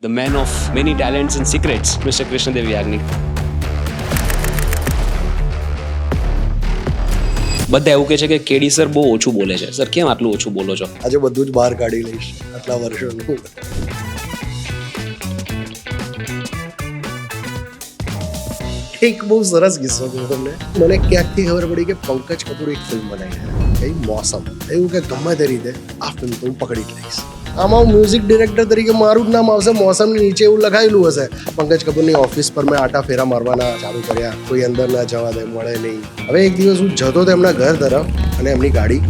the man of many talents and secrets, Mr. Krishnadev Yagnik. બધા એવું કહે છે કે કેડી સર બહુ ઓછું બોલે છે. સર કેમ આટલું ઓછું બોલો છો? આજે બધું જ બહાર કાઢી લઈશ આટલા વર્ષોનું. એક બહુ સરસ કિસ્સો છે તમને. મને ક્યાંકથી ખબર પડી કે પંકજ કપૂર એક ફિલ્મ બનાવી છે, મોસમ. એવું કે ગમે તે રીતે આ ફિલ્મ તો હું પકડી જ લઈશ. આમાં હું મ્યુઝિક ડિરેક્ટર તરીકે મારું જ નામ આવશે. મોસમની નીચે એવું લખાયેલું હશે. પંકજ કપૂરની ઓફિસ પર મેં આટા ફેરા મારવાના ચાલુ કર્યા. કોઈ અંદર ના જવા દે, મળે નહીં. હવે એક દિવસ હું જતો તો એમના ઘર તરફ અને એમની ગાડી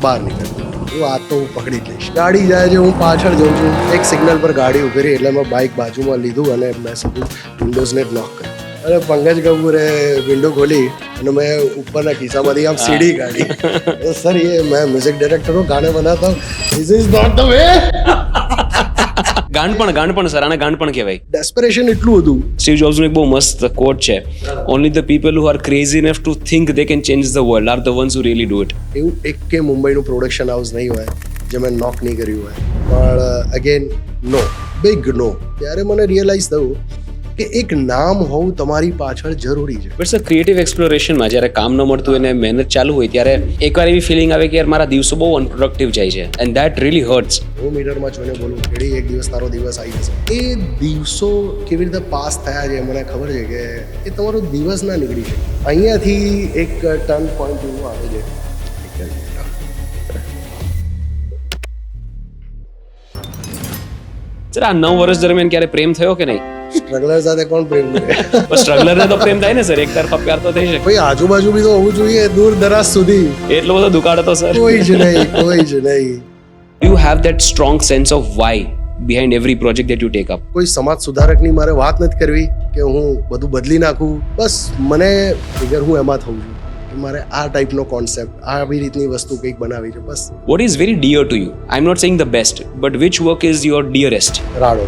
બહાર નીકળતી. હું આ તો હું પકડી જ લઈશ. ગાડી જાય છે, હું પાછળ જઉં છું. એક સિગ્નલ પર ગાડી ઉભી રહી એટલે મેં બાઇક બાજુમાં લીધું અને મેં સીધું વિન્ડોઝને લોક કરી. અને પંકજ કપૂરે વિન્ડો ખોલી અને મેં ઉપરના ખિસ્સામાંથી આમ સીડી કાઢી. સર ये मैं म्यूजिक डायरेक्टर हूँ, गाने बनाता हूँ. This is not the way. ગાંડપણ સર, આને ગાંડપણ કહેવાય. ડેસ્પરેશન એટલું હતું. સ્ટીવ જોબ્સનું એક બહુ મસ્ત કોટ છે, only the people who are crazy enough to think they can change the world are the once who really do it. એવું એક કે મુંબઈનું પ્રોડક્શન હાઉસ નહીં હોય જે મેં નોક નહીં કર્યું હોય. પણ અગેન નો, બિગ નો. ત્યારે મને રિયલાઇઝ થયું કે એક નામ હોવું તમારી પાછળ જરૂરી છે. બટ સર, ક્રિએટિવ એક્સપ્લોરેશનમાં જ્યારે કામ ન મળતું અને મહેનત ચાલુ હોય ત્યારે એકવાર એવી ફિલિંગ આવે કે યાર મારા દિવસો બહુ અનપ્રોડક્ટિવ જાય છે એન્ડ ધેટ રિયલી હર્ટ્સ. હું મીટરમાં જોઈને બોલું કેડી એક દિવસ તારો દિવસ આવી જશે. એ દિવસો કેવી રીતે પાસ થયા છે મને ખબર છે કે એ તમારો દિવસ ના નીકળી શકે. અહીંયાથી એક ટર્ન પોઈન્ટ એવું આવે છે. સર, આ 9 વર્ષ દરમિયાન ક્યારે પ્રેમ થયો કે નહીં? સ્ટ્રગલર સાથે કોણ પ્રેમ કરે? સ્ટ્રગલરને તો પ્રેમ થાય ને સર, એક તરફા પ્યાર તો થઈ શકે. ભાઈ આજુબાજુ બી તો હોવું જોઈએ, દૂર દરાજ સુધી. એટલો બધો દુકાળ હતો સર? કોઈ જ નહીં. You have that strong sense of why behind every project that you take up. કોઈ સમાજ સુધારકની મારે વાત નથી કરવી કે હું બધું બદલી નાખું. બસ મને ફિગર હું એમાં થઉં છું કે મારે આ ટાઈપનો કોન્સેપ્ટ, આવી રીતની વસ્તુ કંઈક બનાવી છે. બસ. What is very dear to you? I'm not saying the best, but which work is your dearest? રાડો.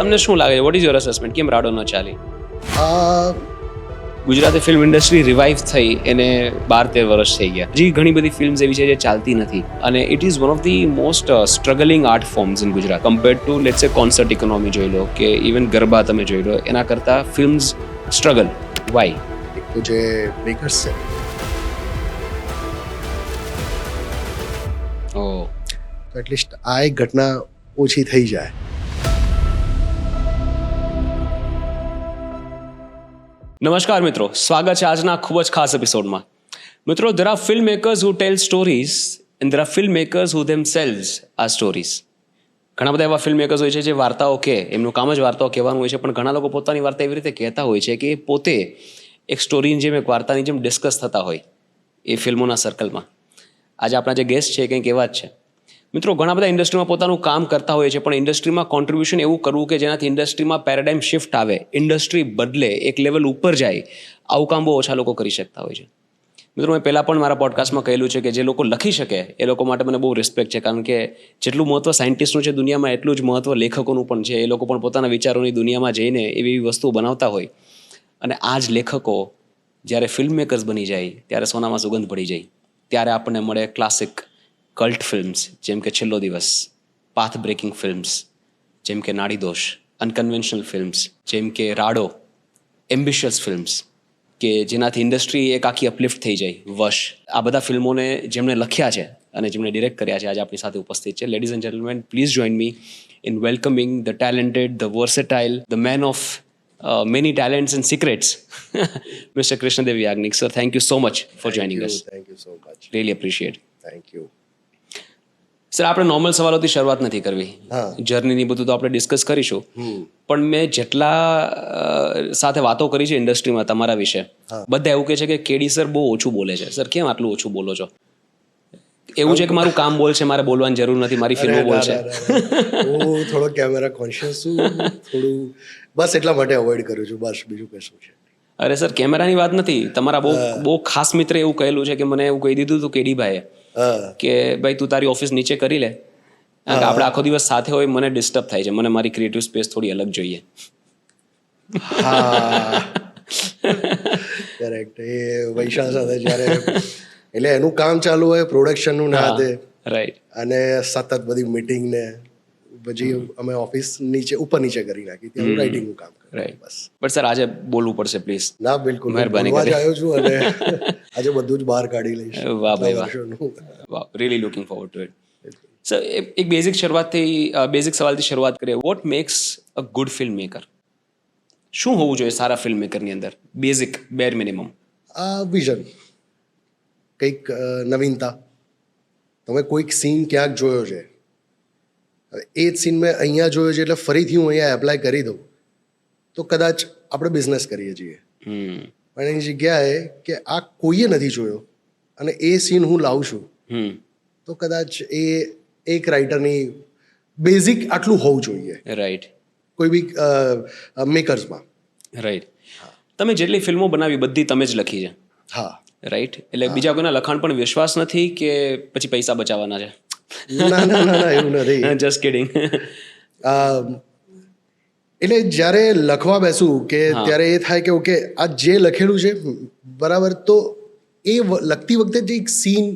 તમને શું લાગે છે? Vote is your assessment? કેમ રાડો ન ચાલી? આ ગુજરાતી ફિલ્મ ઇન્ડસ્ટ્રી રિવાઇવ થઈ એને 12-13 વર્ષ થઈ ગયા. હજી ઘણી બધી ફિલ્મ્સ એવી છે જે ચાલતી નથી અને it is one of the most struggling art forms in Gujarat compared to let's A concert economy જોઈ લો કે ઇવન ગરબા તમે જોઈ લો, એના કરતાં ફિલ્મ્સ સ્ટ્રગલ. વાય? એક તો જે મેકર્સ છે ઓ તો એટલીસ્ટ આ એક ઘટના ઓછી થઈ જાય. નમસ્કાર મિત્રો, સ્વાગત છે આજના ખૂબ જ ખાસ એપિસોડમાં. મિત્રો, there are filmmakers who tell stories and there are filmmakers who themselves are stories. ઘણા બધા એવા ફિલ્મમેકર્સ હોય છે જે વાર્તાઓ કહે, એમનું કામ જ વાર્તાઓ કહેવાનું હોય છે, પણ ઘણા લોકો પોતાની વાર્તા એવી રીતે કહેતા હોય છે કે એ પોતે એક સ્ટોરીની જેમ, એક વાર્તાની જેમ ડિસ્કસ થતા હોય એ ફિલ્મોના સર્કલમાં. આજે આપણા જે ગેસ્ટ છે કંઈક એવા જ છે. મિત્રો, ઘણા બધા ઇન્ડસ્ટ્રીમાં પોતાનું કામ કરતા હોય છે, પણ ઇન્ડસ્ટ્રીમાં કોન્ટ્રીબ્યુશન એવું કરવું કે જેનાથી ઇન્ડસ્ટ્રીમાં પેરાડાઇમ શિફ્ટ આવે, ઇન્ડસ્ટ્રી બદલે, એક લેવલ ઉપર જાય, આવું કામ બહુ ઓછા લોકો કરી શકતા હોય છે. મિત્રો, મેં પહેલાં પણ મારા પોડકાસ્ટમાં કહેલું છે કે જે લોકો લખી શકે એ લોકો માટે મને બહુ રિસ્પેક્ટ છે, કારણ કે જેટલું મહત્ત્વ સાયન્ટિસ્ટનું છે દુનિયામાં એટલું જ મહત્ત્વ લેખકોનું પણ છે. એ લોકો પણ પોતાના વિચારોની દુનિયામાં જઈને એવી વસ્તુઓ બનાવતા હોય અને આ જ લેખકો જ્યારે ફિલ્મ મેકર્સ બની જાય ત્યારે સોનામાં સુગંધ પડી જાય. ત્યારે આપણને મળે ક્લાસિક કલ્ટ ફિલ્મ્સ જેમ કે છેલ્લો દિવસ, પાથ બ્રેકિંગ ફિલ્મ્સ જેમ કે નાડીદોષ, અનકન્વેન્શનલ ફિલ્મ્સ જેમ કે રાડો, એમ્બિશિયસ ફિલ્મ્સ કે જેનાથી ઇન્ડસ્ટ્રી એક આખી અપલિફ્ટ થઈ જાય, વશ. આ બધા ફિલ્મોને જેમણે લખ્યા છે અને જેમણે ડિરેક્ટ કર્યા છે આજે આપણી સાથે ઉપસ્થિત છે. Ladies and gentleman, please join me in welcoming the talented, the versatile, the man of many talents and secrets, Mr. Krishnadev Yagnik. Sir, thank you so much for joining us. Thank you so much. Really appreciate. Thank you. Sir, આપણે normal સવાલોથી શરૂઆત નથી કરવી. હા. જર્નીની બધું તો આપણે discuss કરીશું, પણ મેં જેટલા સાથે વાતો કરી છે ઇન્ડસ્ટ્રીમાં તમારા વિશે, બધા એવું કહે છે કે કેડી સર બહુ ઓછું બોલે છે. સર, કેમ આટલું ઓછું બોલો છો? એવું છે કે મારું કામ બોલ છે, મારે બોલવાની જરૂર નથી, મારી ફિલ્મો બોલ છે. હું થોડો કેમેરા કોન્શિયસ છું, થોડું બસ એટલા માટે અવોઇડ કરું છું, બસ બીજું કશું છે. અરે સર, કેમેરાની વાત નથી, તમારા બહુ ખાસ મિત્ર એવું કહેલું છે કે મને એવું કહી દીધું હતું કેડીભાઈએ કે ભાઈ તું તારી ઓફિસ નીચે કરી લે, કારણ કે આપણે આખો દિવસ સાથે હોય, મને ડિસ્ટર્બ થાય છે, મને મારી ક્રિએટિવ સ્પેસ થોડી અલગ જોઈએ. હા, કરેક્ટ. એ વૈશાલ સાથે જ્યારે એટલે એનું કામ ચાલુ હોય પ્રોડક્શનનું ના હાથે, રાઈટ, અને સતત બધી મીટિંગ ને પછી અમે ઓફિસ ઉપર નીચે કરી નાખી, ત્યાં હું રાઇટિંગનું કામ કરું રાઈટ. બસ. બટ સર આજે બોલવું પડશે પ્લીઝ. ના બિલકુલ, મહેરબાની બોલવા જ કરી. આવ્યો છું અને આજે બધું જ બહાર કાઢી લઈશ. વાહ ભાઈ વાહ. વર્ષોનું. વાહ, really looking forward to it. Sir એક બેઝિક સવાલથી શરૂઆત કરીએ. What makes a good film maker? શું હોવું જોઈએ સારા ફિલ્મ મેકરની અંદર? બેઝિક બેર મિનિમમ. આ વિઝન, કંઈક નવીનતા. તમે કોઈક સીન ક્યાંક જોયો છે, હવે એ જ સીન મેં અહીંયા જોયો છે એટલે ફરીથી હું અહીંયા એપ્લાય કરી દઉં તો કદાચ આપણે બિઝનેસ કરીએ છીએ. પણ એની જગ્યાએ કે આ કોઈએ નથી જોયો અને એ સીન હું લાવું છું તો કદાચ એ એક રાઇટરની બેઝિક આટલું હોવું જોઈએ રાઈટ. કોઈ બી મેકર્સમાં. રાઈટ. તમે જેટલી ફિલ્મો બનાવી બધી તમે જ લખી છે, હા. રાઈટ? એટલે બીજા કોઈના લખાણ પણ વિશ્વાસ નથી કે પછી પૈસા બચાવવાના છે? ના ના ના ના, એવું નથી. Just kidding. એટલે જ્યારે લખવા બેસું કે ત્યારે એ થાય કે ઓકે આ જે લખેલું છે બરાબર, તો એ લખતી વખતે જે એક સીન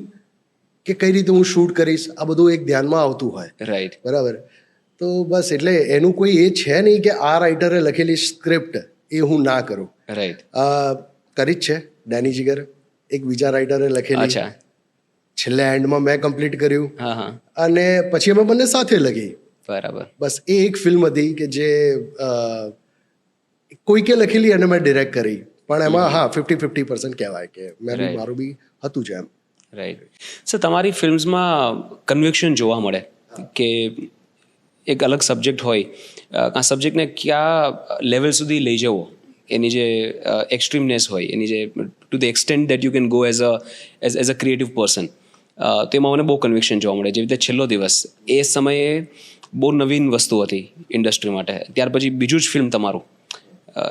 કે કઈ રીતે હું શૂટ કરીશ આ બધું એક ધ્યાનમાં આવતું હોય. રાઈટ. બરાબર. તો બસ એટલે એનું કોઈ એ છે નહીં કે આ રાઇટરે લખેલી સ્ક્રિપ્ટ એ હું ના કરું. રાઈટ. કરી જ છે ડેની જીગર, એક બીજા રાઇટરે લખેલી, અચ્છા. છેલ્લે એન્ડમાં મેં કમ્પ્લીટ કર્યું હા હા, અને પછી અમે બંને સાથે લખી. બરાબર. બસ એ એક ફિલ્મ હતી કે જે કોઈકે લખેલી અને મેં ડિરેક્ટ કરી, પણ એમાં હા 50-50% કહેવાય કે મેં બી મારું બી હતું જ એમ. રાઈટ. સર તમારી ફિલ્મ્સમાં કન્વિક્શન જોવા મળે કે એક અલગ સબ્જેક્ટ હોય, આ સબ્જેક્ટને કયા લેવલ સુધી લઈ જવો, એની જે એક્સ્ટ્રીમનેસ હોય, એની જે to the extent that you can go as a creative person, તો એમાં મને બહુ કન્વિક્શન જોવા મળે. જેવી રીતે છેલ્લો દિવસ એ સમયે બહુ નવીન વસ્તુ હતી ઇન્ડસ્ટ્રી માટે. ત્યાર પછી બીજું જ ફિલ્મ તમારું,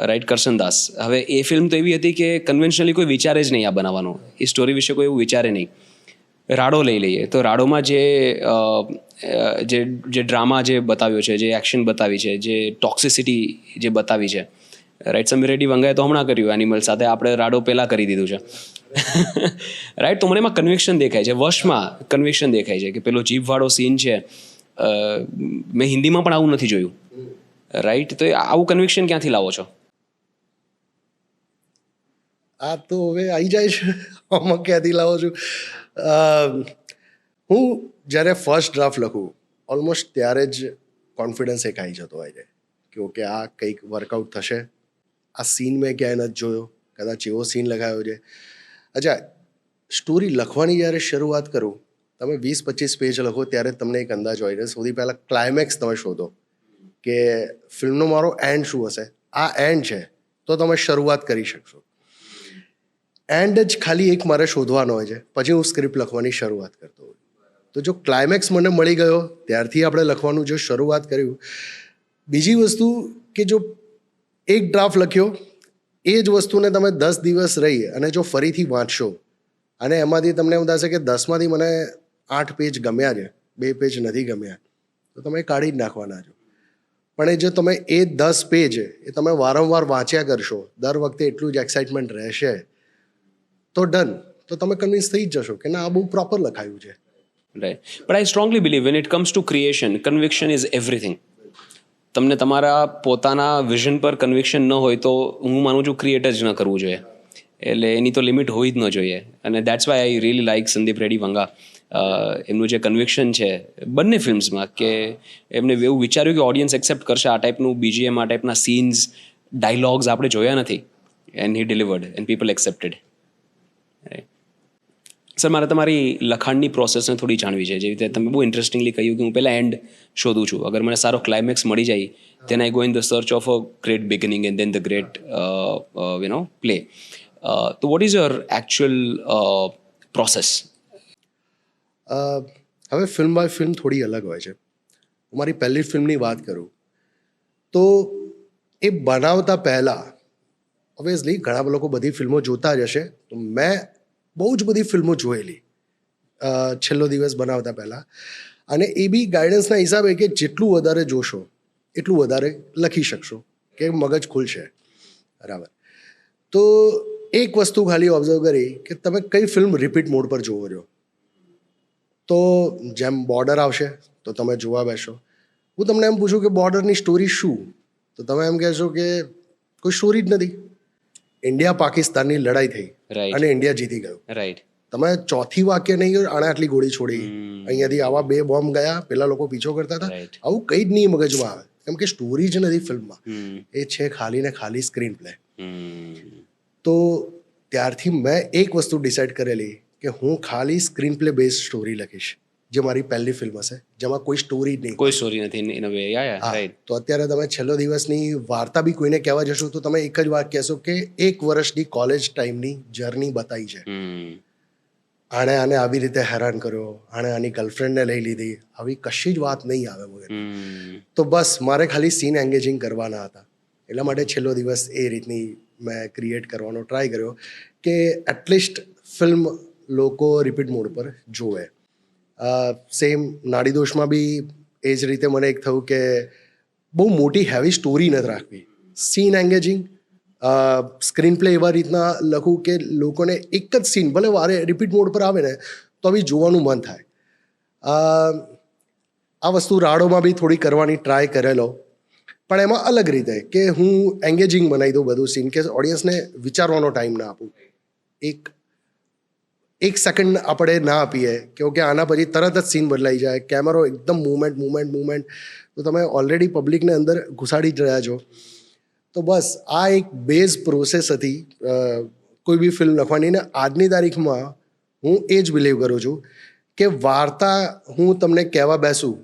રાઈટ, કરશન દાસ. હવે એ ફિલ્મ તો એવી હતી કે કન્વેન્શનલી કોઈ વિચારે જ નહીં આ બનાવવાનું, એ સ્ટોરી વિશે કોઈ એવું વિચારે નહીં. રાડો લઈ લઈએ તો રાડોમાં જે ડ્રામા જે બતાવ્યો છે, જે એક્શન બતાવી છે, જે ટોક્સિસિટી જે બતાવી છે, રાઈટ. સમીર રેડ્ડી વંગાએ તો હમણાં કર્યું એનિમલ સાથે, આપણે રાડો પહેલાં કરી દીધું છે. રાઈટ. તો મને એમાં કન્વિક્શન દેખાય છે, વશમાં કન્વિક્શન દેખાય છે કે પેલો જીભવાળો સીન છે, મેં હિન્દીમાં પણ આવું નથી જોયું, રાઈટ. તો આવું કન્વિક્શન ક્યાંથી લાવો છો? આ તો હવે આવી જાય છે આમાં ક્યાંથી લાવો છું. હું જ્યારે ફર્સ્ટ ડ્રાફ્ટ લખું ઓલમોસ્ટ ત્યારે જ કોન્ફિડન્સ એક આવી જતો હોય છે કે ઓકે આ કંઈક વર્કઆઉટ થશે, આ સીન મેં ક્યાંય નથી જોયો, કદાચ એવો સીન લખાયો છે. અચ્છા, સ્ટોરી લખવાની જ્યારે શરૂઆત કરું, તમે 20-25 પેજ લખો ત્યારે તમને એક અંદાજ હોય છે. સૌથી પહેલાં ક્લાઇમેક્સ તમે શોધો કે ફિલ્મનો મારો એન્ડ શું હશે. આ એન્ડ છે તો તમે શરૂઆત કરી શકશો. એન્ડ જ ખાલી એક મારે શોધવાનો હોય છે, પછી હું સ્ક્રિપ્ટ લખવાની શરૂઆત કરતો હોઉં. તો જો ક્લાઇમેક્સ મને મળી ગયો ત્યારથી આપણે લખવાનું જો શરૂઆત કર્યું. બીજી વસ્તુ કે જો એક ડ્રાફ્ટ લખ્યો એ જ વસ્તુને તમે 10 દિવસ રહી અને જો ફરીથી વાંચશો અને એમાંથી તમને એમ થશે કે 10માંથી મને 8 પેજ ગમ્યા છે, 2 પેજ નથી ગમ્યા, તો તમે કાઢી જ નાખવાના છો. પણ એ જો તમે એ 10 પેજ એ તમે વારંવાર વાંચ્યા કરશો, દર વખતે એટલું જ એક્સાઇટમેન્ટ રહેશે, તો ડન, તો તમે કન્વિન્સ થઈ જ જશો કે ના આ બહુ પ્રોપર લખાયું છે. Right. But I strongly believe when it comes to creation, conviction is everything. તમને તમારા પોતાના વિઝન પર કન્વિક્શન ન હોય તો હું માનું છું ક્રિએટ જ ન કરવું જોઈએ. એટલે એની તો લિમિટ હોવી જ ન જોઈએ. અને that's why I really like Sandeep Reddy Vanga. એમનું જે કન્વિક્શન છે બંને ફિલ્મ્સમાં, કે એમને એવું વિચાર્યું કે ઓડિયન્સ એક્સેપ્ટ કરશે આ ટાઈપનું બીજીએમ, આ ટાઈપના સીન્સ, ડાયલોગ્સ આપણે જોયા નથી, and he delivered and people accepted. Sir, મારે તમારી લખાણની પ્રોસેસને થોડી જાણવી છે. જેવી રીતે તમે બહુ ઇન્ટરેસ્ટિંગલી કહ્યું કે હું પહેલાં એન્ડ શોધું છું, અગર મને સારો ક્લાઇમેક્સ મળી જાય then I go in the search of a great beginning and then the great play. So what is your actual process? હવે ફિલ્મ બાય ફિલ્મ થોડી અલગ હોય છે. હું મારી પહેલી ફિલ્મની વાત કરું તો એ બનાવતા પહેલાં ઓબ્વિયસલી ઘણા લોકો બધી ફિલ્મો જોતા જ હશે, તો મેં બહુ જ બધી ફિલ્મો જોયેલી છેલ્લો દિવસ બનાવતા પહેલાં. અને એ બી ગાઈડન્સના હિસાબે કે જેટલું વધારે જોશો એટલું વધારે લખી શકશો, કે મગજ ખુલશે. બરાબર. તો એક વસ્તુ ખાલી ઓબ્ઝર્વ કરી કે તમે કઈ ફિલ્મ રિપીટ મોડ પર જોવો છો. તો જેમ બોર્ડર આવશે તો તમે જોવા બેસો, હું તમને એમ પૂછું કે બોર્ડરની સ્ટોરી શું, તો તમે એમ કહેશો કે કોઈ સ્ટોરી જ નથી. ઇન્ડિયા પાકિસ્તાનની લડાઈ થઈ રાઈટ અને ઇન્ડિયા જીતી ગયું. રાઈટ તમે ચોથી વાક્ય નહીં આણે આટલી ગોળી છોડી, અહીંયાથી આવા 2 બોમ્બ ગયા, પેલા લોકો પીછો કરતા હતા, રાઈટ આવું કંઈ જ નહીં મગજમાં આવે. કેમ કે સ્ટોરી જ નથી ફિલ્મમાં, એ છે ખાલી ને ખાલી સ્ક્રીન પ્લે. તો ત્યારથી મેં એક વસ્તુ ડિસાઇડ કરેલી કે હું ખાલી સ્ક્રીન પ્લે બેઝ સ્ટોરી લખીશ, જે મારી પહેલી ફિલ્મ હશે જેમાં કોઈ સ્ટોરી જ નહીં. કોઈ સ્ટોરી નથી ઇન અ વે. યા હા, રાઈટ તો અત્યારે તમે છેલ્લો દિવસની વાર્તા બી કોઈને કહેવા જશો તો તમે એક જ વાત કહેશો કે 1 વર્ષની કોલેજ ટાઈમની જર્ની બતાવી છે. આને આવી રીતે હેરાન કર્યો, આણે આની ગર્લફ્રેન્ડને લઈ લીધી, આવી કશી જ વાત નહીં આવે મગજ. તો બસ મારે ખાલી સીન એન્ગેજિંગ કરવાના હતા, એટલા માટે છેલ્લો દિવસ એ રીતની મેં ક્રિએટ કરવાનો ટ્રાય કર્યો કે એટલીસ્ટ ફિલ્મ લોકો રિપીટ મોડ પર જોવે. સેમ નાડીદોષમાં બી એ જ રીતે મને એક થયું કે બહુ મોટી હેવી સ્ટોરી નથી રાખવી, સીન એન્ગેજિંગ, સ્ક્રીન પ્લે એવા રીતના લખું કે લોકોને એક જ સીન ભલે વારે રિપીટ મોડ પર આવે ને તો બી જોવાનું મન થાય. આ વસ્તુ રાડોમાં બી થોડી કરવાની ટ્રાય કરેલો, પણ એમાં અલગ રીતે કે હું એન્ગેજિંગ બનાવી દઉં બધું સીન, કે ઓડિયન્સને વિચારવાનો ટાઈમ ના આપું. એક સેકન્ડ આપણે ના આપીએ કે આના પછી તરત જ સીન બદલાઈ જાય, કેમેરો એકદમ મૂવમેન્ટ, તો તમે ઓલરેડી પબ્લિકને અંદર ઘુસાડી જ રહ્યા છો. તો બસ આ એક બેઝ પ્રોસેસ હતી કોઈ બી ફિલ્મ લખવાની. ને આજની તારીખમાં હું એ જ બિલીવ કરું છું કે વાર્તા હું તમને કહેવા બેસું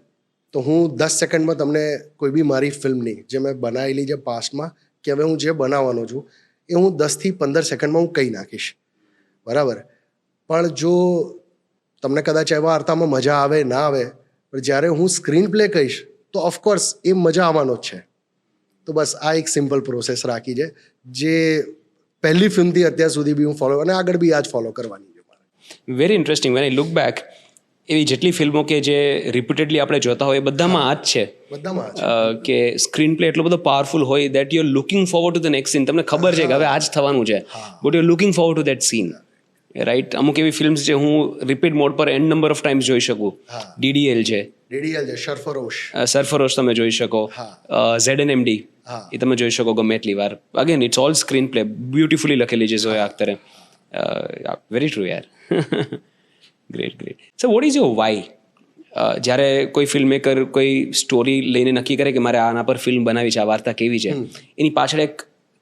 તો હું 10 સેકન્ડમાં તમને કોઈ બી મારી ફિલ્મની જે મેં બનાવેલી છે પાસ્ટમાં, કે હવે હું જે બનાવવાનો છું એ હું 10 થી 15 સેકન્ડમાં હું કહી નાખીશ, બરાબર. પણ જો તમને કદાચ એ વાર્તામાં મજા આવે ના આવે, પણ જ્યારે હું સ્ક્રીન પ્લે કહીશ તો ઓફકોર્સ એ મજા આવવાનો જ છે. તો બસ આ એક સિમ્પલ પ્રોસેસ રાખી છે જે પહેલી ફિલ્મથી અત્યાર સુધી બી હું ફોલો, અને આગળ બી આ જ ફોલો કરવાની છે મારે. Very interesting. When I look back, એવી જેટલી ફિલ્મો કે જે રિપીટેડલી આપણે જોતા હોય એ બધામાં આ જ છે બધામાં કે સ્ક્રીન પ્લે એટલો બધો પાવરફુલ હોય that you are looking forward to the next scene. તમને ખબર છે કે હવે આ જ થવાનું છે, but you are looking forward to that scene, right. અમુક એવી ફિલ્મ્સ જે હું રિપીટ મોડ પર એન નંબર ઓફ ટાઈમ્સ જોઈ શકું. DDL છે, સરફરોશ તમે જોઈ શકો, ZNMD એ તમે જોઈ શકો ગમે એટલી વાર. Again it's all screenplay, beautifully લખેલી છે ઝોયા અખ્તરે. વેરી ટ્રુ યાર. Great. So what is your why? જ્યારે કોઈ ફિલ્મ મેકર કોઈ સ્ટોરી લઈને નક્કી કરે કે મારે આના પર ફિલ્મ બનાવી છે, આ વાર્તા કેવી છે, એની પાછળ એક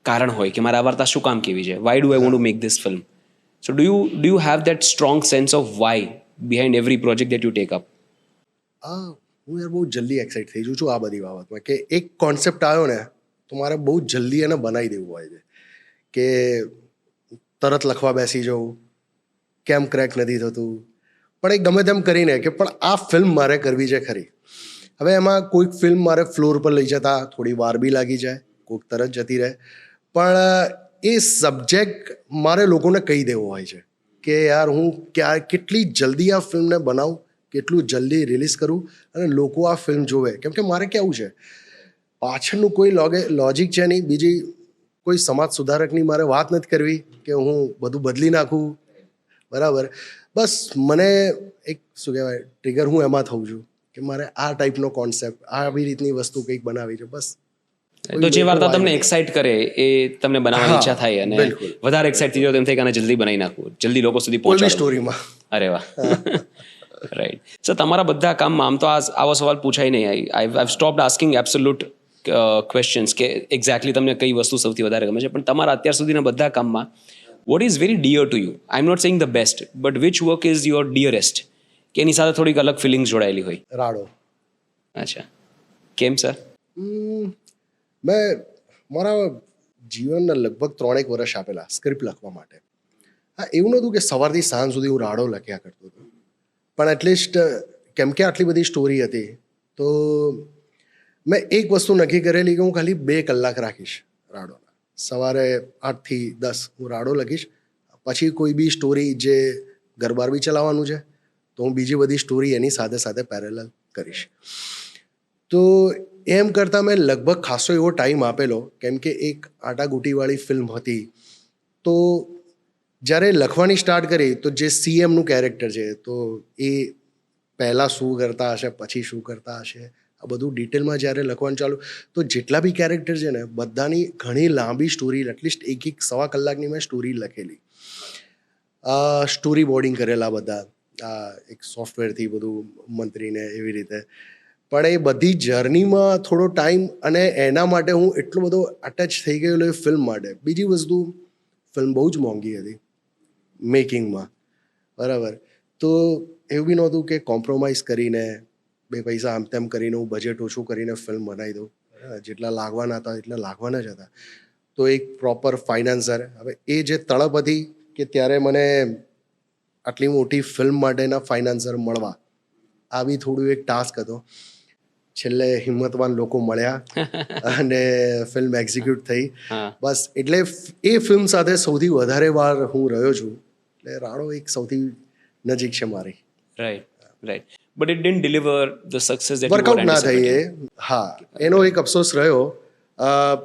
કારણ હોય કે મારે આ વાર્તા શું કામ કેવી છે, why do I want to make this film? So do you have that strong sense of why behind every project that you take up? હું યાર બહુ જલ્દી એક્સાઇટ થઈ છું આ બધી બાબતમાં, કે એક કોન્સેપ્ટ આવ્યો ને તો મારે બહુ જલ્દી એને બનાવી દેવું હોય છે, કે તરત લખવા બેસી જાઉં, કેમ ક્રેક નથી થતું, પણ એ ગમે તેમ કરીને કે પણ આ ફિલ્મ મારે કરવી છે ખરી. હવે એમાં કોઈક ફિલ્મ મારે ફ્લોર પર લઈ જતા થોડી વાર બી લાગી જાય, કોઈક તરત જતી રહે, પણ એ સબ્જેક્ટ મારે લોકોને કહી દેવો હોય છે કે યાર હું કેટલી જલ્દી આ ફિલ્મને બનાવું, કેટલું જલ્દી રિલીઝ કરું અને લોકો આ ફિલ્મ જોવે. કેમ કે મારે કેવું છે, પાછળનું કોઈ લોજિક છે નહીં, બીજી કોઈ સમાજ સુધારકની મારે વાત નથી કરવી કે હું બધું બદલી નાખું, બરાબર. બસ મને એક શું કહેવાય ટ્રિગર હું એમાં થઉં છું કે મારે આ ટાઈપનો કોન્સેપ્ટ, આવી રીતની વસ્તુ કંઈક બનાવી છે બસ. તો જે વાર્તા તમને એક્સાઇટ કરે એ તમને બનાવવાની ઈચ્છા થાય, અને વધારે એક્સાઇટ થઈ જાવ તેમ થાય કે આને જલ્દી બનાવી નાખવું, જલ્દી લોકો સુધી પહોંચાડો સ્ટોરીમાં. અરે વાહ. રાઈટ. સો તમારા બધા કામમાં આમ તો આવો સવાલ પૂછાય નહીં. આઈ સ્ટોપ્ડ આસ્કિંગ એબ્સોલ્યુટ ક્વેશ્ચન્સ કે એક્ઝેક્ટલી તમને કઈ વસ્તુ સૌથી વધારે ગમે છે, પણ તમારા અત્યાર સુધીના બધા કામમાં what is very dear to you? I am not saying the best, but which work is your dearest, કે એની સાથે થોડીક અલગ ફિલિંગ્સ જોડાયેલી હોય? રાડો. અચ્છા, કેમ સર? મેં મારા જીવનના લગભગ 3-1 વર્ષ આપેલા સ્ક્રિપ્ટ લખવા માટે. હા, એવું નહોતું કે સવારથી સાંજ સુધી હું રાડો લખ્યા કરતો હતો, પણ એટલીસ્ટ કેમ કે આટલી બધી સ્ટોરી હતી તો મેં એક વસ્તુ નક્કી કરેલી કે હું ખાલી 2 કલાક રાખીશ રાડોના. સવારે 8 થી 10 હું રાડો લખીશ, પછી કોઈ બી સ્ટોરી જે ઘરબાર બી ચલાવવાનું છે તો હું બીજી બધી સ્ટોરી એની સાથે સાથે પેરેલલ કરીશ. તો એમ કરતાં મેં લગભગ ખાસો એવો ટાઈમ આપેલો, કેમ કે એક આટાગુટીવાળી ફિલ્મ હતી. તો જ્યારે લખવાની સ્ટાર્ટ કરી તો જે CMનું કેરેક્ટર છે તો એ પહેલાં શું કરતા હશે, પછી શું કરતા હશે, આ બધું ડિટેલમાં જ્યારે લખવાનું ચાલુ, તો જેટલા બી કેરેક્ટર છે ને બધાની ઘણી લાંબી સ્ટોરી, એટલીસ્ટ એક સવા કલાકની મેં સ્ટોરી લખેલી, સ્ટોરી બોર્ડિંગ કરેલા બધા, એક સોફ્ટવેરથી બધું મંત્રીને એવી રીતે. પણ એ બધી જર્નીમાં થોડો ટાઈમ, અને એના માટે હું એટલો બધો અટેચ થઈ ગયેલો એ ફિલ્મ માટે. બીજી વસ્તુ, ફિલ્મ બહુ જ મોંઘી હતી મેકિંગમાં, બરાબર. તો એવું બી નહોતું કે કોમ્પ્રોમાઇઝ કરીને 2 પૈસા આમ તેમ કરીને હું બજેટ ઓછું કરીને ફિલ્મ બનાવી દઉં. જેટલા લાગવાના હતા એટલા લાગવાના જ હતા. તો એક પ્રોપર ફાઇનાન્સર, હવે એ જે તડપ હતી કે ત્યારે મને આટલી મોટી ફિલ્મ માટેના ફાઇનાન્સર મળવા, આ બી થોડું એક ટાસ્ક હતો. છેલ્લે હિંમતવાન લોકો મળ્યા અને ફિલ્મ એક્ઝિક્યુટ થઈ. બસ એટલે એ ફિલ્મ સાથે સૌથી વધારે વાર હું રહ્યો છું. એટલે રાડો એક સૌથી નજીક છે મારી. Right. But it didn't deliver the success that you workout ના થઈ એ. હા, એનો એક અફસોસ રહ્યો.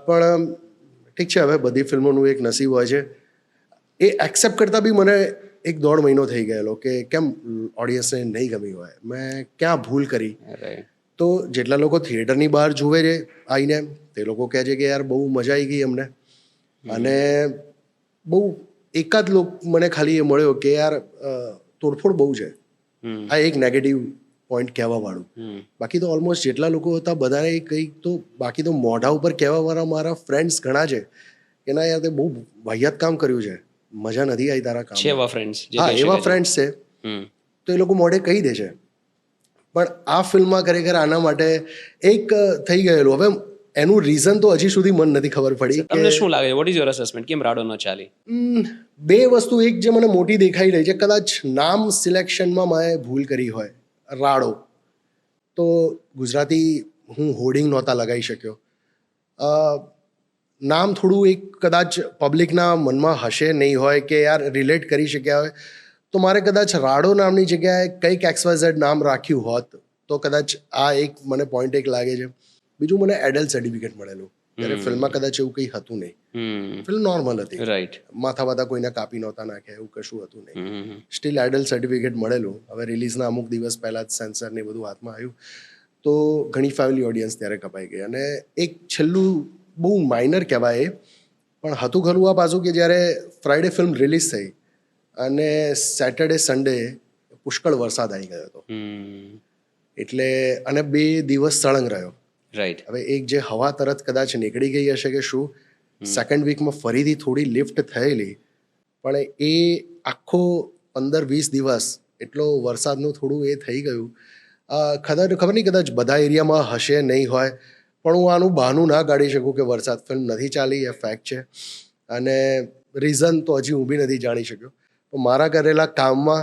પણ ઠીક છે, હવે બધી ફિલ્મોનું એક નસીબ હોય છે. એ એક્સેપ્ટ કરતાં બી મને 1-1.5 મહિનો થઈ ગયેલો કે કેમ ઓડિયન્સને નહીં ગમી હોય, મેં ક્યાં ભૂલ કરી. તો જેટલા લોકો થિયેટરની બહાર જુએ છે આવીને, તે લોકો કહે છે કે યાર બહુ મજા આવી ગઈ અમને. અને બહુ એકાદ લોક મને ખાલી એ મળ્યો કે યાર તોડફોડ બહુ છે, આ એક નેગેટિવ પોઈન્ટ કહેવાવાળું. બાકી તો ઓલમોસ્ટ જેટલા લોકો હતા બધાને કંઈક તો, બાકી તો મોઢા ઉપર કહેવાવાળા મારા ફ્રેન્ડ્સ ઘણા છે કે ના યાર તે બહુ વાહિયાત કામ કર્યું છે, મજા નથી આવી તારા કામ. એવા ફ્રેન્ડ્સ, હા, એવા ફ્રેન્ડ્સ છે. તો એ લોકો મોઢે કહી દે છે. પણ આ ફિલ્મમાં ખરેખર આના માટે એક થઈ ગયેલું. હવે એનું રીઝન તો હજી સુધી મને નથી ખબર પડી. તમને શું લાગે, વોટ ઇઝ યોર અસેસમેન્ટ, કેમ રાડો ન ચાલી? 2 વસ્તુ. એક જે મને મોટી દેખાઈ રહી છે, કદાચ નામ સિલેક્શનમાં મેં ભૂલ કરી હોય. રાડો તો ગુજરાતી હું હોર્ડિંગ નહોતા લગાવી શક્યો. નામ થોડું એક કદાચ પબ્લિકના મનમાં હશે નહીં હોય કે યાર રિલેટ કરી શક્યા હોય, તો મારે કદાચ રાડો નામની જગ્યાએ કંઈક XYZ નામ રાખ્યું હોત તો કદાચ આ એક મને પોઈન્ટ એક લાગે છે. બીજું, મને એડલ્ટ સર્ટિફિકેટ મળેલું, ત્યારે ફિલ્મમાં કદાચ એવું કંઈ હતું નહીં. ફિલ્મ નોર્મલ હતી, રાઈટ. માથા બાથા કોઈને કાપી નહોતા નાખ્યા, એવું કશું હતું નહીં. સ્ટીલ એડલ્ટ સર્ટિફિકેટ મળેલું. હવે રિલીઝના અમુક દિવસ પહેલાં જ સેન્સર ને બધું હાથમાં આવ્યું, તો ઘણી ફેમિલી ઓડિયન્સ ત્યારે કપાઈ ગઈ. અને એક છેલ્લું બહુ માઇનર કહેવાય પણ હતું ખરું આ પાછું, કે જ્યારે ફ્રાઈડે ફિલ્મ રિલીઝ થઈ અને સેટરડે સન્ડે પુષ્કળ વરસાદ આવી ગયો હતો. એટલે અને 2 દિવસ સળંગ રહ્યો. રાઈટ. હવે એક જે હવા તરત કદાચ નીકળી ગઈ હશે કે શું, સેકન્ડ વીકમાં ફરીથી થોડી લિફ્ટ થયેલી, પણ એ આખો 15-20 દિવસ એટલો વરસાદનું થોડું એ થઈ ગયું. ખબર નહીં, કદાચ બધા એરિયામાં હશે નહીં હોય, પણ હું આનું બહાનું ના કાઢી શકું કે વરસાદ ફિલ્મ નથી ચાલી, એ ફેક્ટ છે. અને રીઝન તો હજી હું બી નથી જાણી શક્યો. તો મારા કરેલા કામમાં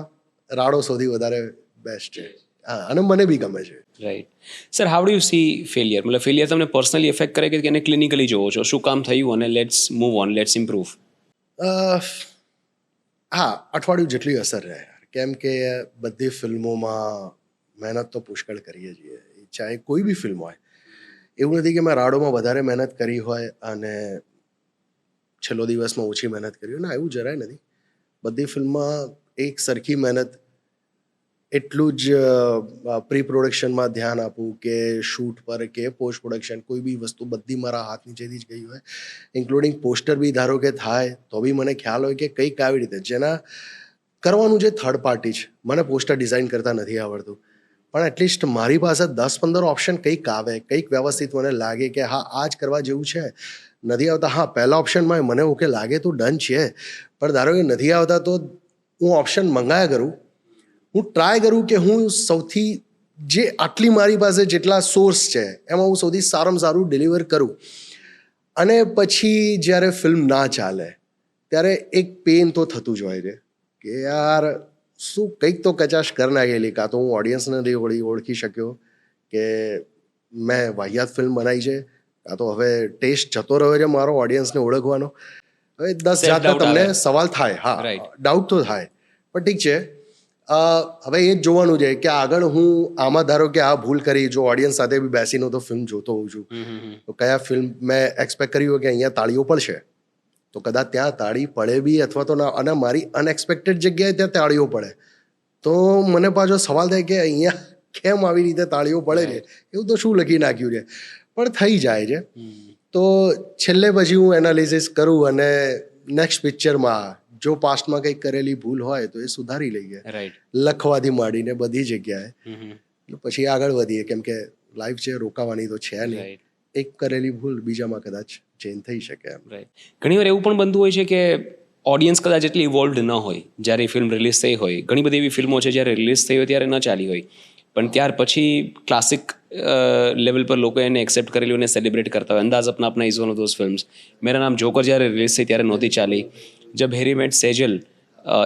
રાડો સૌથી વધારે બેસ્ટ છે. હા, અને મને બી ગમે છે. Right. Sir, how do you C failure? મતલબ ફેલિયર તમને પર્સનલી એફેક્ટ કરે કે એને ક્લિનિકલી જોવો છો? શું કામ થયું અને let's move on, let's improve? હા, અઠવાડિયું જેટલી અસર રહે. કેમ કે બધી ફિલ્મોમાં મહેનત તો પુષ્કળ કરીએ છીએ, ચાહે કોઈ બી ફિલ્મ હોય. એવું નથી કે મેં રાડોમાં વધારે મહેનત કરી હોય અને છેલ્લો દિવસમાં ઓછી મહેનત કરી હોય. ના, એવું જરાય નથી. બધી ફિલ્મમાં એક સરખી મહેનત, એટલું જ પ્રી પ્રોડક્શનમાં ધ્યાન આપવું કે શૂટ પર કે પોસ્ટ પ્રોડક્શન, કોઈ બી વસ્તુ બધી મારા હાથ નીચેથી જ ગઈ હોય. ઇન્ક્લુડિંગ પોસ્ટર બી ધારો કે થાય તો બી મને ખ્યાલ હોય કે કંઈક આવી રીતે જેના કરવાનું જે થર્ડ પાર્ટી છે. મને પોસ્ટર ડિઝાઇન કરતા નથી આવડતું, પણ એટલીસ્ટ મારી પાસે 10-15 ઓપ્શન કંઈક આવે, કંઈક વ્યવસ્થિત મને લાગે કે હા આ જ કરવા જેવું છે. નથી આવતા, હા પહેલા ઓપ્શનમાં મને ઓકે લાગે તો ડન છે, પણ ધારો કે નથી આવતા તો હું ઓપ્શન મંગાયા કરું. હું ટ્રાય કરું કે હું સૌથી જે આટલી મારી પાસે જેટલા સોર્સ છે એમાં હું સૌથી સારામાં સારું ડિલિવર કરું. અને પછી જ્યારે ફિલ્મ ના ચાલે ત્યારે એક પેન તો થતું જ હોય છે કે યાર શું કંઈક તો કચાશ કરી નાખેલી, કાં તો હું ઓડિયન્સને નહીં ઓળખી શક્યો કે મેં વાહિયાત ફિલ્મ બનાવી છે, કાં તો હવે ટેસ્ટ જતો રહ્યો છે મારો ઓડિયન્સને ઓળખવાનો. હવે 10 જાતના તમને સવાલ થાય. હા, ડાઉટ તો થાય, પણ ઠીક છે. હવે એ જ જોવાનું છે કે આગળ હું આમાં ધારો કે આ ભૂલ કરી, જો ઓડિયન્સ સાથે બી બેસીને તો ફિલ્મ જોતો હોઉં છું, તો કયા ફિલ્મ મેં એક્સપેક્ટ કર્યું હોય કે અહીંયા તાળીઓ પડશે, તો કદાચ ત્યાં તાળી પડે બી અથવા તો ના, અને મારી અનએક્સપેક્ટેડ જગ્યાએ ત્યાં તાળીઓ પડે, તો મને પાછો સવાલ થાય કે અહીંયા કેમ આવી રીતે તાળીઓ પડે છે, એવું તો શું લખી નાખ્યું છે, પણ થઈ જાય છે. તો છેલ્લે પછી હું એનાલિસિસ કરું અને નેક્સ્ટ પિક્ચરમાં જો પાસ્ટમાં કંઈક કરેલી ભૂલ હોય તો એ સુધારી લઈએ, રાઈટ. લખવાથી માંડીને બધી જગ્યાએ. એટલે પછી આગળ વધીએ, કેમ કે લાઈફ છે, રોકાવાની તો છે નહીં. રાઈટ. એક કરેલી ભૂલ બીજામાં કદાચ ચેન્જ થઈ શકે એમ. રાઈટ. ઘણીવાર એવું પણ બનતું હોય છે કે ઓડિયન્સ કદાચ એટલી ઇવોલ્વડ ન હોય જ્યારે એ ફિલ્મ રિલીઝ થઈ હોય. ઘણી બધી એવી ફિલ્મો છે જ્યારે રિલીઝ થઈ હોય ત્યારે ન ચાલી હોય, પણ ત્યાર પછી ક્લાસિક લેવલ પર લોકો એને એક્સેપ્ટ કરેલું અને સેલિબ્રેટ કરતા હોય. Andaz Apna Apna is one of those films. Mera Naam Joker જ્યારે રિલીઝ થઈ ત્યારે નહોતી ચાલી. જબ હેરી મેટ સેજલ,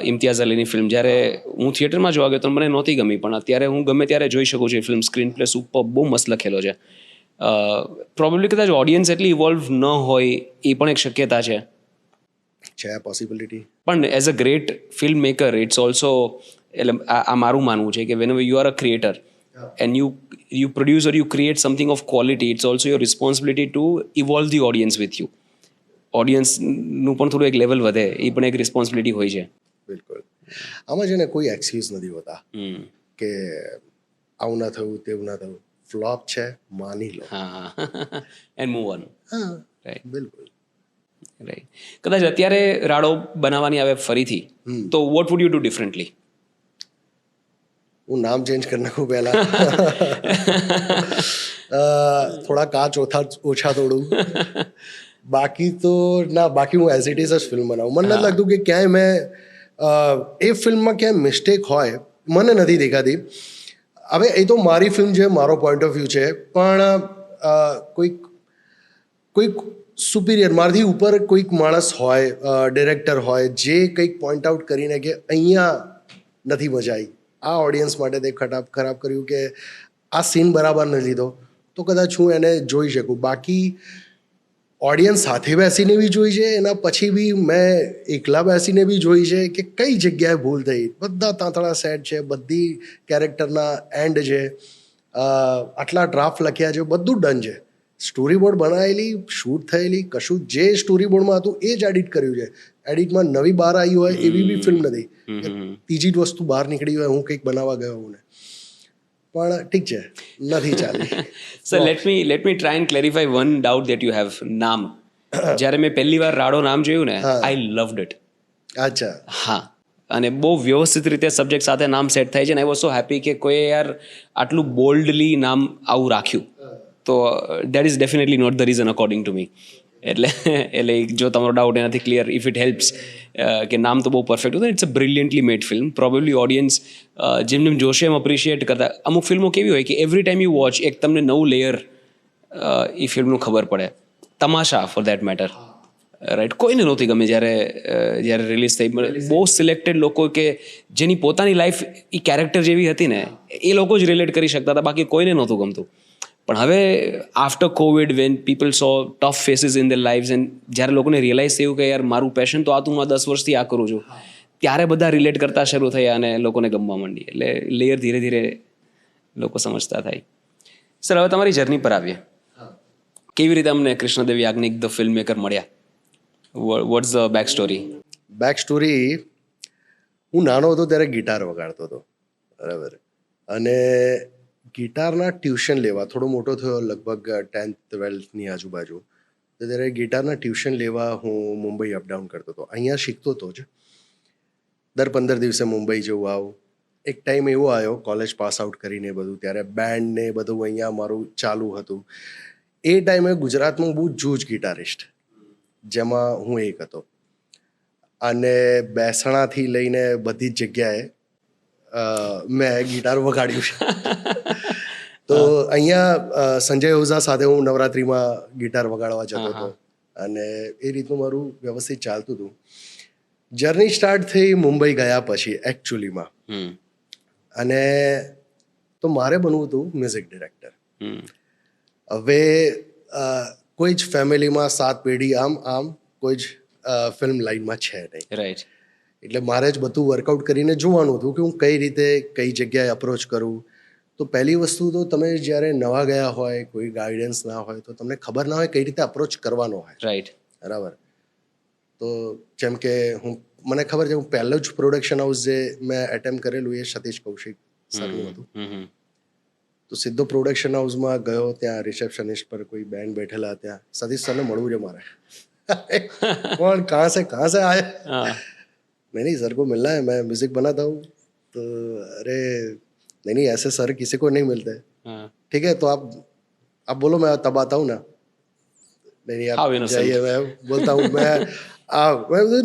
ઇમ્તિયાઝ અલીની ફિલ્મ, જ્યારે હું થિયેટરમાં જોવા ગયો તો મને નહોતી ગમી, પણ અત્યારે હું ગમે ત્યારે જોઈ શકું છું. એ ફિલ્મ સ્ક્રીન પ્લે સુપર, બહુ મસ્ત લખેલો છે. પ્રોબેબલી કદાચ ઓડિયન્સ એટલી ઇવોલ્વ ન હોય એ પણ એક શક્યતા છે. પોસિબિલિટી. પણ as a great film maker it's also, એટલે આ મારું માનવું છે કે whenever you are a creator and you produce or you create something of quality, it's also your responsibility to evolve the audience with you. ઓડિયન્સનું પણ થોડું એક લેવલ વધે, એ પણ એક રિસ્પોન્સિબિલિટી હોય છે. બિલકુલ. આમાં છે ને કોઈ એક્સક્યુઝ નથી હોતા કે આવું ના થયું, તેવું ના થયું. ફ્લોપ છે, માની લો. હા, એન્ડ મૂવ ઓન. હા, રાઈટ. બિલકુલ. રાઈટ. કદાચ અત્યારે રાડો બનાવવાની આવે ફરીથી, તો vote would you do differently? હું નામ ચેન્જ કરી નાખું પહેલા. થોડા કાચ ઓછા તોડું. બાકી તો ના, બાકી હું એઝ ઇટ ઇઝ જ ફિલ્મ બનાવું. મને નથી લાગતું કે ક્યાંય મેં એ ફિલ્મમાં ક્યાંય મિસ્ટેક હોય, મને નથી દેખાતી. હવે એ તો મારી ફિલ્મ છે, મારો પોઈન્ટ ઓફ વ્યૂ છે, પણ કોઈક સુપિરિયર, મારાથી ઉપર કોઈક માણસ હોય, ડિરેક્ટર હોય, જે કંઈક પોઈન્ટ આઉટ કરીને કે અહીંયા નથી મજા આવી, આ ઓડિયન્સ માટે તે ખરાબ કર્યું, કે આ સીન બરાબર નથી લીધો, તો કદાચ હું એને જોઈ શકું. બાકી ઓડિયન્સ સાથે બેસીને બી જોઈ છે, એના પછી બી મેં એકલા બેસીને બી જોઈ છે કે કઈ જગ્યાએ ભૂલ થઈ. બધા તાંતળા સેટ છે, બધી કેરેક્ટરના એન્ડ છે, આટલા ડ્રાફ્ટ લખ્યા છે, બધું ડન છે. સ્ટોરી બોર્ડ બનાવેલી, શૂટ થયેલી, કશું જે સ્ટોરી બોર્ડમાં હતું એ જ એડિટ કર્યું છે. એડિટમાં નવી બહાર આવી હોય એવી બી ફિલ્મ નથી. ત્રીજી જ વસ્તુ બહાર નીકળી હોય, હું કંઈક બનાવવા ગયો હું ને, પણ ઠીક છે, નથી ચાલી. So let me try and clarify one doubt that you have. નામ, જ્યારે મેં પહેલી વાર રાડો નામ જોયું ને, આઈ લવડ ઇટ. અચ્છા. હા, અને બહુ વ્યવસ્થિત રીતે સબ્જેક્ટ સાથે નામ સેટ થાય છે ને. આઈ વોઝ સો હેપી કે કોઈ યાર આટલું બોલ્ડલી નામ આવું રાખ્યું. તો that is definitely not the reason according to me. એટલે જો તમારો ડાઉટ એનાથી ક્લિયર, ઇફ ઇટ હેલ્પ્સ, કે નામ તો બહુ પરફેક્ટ હતું. It's a brilliantly made film. Probably audience જેમ જેમ જોશે એમ અપ્રિશિએટ કરતા. અમુક ફિલ્મો કેવી હોય કે એવરી ટાઈમ યુ વોચ એક તમને નવું લેયર એ ફિલ્મનું ખબર પડે. તમાશા ફોર દેટ મેટર, રાઈટ, કોઈને નહોતી ગમે જ્યારે રિલીઝ થઈ. બહુ સિલેક્ટેડ લોકો કે જેની પોતાની લાઈફ એ કેરેક્ટર જેવી હતી ને, એ લોકો જ રિલેટ કરી શકતા હતા, બાકી કોઈને નહોતું ગમતું. પણ હવે after Covid, when people so tough faces in the lives, and જ્યારે લોકોને રિયલાઇઝ થયું કે યાર મારું પેશન તો આ તું 10 વર્ષથી આ કરું છું, ત્યારે બધા રિલેટ કરતા શરૂ થયા અને લોકોને ગમવા માંડી. એટલે લેયર ધીરે ધીરે લોકો સમજતા થાય. સર, હવે તમારી જર્ની પર આવીએ. કેવી રીતે અમને Krishnadev Yagnik the film maker મળ્યા? What's the back story? Back story, હું નાનો હતો ત્યારે ગિટાર વગાડતો હતો, બરાબર. અને ગિટારના ટ્યુશન લેવા, થોડો મોટો થયો, લગભગ 10th 12thની આજુબાજુ, તો ત્યારે ગિટારના ટ્યુશન લેવા હું મુંબઈ અપડાઉન કરતો હતો. અહીંયા શીખતો હતો જ, દર 15 દિવસે મુંબઈ જવું આવું. એક ટાઈમ એવો આવ્યો, કોલેજ પાસ આઉટ કરીને બધું, ત્યારે બેન્ડ ને બધું અહીંયા મારું ચાલુ હતું. એ ટાઈમે ગુજરાતમાં બહુ જૂજ ગિટારિસ્ટ, જેમાં હું એક હતો. અને બેસણાથી લઈને બધી જ જગ્યાએ મેં ગિટાર વગાડ્યું છે. તો અહીંયા સંજય ઓઝા સાથે હું નવરાત્રિમાં ગિટાર વગાડવા જતો હતો, અને એ રીતનું મારું વ્યવસ્થિત ચાલતું હતું. જર્ની સ્ટાર્ટ થઈ મુંબઈ ગયા પછી એકચ્યુઅલીમાં. અને તો મારે બનવું હતું મ્યુઝિક ડિરેક્ટર. હવે કોઈ જ ફેમિલીમાં 7 પેઢી આમ કોઈ જ ફિલ્મ લાઈનમાં છે નહીં, રાઈટ. એટલે મારે જ બધું વર્કઆઉટ કરીને જોવાનું હતું કે હું કઈ રીતે કઈ જગ્યાએ અપ્રોચ કરું. તો પહેલી વસ્તુ તો તમે જ્યારે નવા ગયા હોય, કોઈ ગાઈડન્સ ના હોય, તો તમને ખબર ના હોય કઈ રીતે અપ્રોચ કરવાનો હોય, રાઈટ, બરાબર. તો જેમ કે મને ખબર છે, હું પહેલું જ પ્રોડક્શન હાઉસ જે મેં એટેમ્પ કરેલું એ સતીશ કૌશિક સરનું હતું. તો સીધો પ્રોડક્શન હાઉસમાં ગયો, ત્યાં રિસેપ્શનિસ્ટ પર કોઈ બેન્ડ બેઠેલા, ત્યાં સતીશ સરને મળવું છે મારે. कौन कहाँ से आए? हाँ नहीं सर को मिलना है, मैं म्यूजिक बनाता हूँ. तो अरे नहीं ऐसे सर किसी को नहीं मिलते. हाँ ठीक है तो आप बोलो, मैं तब आता हूँ ना. नहीं How आप innocent. जाइए, मैं बोलता हूँ मैं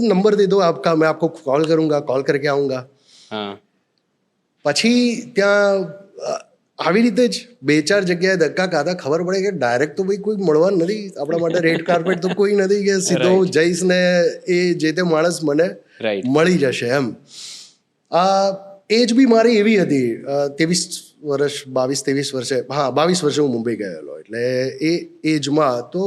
नंबर दे दो आपका, मैं आपको कॉल करूँगा, कॉल करके आऊँगा. हाँ પછી ત્યાં આવી રીતે જ બે ચાર જગ્યાએ ધક્કા ખાધા, ખબર પડે કે ડાયરેક્ટ તો ભાઈ કોઈ મળવાનું નથી આપણા માટે, રેડ કાર્પેટ તો કોઈ નથી કે સીધો હું જઈશ ને એ જે તે માણસ મને રાઈટ મળી જશે એમ. એજ બી મારી એવી હતી, 22-23 વર્ષે, હા 22 વર્ષે હું મુંબઈ ગયેલો. એટલે એ એજમાં તો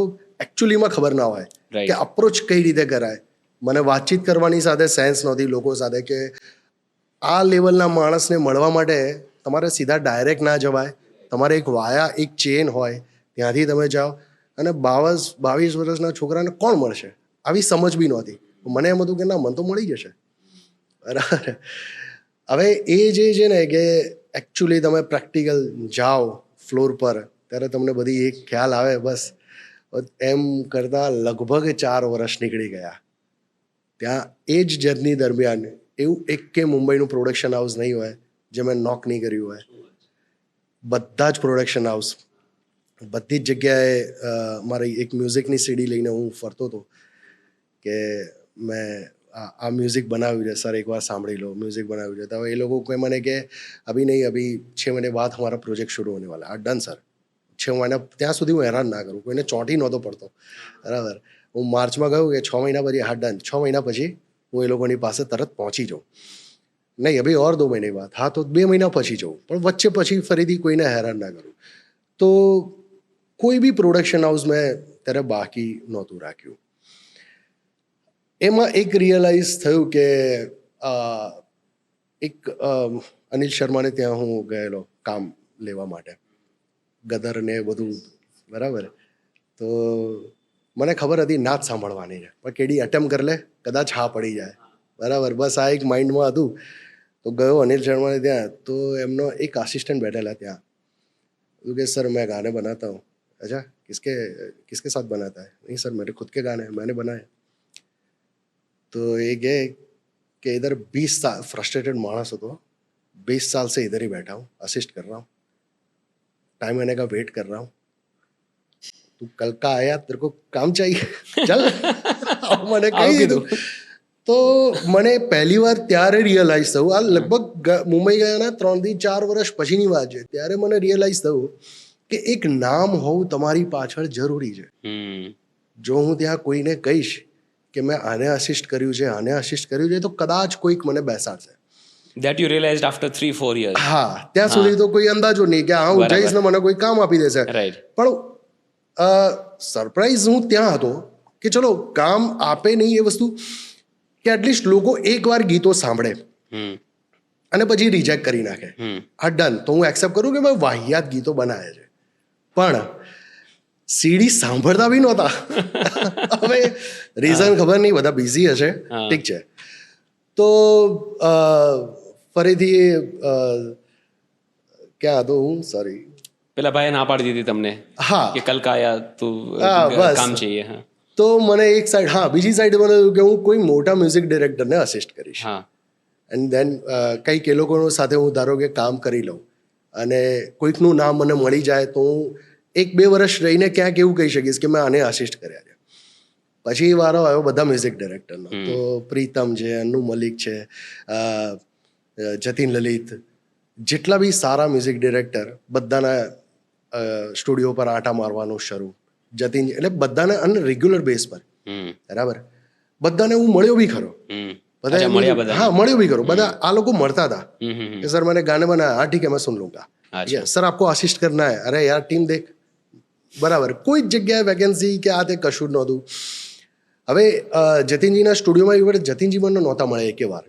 એકચ્યુઅલીમાં ખબર ના હોય Right. કે અપ્રોચ કઈ રીતે કરાય. મને વાતચીત કરવાની સાથે સેન્સ નહોતી લોકો સાથે, કે આ લેવલના માણસને મળવા માટે તમારે સીધા ડાયરેક્ટ ના જવાય, તમારે એક વાયા એક ચેન હોય, ત્યાંથી તમે જાઓ. અને 22 વર્ષના છોકરાને કોણ મળશે, આવી સમજ બી નહોતી. મને એમ હતું કે ના, મન તો મળી જશે. બરાબર. હવે એ જે છે ને કે એકચ્યુઅલી તમે પ્રેક્ટિકલ જાઓ ફ્લોર પર, ત્યારે તમને બધી એક ખ્યાલ આવે. બસ એમ કરતા લગભગ 4 વર્ષ નીકળી ગયા. ત્યાં એ જ જર્ની દરમિયાન એવું એક કે મુંબઈનું પ્રોડક્શન હાઉસ નહીં હોય જે મેં નોક નહીં કર્યું હોય. બધા જ પ્રોડક્શન હાઉસ, બધી જ જગ્યાએ મારી એક મ્યુઝિકની સીડી લઈને હું ફરતો હતો કે મેં આ મ્યુઝિક બનાવ્યું છે સર, એકવાર સાંભળી લો, મ્યુઝિક બનાવ્યું છે. તો એ લોકો કોઈ મને કે અભી નહીં, અભી 6 મહિને बाद हमारा प्रोजेक्ट शुरू होने वाला है. Done sir. 6 મહિના ત્યાં સુધી હું હેરાન ના કરું, કોઈને ચોંટી નહોતો પડતો. બરાબર. હું માર્ચમાં ગયું કે 6 મહિના પછી, હા ડન, 6 મહિના પછી હું એ લોકોની પાસે તરત પહોંચી જાઉં. નહીં અભી ઓર 2 મહિને बाद, હા તો 2 મહિના પછી જાઉં, પણ વચ્ચે પછી ફરીથી કોઈને હેરાન ના કરું. તો કોઈ બી પ્રોડક્શન હાઉસ મેં ત્યારે બાકી નહોતું રાખ્યું. એમાં એક રિયલાઇઝ થયું કે એક અનિલ શર્માને ત્યાં હું ગયેલો કામ લેવા માટે, ગદર ને બધું. બરાબર. તો મને ખબર હતી ના જ સાંભળવાની છે, પણ કેડી અટેમ્પ કરી લે, કદાચ હા પડી જાય. બરાબર. બસ આ એક માઇન્ડમાં હતું. તો ગયો અનિલ શર્માને ત્યાં, તો એમનો એક આસિસ્ટન્ટ બેઠેલા ત્યાં. तो कि सर मैं गाने बनाता हूँ. अच्छा किसके साथ बनाता है? नहीं सर मेरे खुद के गाने हैं, मैंने बनाए. तो ये कि इधर 20 साल फ्रस्ट्रेटेड मानस हो, तो 20 साल से इधर ही बैठा हूँ, असिस्ट कर रहा हूँ, टाइम आने का वेट कर रहा हूँ. तू कल का आया, तेरे को काम चाहिए, चल. मैंने कही દીધું. તો મને પહેલી વાર ત્યારે રિયલાઇઝ થયું, આ લગભગ મુંબઈ ગયાના 3-4 વર્ષ પછીની વાત છે, ત્યારે મને રિયલાઇઝ થયું કે એક નામ હોવું તમારી પાછળ જરૂરી છે. જો હું ત્યાં કોઈને કહીશ કે મેં આને અસિસ્ટ કર્યું છે, આને અસિસ્ટ કર્યું છે, તો કદાચ કોઈક મને બેસાડશે. That you realized after 3-4 years. હા, ત્યાં સુધી તો કોઈ અંદાજો નહીં કે હા હું જઈશ ને મને કોઈ કામ આપી દેશે. Right. પણ સરપ્રાઈઝ હું ત્યાં હતો કે ચલો કામ આપે નહીં એ વસ્તુ, કે એટલીસ્ટ લોકો એકવાર ગીતો સાંભળે અને પછી રિજેક્ટ કરી નાખે. હા ડન, તો હું એક્સેપ્ટ કરું કે મેં વાહિયાત ગીતો બનાવ્યા છે, પણ સીડી સાંભળતા બી નહોતા. હવે રીઝન ખબર નહીં, બધા બિઝી હશે, ઠીક છે. તો ફરીથી ક્યાં હતો હું, સોરી, પેલા ભાઈએ ના પાડી દીધી તમને હા કે કલ કા આયા તું બસ. કામ चाहिए. હા તો મને એક સાઈડ, હા બીજી સાઈડ મને થયું કે હું કોઈ મોટા મ્યુઝિક ડિરેક્ટરને અસિસ્ટ કરીશ. હા એન્ડ દેન કંઈક એ લોકો સાથે હું ધારો કે કામ કરી લઉં અને કોઈકનું નામ મને મળી જાય, તો હું 1-2 વર્ષ રહીને ક્યાંક એવું કહી શકીશ કે મેં આને અસિસ્ટ કર્યા છે. પછી વારો આવ્યો બધા મ્યુઝિક ડિરેક્ટરનો. તો પ્રીતમ છે, અન્નુ મલિક છે, જતીન લલિત, જેટલા બી સારા મ્યુઝિક ડિરેક્ટર, બધાના સ્ટુડિયો પર આંટા મારવાનું શરૂ. જતીન એટલે બધાને અન રેગ્યુલર બેઝ પર. બરાબર. બધાને હું મળ્યો બી ખરો, બધા હા મળ્યો બી ખરો. બધા આ લોકો મળતા હતા કે સર मैंने गाने बनाया, हाँ ठीक है मैं सुन लूंगा, सर आपको असिस्ट करना है, अरे यार टीम देख. બરાબર. કોઈ જ જગ્યાએ વેકેન્સી કે આ તે કશું નહોતું. હવે જતીનજીના સ્ટુડિયોમાં એક વાર જતીનજી મને નહોતા મળે એકે વાર.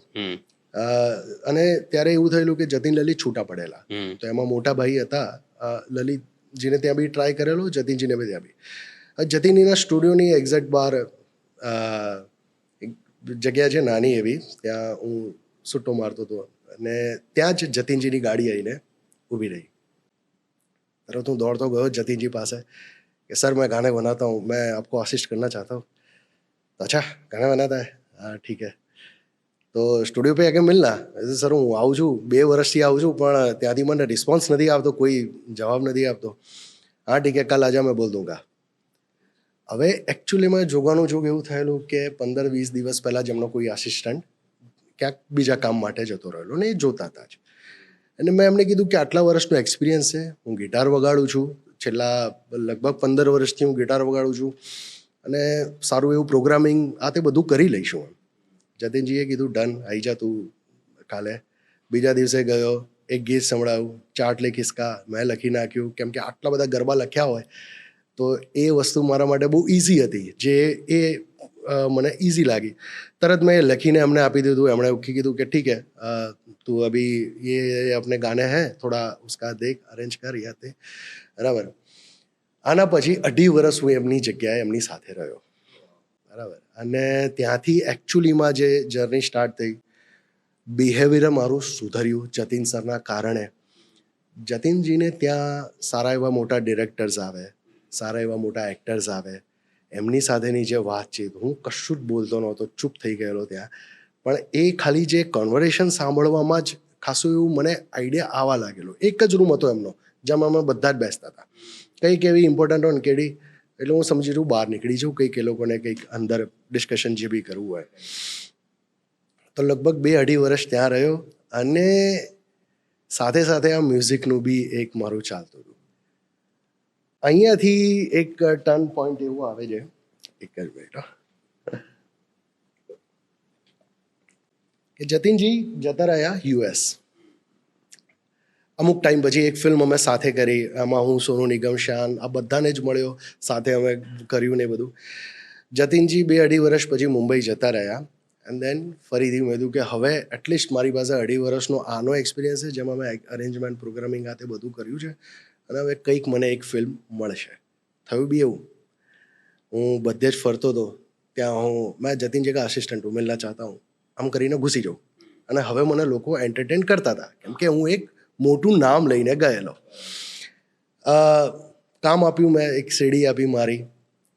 અને ત્યારે એવું થયેલું કે જતીન લલિત છૂટા પડેલા. તો એમાં મોટા ભાઈ હતા લલિતજીને ત્યાં બી ટ્રાય કરેલો, જતીનજીને બી ત્યાં બી. જતીનજીના સ્ટુડિયોની એક્ઝેક્ટ બહાર જગ્યા છે નાની એવી, ત્યાં હું સુટ્ટો મારતો હતો અને ત્યાં જ જતીનજીની ગાડી આવીને ઊભી રહી. अरे तो दौड़ता गयो जतिन जी पास है कि सर मैं गाने बनाता हूँ, मैं आपको असिस्ट करना चाहता हूँ. तो अच्छा गाना बनाता है, हाँ ठीक है. તો સ્ટુડિયો पे આગે મિલના. સર હું આવું છું, 2 વર્ષથી આવું છું, પણ ત્યાંથી મને રિસ્પોન્સ નથી આવતો, કોઈ જવાબ નથી આપતો. હા ઠીક है कल आजा मैं बोल दूंगा. હવે એકચ્યુઅલીમાં જોવાનું જોગ એવું થયેલું કે 15-20 દિવસ પહેલાં જ એમનો કોઈ આસિસ્ટન્ટ ક્યાંક બીજા કામ માટે જતો રહેલો ને એ જોતા હતા જ. અને મેં એમને કીધું કે આટલા વર્ષનો એક્સપિરિયન્સ છે, હું ગિટાર વગાડું છું, છેલ્લા લગભગ 15 વર્ષથી હું ગિટાર વગાડું છું અને સારું એવું પ્રોગ્રામિંગ આ તે બધું કરી લઈશું એમ. જતીનજીએ કીધું ડન, આવી જા તું કાલે. બીજા દિવસે ગયો, એક ગીત સંભળાવ્યું, ચાટ લે કિસકા મેં લખી નાખ્યું, કેમ કે આટલા બધા ગરબા લખ્યા હોય તો એ વસ્તુ મારા માટે બહુ ઇઝી હતી, જે એ મને ઇઝી લાગી. તરત મેં લખીને એમને આપી દીધું. એમણે કીધું કે ઠીક હે, તું અભી ये अपने गाने हैं थोड़ा उसका देख अरेंज कर या તે બરાબર. આના પછી 2.5 વર્ષ હું એમની જગ્યાએ એમની સાથે રહ્યો બરાબર. અને ત્યાંથી એકચ્યુઅલીમાં જે જર્ની સ્ટાર્ટ થઈ, બિહેવિયર મારું સુધર્યું જતીન સરના કારણે. જતીનજીને ત્યાં સારા એવા મોટા ડિરેક્ટર્સ આવે, સારા એવા મોટા એક્ટર્સ આવે, એમની સાથેની જે વાતચીત, હું કશું જ બોલતો નહોતો, ચૂપ થઈ ગયેલો ત્યાં. પણ એ ખાલી જે કન્વર્સેશન સાંભળવામાં જ ખાસું એવું મને આઈડિયા આવવા લાગેલો. એક જ રૂમ હતો એમનો, જેમાં અમે બધા જ બેસતા હતા. કંઈક એવી ઇમ્પોર્ટન્ટ હોય ને કેડી, એટલે હું સમજી લઉં બહાર નીકળી જાઉં, કંઈક એ લોકોને કંઈક અંદર ડિસ્કશન જે બી કરવું હોય. તો લગભગ 2-2.5 વર્ષ ત્યાં રહ્યો અને સાથે સાથે આ મ્યુઝિકનું બી એક મારું ચાલતું હતું. અહીંયાથી એક ટર્ન પોઈન્ટ એવું આવે છે, એક જ મિનિટ, કે જતીનજી જતા રહ્યા યુએસ. અમુક ટાઈમ પછી એક ફિલ્મ અમે સાથે કરી, એમાં હું, સોનુ નિગમ, શાન, આ બધાને જ મળ્યો, સાથે અમે કર્યું ને એ બધું. જતીનજી 2-2.5 વર્ષ પછી મુંબઈ જતા રહ્યા. એન્ડ દેન ફરીથી મેં કીધું કે હવે એટલીસ્ટ મારી પાસે 2.5 વર્ષનો આનો એક્સપિરિયન્સ છે, જેમાં મેં અરેન્જમેન્ટ, પ્રોગ્રામિંગ આ તે બધું કર્યું છે, અને હવે કંઈક મને એક ફિલ્મ મળશે. થયું બી એવું, હું બધે જ ફરતો હતો ત્યાં મેં જતીન જગા અસિસ્ટન્ટ હું મિલના ચાહતા હું આમ કરીને ઘૂસી જાઉં. અને હવે મને લોકો એન્ટરટેન કરતા હતા, કેમ કે હું એક મોટું નામ લઈને ગયેલો. કામ આપ્યું મેં, એક સીડી આપી મારી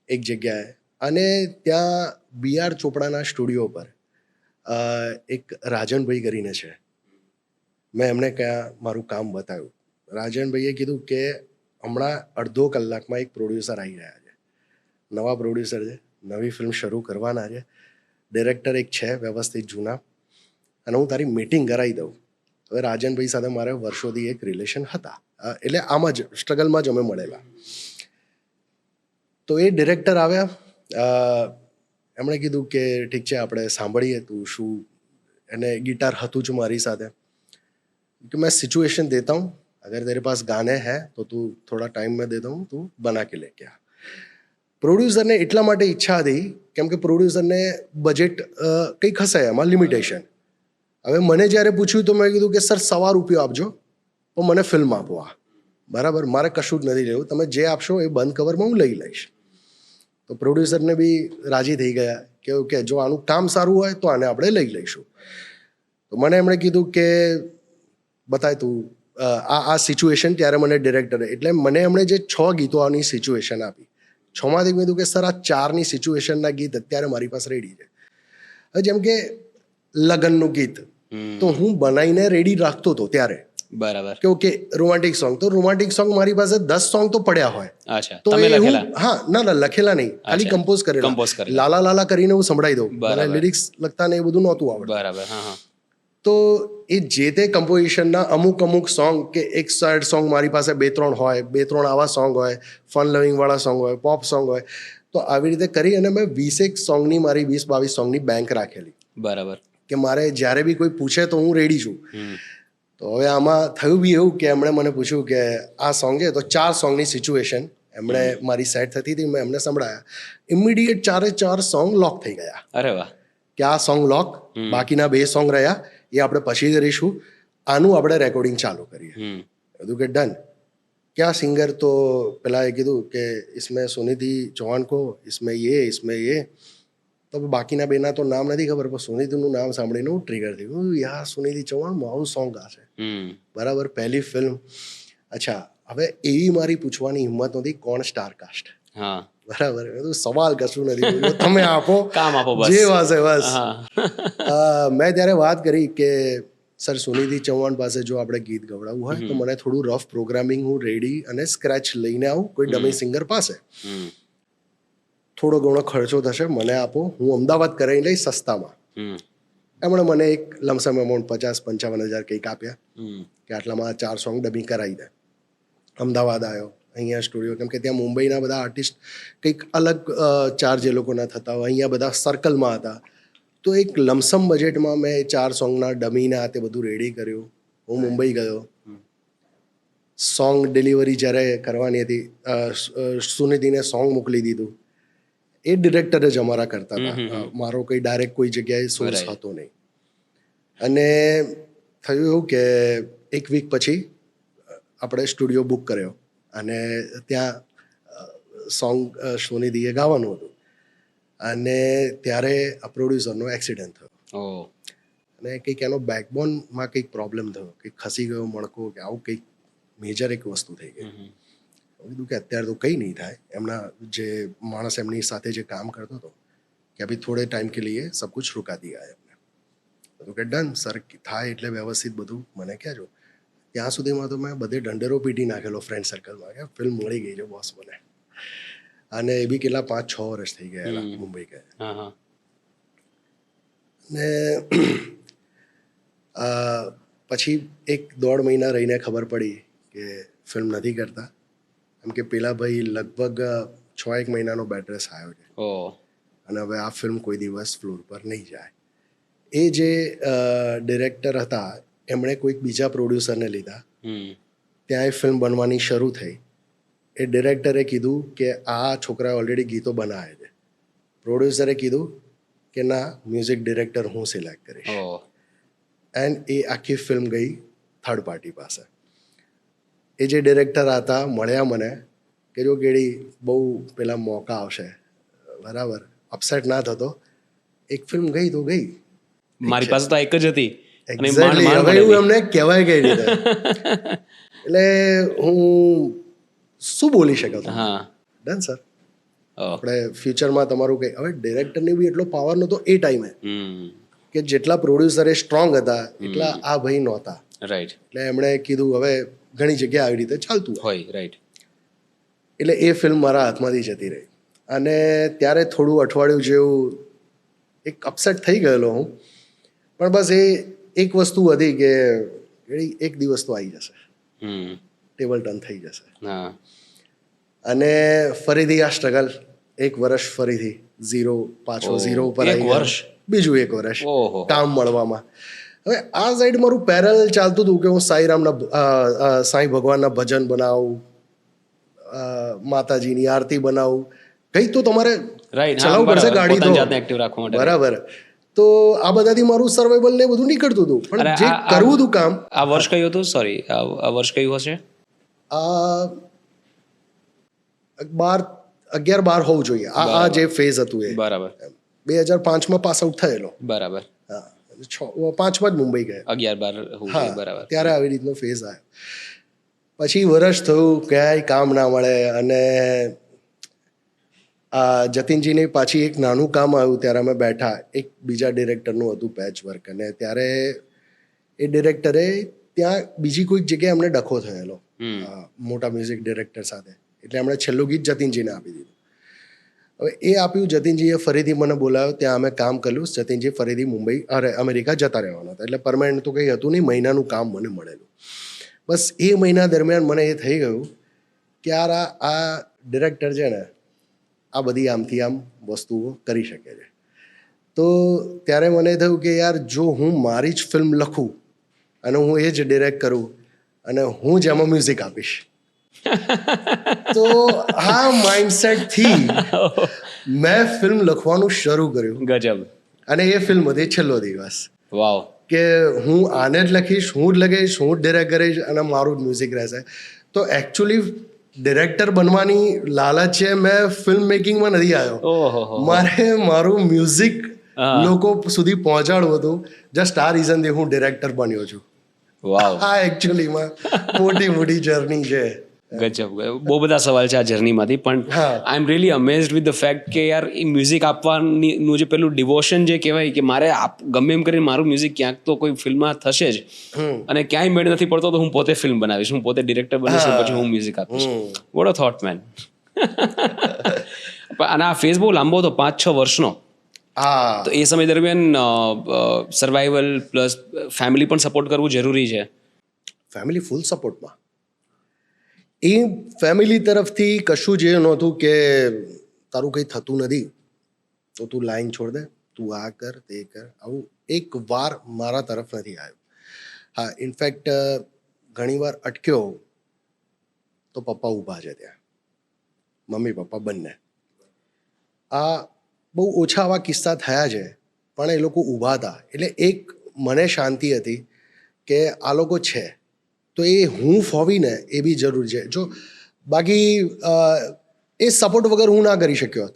એક જગ્યાએ, અને ત્યાં BR ચોપડાના સ્ટુડિયો પર એક રાજનભાઈ કરીને છે, મેં એમને ક્યાં મારું કામ બતાવ્યું. રાજનભાઈએ કીધું કે હમણાં અડધો કલાકમાં એક પ્રોડ્યુસર આવી રહ્યા છે, નવા પ્રોડ્યુસર છે, નવી ફિલ્મ શરૂ કરવાના છે, ડિરેક્ટર એક છે વ્યવસ્થિત જૂના, અને હું તારી મીટિંગ કરાવી દઉં. હવે રાજનભાઈ સાથે મારે વર્ષોથી એક રિલેશન હતા, એટલે આમ જ સ્ટ્રગલમાં જ અમે મળેલા. તો એ ડિરેક્ટર આવ્યા, એમણે કીધું કે ઠીક છે આપણે સાંભળીએ, તું શું, એને ગિટાર હતું જ મારી સાથે, कि मैं सिचुएशन देता हूँ, अगर तेरे पास गाने हैं तो तू थोड़ा टाइम में देता हूँ, तू बना के लेके आ. પ્રોડ્યુસરને એટલા માટે ઈચ્છા હતી કેમ કે પ્રોડ્યુસરને બજેટ કંઈક હશે, એમાં લિમિટેશન. હવે મને જ્યારે પૂછ્યું તો મેં કીધું કે સર ₹100 આપજો પણ મને ફિલ્મ આપો. આ બરાબર, મારે કશું જ નથી લેવું, તમે જે આપશો એ બંધ કવરમાં હું લઈ લઈશ. તો પ્રોડ્યુસરને બી રાજી થઈ ગયા કે ઓકે, જો આનું કામ સારું હોય તો આને આપણે લઈ લઈશું. તો મને એમણે કીધું કે બતાય તું આ સિચ્યુએશન. ત્યારે મને ડિરેક્ટરે, એટલે મને એમણે જે 6 ગીતોની સિચ્યુએશન આપી, 6માંથી મેં કીધું કે સર આ 4ની સિચ્યુએશનના ગીત અત્યારે મારી પાસે રેડી છે. હવે જેમ કે લગ્નનું ગીત તો હું બનાવીને રેડી રાખતો હતો ત્યારે, બરાબર, કે ઓકે રોમાન્ટિક સોંગ, તો રોમાન્ટિક સોંગ મારી પાસે 10 સોંગ તો પડ્યા હોય. અચ્છા, તો તમે એ હું, લખેલા? હા, ના લખેલા નહીં, ખાલી કમ્પોઝ કરેલા. લાલા લાલા કરીને હું સંભળાવી દઉં, મને લિરિક્સ લખતા ને એ બધું નહોતું આવડતું. બરાબર, હા હા. તો એ જે તે કમ્પોઝિશનના અમુક સોંગ, કે એક સેડ સોંગ મારી પાસે 2-3 હોય, 2-3 આવા સોંગ હોય, ફન લવિંગ વાળા સોંગ હોય, પોપ સોંગ હોય. તો આવી રીતે કરી અને મેં 20 સોંગની, મારી 20-22 સોંગની બેંક રાખેલી. બરાબર, કે મારે જ્યારે બી કોઈ પૂછે તો હું રેડી છું. તો હવે આમાં થયું બી એવું કે એમણે મને પૂછ્યું કે આ સોંગ છે, તો 4 સોંગની સિચ્યુએશન એમણે મારી સેટ થતી હતી, મેં એમને સંભળાયા. ઇમિડિયેટ 4 સોંગ લોક થઈ ગયા. અરે વાહ, કે આ સોંગ લોક, બાકીના 2 સોંગ રહ્યા એ આપણે પછી કરીશું, આનું આપણે રેકોર્ડિંગ ચાલુ કરીએ. કીધું કે ડન. ક્યાં સિંગર? તો પેલા એ કીધું કે इसमें सुनिधि चौहान को, इसमें ये. તો બાકીના 2ના તો નામ નથી ખબર, પણ સુનિધિનું નામ સાંભળીને હું ટ્રિગર થયું, યાર સુનિધિ ચૌહાણ આવું સોંગ ગાશે. બરાબર, પહેલી ફિલ્મ. અચ્છા, હવે એવી મારી પૂછવાની હિંમત નથી કોણ સ્ટાર કાસ્ટ, હા બરાબર. મેં કીધું સવાલ કશું નથી પૂછ્યો, તમે આપો કામ આપો બસ. જે વાસે બસ. હા મેં ત્યારે વાત કરી કે સર સુનિધિ ચૌહાણ પાસે જો આપણે ગીત ગવડાવવું હોય તો મને થોડું રફ પ્રોગ્રામિંગ હું રેડી અને સ્ક્રેચ લઈને આવું કોઈ ડમી સિંગર પાસે, હમ થોડો ઘણો ખર્ચો થશે, મને આપો, હું અમદાવાદ કરાવી લઈશ સસ્તામાં. હમ એમણે મને એક લમસમ અમાઉન્ટ 50-55 હજાર કંઈક આપ્યા હમ કે આટલામાં 4 સોંગ ડબિંગ કરાવી દે. અમદાવાદ આવ્યો, અહીંયા સ્ટુડિયો, કેમ કે ત્યાં મુંબઈના બધા આર્ટિસ્ટ કંઈક અલગ ચાર્જ એ લોકોના થતા હોય, અહીંયા બધા સર્કલમાં હતા. તો એક લમસમ બજેટમાં મેં 4 સોંગના ડમીને આ તે બધું રેડી કર્યું. હું મુંબઈ ગયો. સોંગ ડિલિવરી જ્યારે કરવાની હતી, સુનિધિને સોંગ મોકલી દીધું. એ ડિરેક્ટર જ અમારા કરતા હતા, મારો કંઈ ડાયરેક્ટ કોઈ જગ્યાએ સોર્સ હતો નહીં. અને થયું એવું કે એક વીક પછી આપણે સ્ટુડિયો બુક કર્યો અને ત્યાં સોંગ સોનિધિએ ગાવાનું હતું. અને ત્યારે આ પ્રોડ્યુસરનો એક્સિડન્ટ થયો ઓહ અને કંઈક એનો બેકબોનમાં કંઈક પ્રોબ્લેમ થયો, કંઈક ખસી ગયો મણકો કે આવું કંઈક મેજર એક વસ્તુ થઈ ગઈ. કીધું કે અત્યારે તો કંઈ નહીં થાય. એમના જે માણસ એમની સાથે જે કામ કરતો હતો કે અભી થોડે ટાઈમ કે લીએ સબ કુછ રૂકા દિયા એમને. કીધું કે ડન સર, થાય એટલે વ્યવસ્થિત બધું મને કહેજો. ત્યાં સુધીમાં તો મેં બધે ઢંઢેરો પીટી નાખેલો ફ્રેન્ડ સર્કલમાં કે ફિલ્મ મળી ગઈ છે બોસ મને. અને એ બી કેટલા 5-6 વર્ષ થઈ ગયા મુંબઈ ગયા. હા હા ને પછી 1-1.5 મહિના રહીને ખબર પડી કે ફિલ્મ નથી કરતા. એમ કે પેલા ભાઈ લગભગ 6-1 મહિનાનો બેડ રેસ્ટ આવ્યો છે ઓહ અને હવે આ ફિલ્મ કોઈ દિવસ ફ્લોર પર નહીં જાય. એ જે ડિરેક્ટર હતા એમણે કોઈક બીજા પ્રોડ્યુસરને લીધા. ત્યાં એ ફિલ્મ બનવાની શરૂ થઈ. એ ડિરેક્ટરે કીધું કે આ છોકરાએ ઓલરેડી ગીતો બનાવ્યા છે. પ્રોડ્યુસરે કીધું કે ના, મ્યુઝિક ડિરેક્ટર હું સિલેક્ટ કરીશ. ઓહ એન્ડ એ આખી ફિલ્મ ગઈ થર્ડ પાર્ટી પાસે. એ જે ડિરેક્ટર હતા મળ્યા મને કે જો કેડી બહુ પેલા મોકા આવશે, બરાબર, અપસેટ ના થતો, એક ફિલ્મ ગઈ તો ગઈ. મારી પાસે તો એક જ હતી અને એક્ઝેક્ટલી. હવે એવું એમને કહેવાય કઈ રીતે? એટલે હું શું બોલી શકો છો? હા ડન સર, ઓહ આપણે ફ્યુચરમાં તમારું કંઈ. હવે ડિરેક્ટરને બી એટલો પાવર નહોતો એ ટાઈમે કે જેટલા પ્રોડ્યુસરે સ્ટ્રોંગ હતા એટલા આ ભાઈ નહોતા. રાઈટ એટલે એમણે કીધું હવે ઘણી જગ્યાએ આવી રીતે ચાલતું હોય. હોય રાઈટ એટલે એ ફિલ્મ મારા હાથમાંથી જતી રહી. અને ત્યારે થોડું અઠવાડિયું જેવું એક અપસેટ થઈ ગયેલો હું. પણ બસ એ એક વસ્તુ હતી કે એક દિવસ તો આવી જશે, ટેબલ ટર્ન થઈ જશે. હા અને ફરીથી આ સ્ટ્રગલ, 1 વર્ષ ફરીથી પાછો ઝીરો ઉપર આવી ગયો. બીજું 1 વર્ષ ઓહો કામ મળવામાં. હવે આ સાઈડ મારું પેરેલલ ચાલતું હતું કે હું સાંઈ ભગવાનના ભજન બનાવું, માતાજીની આરતી બનાવું, કંઈક તો તમારે રાઈટ ચલાવવું પડશે ગાડી તો, એક્ટિવ રાખવા માટે. બરાબર. તો આ બધાથી મારું સર્વાઈવલ ને બધું નીકળતું હતું. પણ જે કરવું હતું કામ. આ વર્ષ કયું હતું? સોરી, આ વર્ષ કયું હશે? આ 11-12 હોવું જોઈએ. આ જે ફેઝ હતું એ બરાબર 2005માં પાસ આઉટ થયેલો. બરાબર. હા, 5માં જ મુંબઈ ગયા. 11-12 હોવું હા, જોઈએ. બરાબર. ત્યારે આવી રીતનો ફેઝ આવ્યો. પછી વર્ષ થયું, ક્યાંય કામ ના મળે. અને આ જતીનજીને પાછી એક નાનું કામ આવ્યું ત્યારે અમે બેઠા. એક બીજા ડિરેક્ટરનું હતું પેચ વર્ક. અને ત્યારે એ ડિરેક્ટરે ત્યાં બીજી કોઈક જગ્યાએ અમને ડખો થયેલો મોટા મ્યુઝિક ડિરેક્ટર સાથે. એટલે એમણે છેલ્લું ગીત જતીનજીને આપી દીધું. હવે એ આપ્યું, જતીનજીએ ફરીથી મને બોલાવ્યો, ત્યાં અમે કામ કર્યું. જતીનજી ફરીથી અમેરિકા જતા રહેવાના હતા. એટલે પરમાનન્ટ તો કંઈ હતું નહીં, મહિનાનું કામ મને મળેલું. બસ એ મહિના દરમિયાન મને એ થઈ ગયું કે યાર આ ડિરેક્ટર છે ને, આ બધી આમથી આમ વસ્તુઓ કરી શકે છે. તો ત્યારે મને થયું કે યાર જો હું મારી જ ફિલ્મ લખું અને હું એ જ ડિરેક્ટ કરું અને હું જ એમાં મ્યુઝિક આપીશ, તો આ માઇન્ડસેટથી મેં ફિલ્મ લખવાનું શરૂ કર્યું. ગજબ. અને એ ફિલ્મ હતી છેલ્લો દિવસ. વાવ. કે હું આને જ લખીશ, હું જ લખીશ, હું જ ડિરેક્ટ કરીશ અને મારું જ મ્યુઝિક રહેશે. તો એકચ્યુઅલી ડિરેક્ટર બનવાની લાલચ છે, મેં ફિલ્મ મેકિંગમાં નથી આવ્યો. મારે મારું મ્યુઝિક લોકો સુધી પહોંચાડવું હતું. જસ્ટ આ રીઝનથી હું ડિરેક્ટર બન્યો છું. વાવ. આ એકચ્યુઅલીમાં મોટી જર્ની છે. ગજબ બહુ બધા સવાલ છે આ જર્નીમાંથી પણ હા. I am really amazed with the fact કે યાર એ મ્યુઝિક આપવાનું જે પેલું ડિવોશન જે કહેવાય કે મારે ગમે એમ કરીને મારું મ્યુઝિક ક્યાંક તો કોઈ ફિલ્મમાં થશે જ અને ક્યાંય મેળ નથી પડતો તો હું પોતે ફિલ્મ બનાવીશ, હું પોતે ડિરેક્ટર બનીશ અને પછી હું મ્યુઝિક આપીશ. What a thought man. અને આ ફેઝ બહુ લાંબો હતો, 5-6 વર્ષનો. હા, તો એ સમય દરમિયાન સર્વાઈવલ પ્લસ ફેમિલી પણ સપોર્ટ કરવું જરૂરી છે. ફેમિલી ફૂલ સપોર્ટમાં. એ ફેમિલી તરફથી કશું જ એ નહોતું કે તારું કંઈ થતું નથી તો તું લાઈન છોડ દે, તું આ કર તે કર, આવું એક વાર મારા તરફ નથી આવ્યું. હા, ઇનફેક્ટ ઘણીવાર અટક્યો તો પપ્પા ઊભા છે ત્યાં, મમ્મી પપ્પા બંને. આ બહુ ઓછા આવા કિસ્સા થયા છે પણ એ લોકો ઊભા હતા એટલે એક મને શાંતિ હતી કે આ લોકો છે તો એ હું ફોવીને એ બી જરૂર છે. જો બાકી એ સપોર્ટ વગર હું ના કરી શક્યો હોત.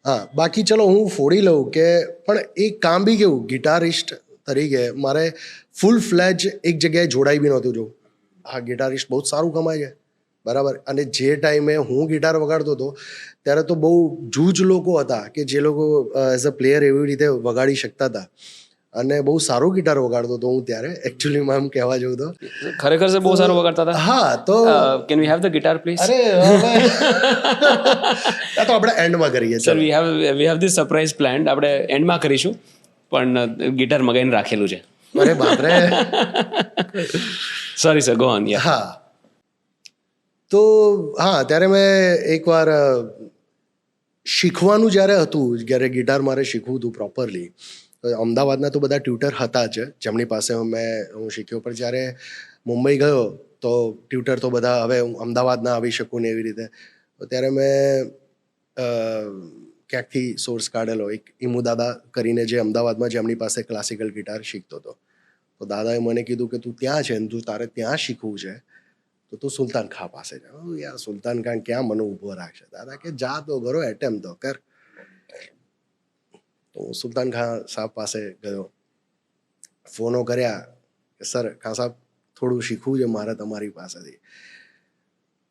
હા, બાકી ચલો હું ફોડી લઉં કે પણ એ કામ બી કેવું ગિટારિસ્ટ તરીકે મારે ફૂલ ફ્લેજ એક જગ્યાએ જોડાઈ બી નહોતું જોવું. હા, ગિટારિસ્ટ બહુ જ સારું કમાય છે બરાબર, અને જે ટાઈમે હું ગિટાર વગાડતો હતો ત્યારે તો બહુ જૂજ લોકો હતા કે જે લોકો એઝ અ પ્લેયર એવી રીતે વગાડી શકતા હતા અને બહુ સારો ગિટાર વગાડતો હતો હું ત્યારે એકચ્યુઅલીમાં એમ કહેવા જવું તો. ખરેખર છે બહુ સારું વગાડતા હતા. હા, તો can we have the guitar please? અરે હવે આ તો આપણે એન્ડમાં કરીએ. Sir we have this surprise plan, આપણે એન્ડમાં કરીશું પણ ગિટાર મગાઈને રાખેલું છે. અરે બાપરે. Sorry sir, go on. Ya. હા, તો હા ત્યારે મેં એકવાર શીખવાનું જ્યારે હતું, જ્યારે ગિટાર મારે શીખવું હતું પ્રોપરલી, અમદાવાદના તો બધા ટ્યુટર હતા જ જેમની પાસે હું શીખ્યો, પણ જ્યારે મુંબઈ ગયો તો ટ્યુટર તો બધા હવે હું અમદાવાદ ના આવી શકું ને એવી રીતે, તો ત્યારે મેં ક્યાંકથી સોર્સ કાઢેલો એક ઈમુ દાદા કરીને જે અમદાવાદમાં જેમની પાસે ક્લાસિકલ ગિટાર શીખતો હતો. તો દાદાએ મને કીધું કે તું ત્યાં છે ને તું તારે ત્યાં શીખવું છે તો તું સુલતાન ખાં પાસે જા. યાર સુલતાન ખાન ક્યાં મને ઊભો રાખશે? દાદા કે જા તો કરો, એટેમ્પ તો કર. તો હું સુલતાન ખાન સાહેબ પાસે ગયો, ફોનો કર્યા કે સર ખાન સાહેબ થોડું શીખવું છે મારે તમારી પાસેથી.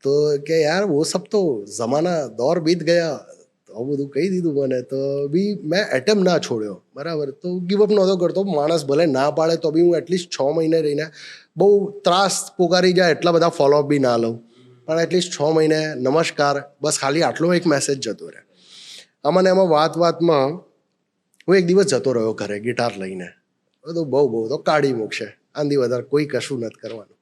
તો કે યાર વો સબ તો જમાના દોર બીત ગયા, તો બધું કહી દીધું મને. તો બી મેં એટેમ્પ ના છોડ્યો બરાબર, તો ગીવઅપ નહોતો કરતો. માણસ ભલે ના પાડે તો બી હું એટલીસ્ટ 6 મહિને રહીને, બહુ ત્રાસ પોકારી જાય એટલા બધા ફોલોઅપ બી ના લઉં, પણ એટલીસ્ટ 6 મહિને નમસ્કાર બસ ખાલી આટલો એક મેસેજ જતો રહે. આમાં ને એમાં વાતમાં હું એક દિવસ જતો રહ્યો ઘરે ગિટાર લઈને, બધું બહુ તો કાઢી મૂકશે આંધી વધારે કોઈ કશું નથી કરવાનું.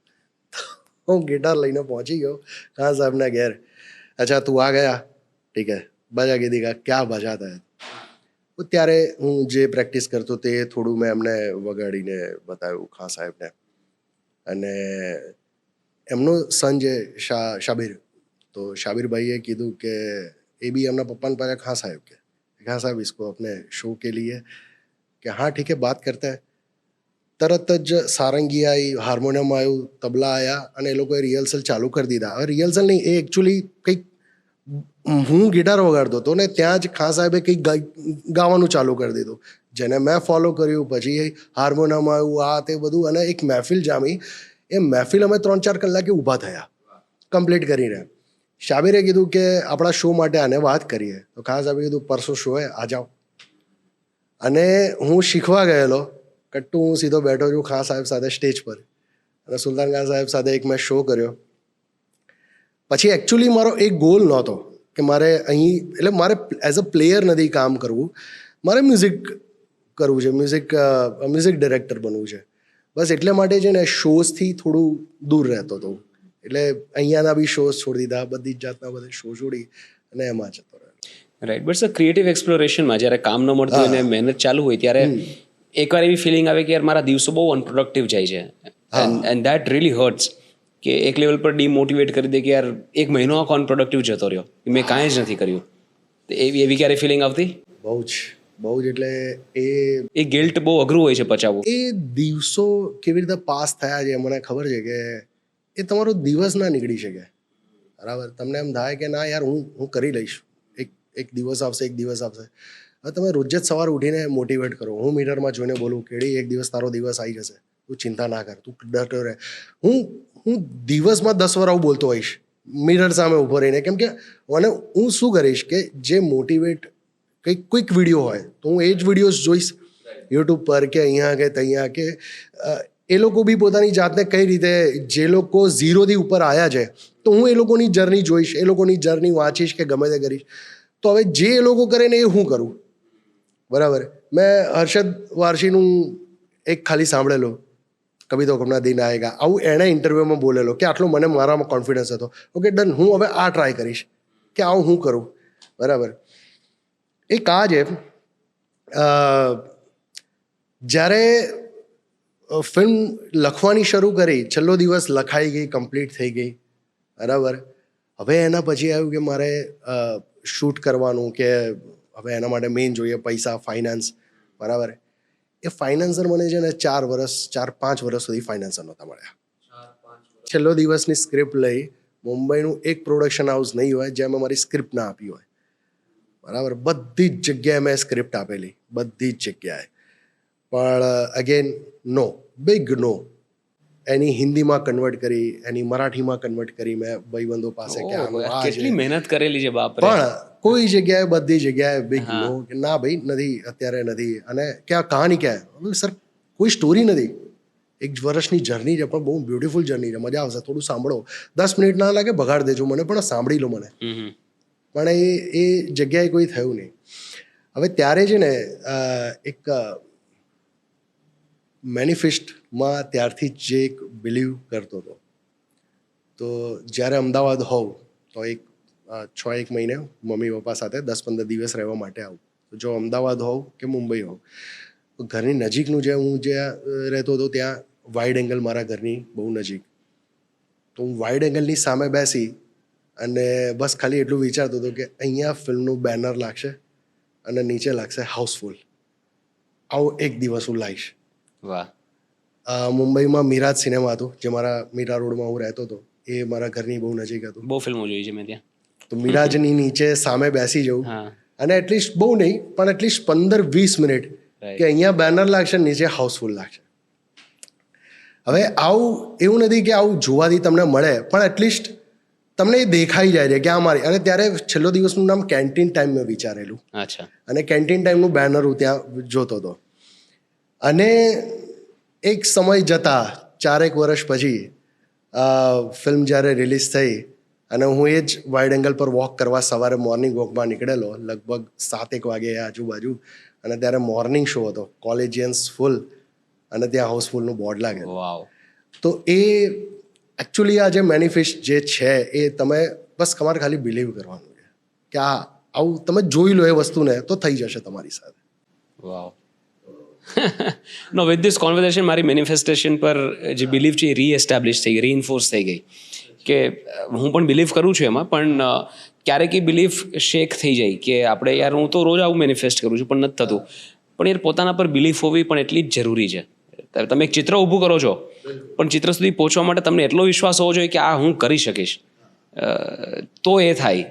હું ગિટાર લઈને પહોંચી ગયો ખાન સાહેબના ઘેર. અચ્છા તું આ ગયા, ઠીક હે, બજા કે દીધા ક્યાં બજાતા હે. ત્યારે હું જે પ્રેક્ટિસ કરતો તે થોડું મેં એમને વગાડીને બતાવ્યું ખાન સાહેબને. અને એમનો સન જે શાબિર, તો શાબિરભાઈએ કીધું કે એ બી એમના પપ્પાને પાસે ખાન સાહેબ કે ખાન સાહેબ इसको अपने शो के लिए કે હા ઠીક હે બાત કરતા હે. તરત જ સારંગી આવી, હાર્મોનિયમ આવ્યું, તબલા આવ્યા અને એ લોકોએ રિહર્સલ ચાલુ કરી દીધા. હવે રિહર્સલ નહીં, એ એકચ્યુઅલી કંઈક હું ગિટાર વગાડતો હતો ને ત્યાં જ ખાન સાહેબે કંઈક ગાવાનું ચાલુ કરી દીધું, જેને મેં ફોલો કર્યું. પછી હાર્મોનિયમ આવ્યું, આ તે બધું, અને એક મહેફિલ જામી. એ મહેફિલ અમે 3-4 કલાકે ઊભા થયા કમ્પ્લીટ કરીને. શાબિરે કીધું કે આપણા શો માટે આને વાત કરીએ, તો ખાન સાહેબે કીધું પરસો શો હે આ જાઓ. અને હું શીખવા ગયેલો, કટ્ટુ હું સીધો બેઠો છું ખાન સાહેબ સાથે સ્ટેજ પર, અને સુલતાન ખાન સાહેબ સાથે એક મેં શો કર્યો. પછી એકચ્યુઅલી મારો એક ગોલ નહોતો કે મારે અહીં, એટલે મારે એઝ અ પ્લેયર નથી કામ કરવું, મારે મ્યુઝિક કરવું છે, મ્યુઝિક ડિરેક્ટર બનવું છે. બસ એટલે માટે છે ને શોઝથી થોડું દૂર રહેતો હતો. એટલે અહીંયાના બી શોઝ છોડી દીધા, બધી જ જાતના બધા શો છોડી અને એમાં જતો રહ્યો. રાઈટ, બટ સર ક્રિએટિવ એક્સપ્લોરેશનમાં જ્યારે કામ ન મળતું હોય ને મહેનત ચાલુ હોય ત્યારે એકવાર એવી ફિલિંગ આવે કે યાર મારા દિવસો બહુ અનપ્રોડક્ટિવ જાય છે, એન્ડ દેટ રિયલી હર્ટ્સ. કે એક લેવલ પર ડિમોટિવેટ કરી દે કે યાર એક મહિનો આખો અનપ્રોડક્ટિવ જતો રહ્યો, મેં કાંઈ જ નથી કર્યું. એવી ક્યારે ફિલિંગ આવતી? બહુ જ એટલે એ ગિલ્ટ બહુ અઘરું હોય છે પચાવવું. એ દિવસો કેવી રીતે પાસ થયા છે મને ખબર છે કે એ તમારો દિવસ ના નીકળી શકે બરાબર. તમને એમ થાય કે ના યાર હું કરી લઈશ, એક દિવસ આવશે. હવે તમે રોજ જ સવારે ઉઠીને મોટિવેટ કરો. હું મીટરમાં જોઈને બોલું કેડી એક દિવસ તારો દિવસ આવી જશે, તું ચિંતા ના કર, તું ડરતો રહે. હું હું દિવસમાં 10 વાર આવું બોલતો હોઈશ મિરર સામે ઊભો રહીને, કેમ કે મને હું શું કરીશ કે જે મોટિવેટ કંઈક ક્વિક વિડીયો હોય તો હું એ જ વિડીયોઝ જોઈશ યુટ્યુબ પર કે અહીંયા કે ત્યાં, કે એ લોકો બી પોતાની જાતને કઈ રીતે, જે લોકો 0થી ઉપર આવ્યા છે તો હું એ લોકોની જર્ની જોઈશ, એ લોકોની જર્ની વાંચીશ કે ગમે તે કરીશ. તો હવે જે એ લોકો કરે ને એ હું કરું, બરાબર. મેં હર્ષદ વારસીનું એક ખાલી સાંભળેલો, કભી તો કપના દિન આયેગા, આવું એણે ઇન્ટરવ્યૂમાં બોલેલો કે આટલો મને મારામાં કોન્ફિડન્સ હતો. ઓકે ડન, હું હવે આ ટ્રાય કરીશ કે આવું હું કરું, બરાબર. એક આ છે જ્યારે ફિલ્મ લખવાની શરૂ કરી, છેલ્લો દિવસ લખાઈ ગઈ, કમ્પ્લીટ થઈ ગઈ, બરાબર. હવે એના પછી આવ્યું કે મારે શૂટ કરવાનું, કે હવે એના માટે મેઇન જોઈએ પૈસા, ફાઇનાન્સ, બરાબર. એ ફાઇનાન્સર મને છે ને 4-5 વર્ષ સુધી ફાઇનાન્સર નહોતા મળ્યા. છેલ્લો દિવસની સ્ક્રિપ્ટ લઈ, મુંબઈનું એક પ્રોડક્શન હાઉસ નહીં હોય જ્યાં મેં મારી સ્ક્રિપ્ટ ના આપી હોય, બરાબર. બધી જ જગ્યાએ મેં સ્ક્રિપ્ટ આપેલી, બધી જ જગ્યાએ, પણ અગેન નો, બિગ નો. એની હિન્દીમાં કન્વર્ટ કરી, એની મરાઠીમાં કન્વર્ટ કરી મેં ભાઈબંધો પાસે કે આનું આ છે. કેટલી મહેનત કરેલી છે બાપ રે. પણ કોઈ જગ્યાએ, બધી જગ્યાએ બિગ નો, કે ના ભાઈ નથી, અત્યારે નથી. અને ક્યાં કહાની ક્યાં, સર કોઈ સ્ટોરી નથી, 1 વર્ષની જર્ની છે પણ બહુ બ્યુટીફુલ જર્ની છે, મજા આવશે, થોડું સાંભળો, 10 મિનિટ ના લાગે બગાડ દેજો મને, પણ સાંભળી લો મને. પણ એ જગ્યાએ કોઈ થયું નહીં. હવે ત્યારે છે ને એક મેનિફેસ્ટમાં ત્યારથી જ જે એક બિલીવ કરતો હતો. તો જ્યારે અમદાવાદ હોઉં તો 6-1 મહિને મમ્મી પપ્પા સાથે 10-15 દિવસ રહેવા માટે આવું. તો જો અમદાવાદ હોઉં કે મુંબઈ હોઉં, તો ઘરની નજીકનું જે હું જ્યાં રહેતો હતો ત્યાં વાઇડ એંગલ મારા ઘરની બહુ નજીક. તો હું વાઇડ એંગલની સામે બેસી અને બસ ખાલી એટલું વિચારતો હતો કે અહીંયા ફિલ્મનું બેનર લાગશે અને નીચે લાગશે હાઉસફુલ. આવું એક દિવસ હું લાવીશ. વાહ. મુંબઈમાં મિરાજ સિનેમા હતું, જે મારા મીરા રોડમાં હું રહેતો હતો, એ મારા ઘરની બહુ નજીક હતું. બહુ ફિલ્મો જોઈ છે મેં ત્યાં. તો મિરાજની નીચે સામે બેસી જવું, અને એટલીસ્ટ બહુ નહીં પણ એટલીસ્ટ 15-20 મિનિટ કે અહીંયા બેનર લાગશે, નીચે હાઉસફુલ લાગશે. હવે આવું એવું નથી કે આવું જોવાથી તમને મળે, પણ એટલીસ્ટ તમને એ દેખાઈ જાય છે કે આ મારી. અને ત્યારે છેલ્લો દિવસનું નામ કેન્ટીન ટાઈમ મેં વિચારેલું. અચ્છા. અને કેન્ટીન ટાઈમનું બેનર હું ત્યાં જોતો હતો. અને એક સમય જતાં 4-1 વર્ષ પછી ફિલ્મ જ્યારે રિલીઝ થઈ, અને હું એ જ વાઇડ એંગલ પર વોક કરવા સવારે મોર્નિંગ વોકમાં નીકળેલો, લગભગ 7-1 વાગે આજુબાજુ. અને ત્યારે મોર્નિંગ શો હતો, કોલેજિયન્સ ફૂલ, અને ત્યાં હાઉસફુલનું બોર્ડ લાગેલું. વાવ. તો એ એકચ્યુઅલી આ જે મેનિફેસ્ટ જે છે એ તમે બસ તમારે ખાલી બિલીવ કરવાનું છે કે આવું તમે જોઈ લો એ વસ્તુને, તો થઈ જશે તમારી સાથે. વાવ. નો, વિથ ધીસ કોન્વર્સેશન મારી મેનિફેસ્ટેશન પર જે બિલીફ છે એ રીએસ્ટાબ્લિશ થઈ ગઈ, રીઇન્ફોર્સ થઈ ગઈ. કે હું પણ બિલીવ કરું છું એમાં, પણ ક્યારેક એ બિલીફ શેક થઈ જાય કે આપણે યાર હું તો રોજ આવું મેનિફેસ્ટ કરું છું પણ નથી થતું. પણ યાર પોતાના પર બિલીફ હોવી પણ એટલી જ જરૂરી છે. તમે એક ચિત્ર ઊભું કરો છો, પણ ચિત્ર સુધી પહોંચવા માટે તમને એટલો વિશ્વાસ હોવો જોઈએ કે આ હું કરી શકીશ, તો એ થાય.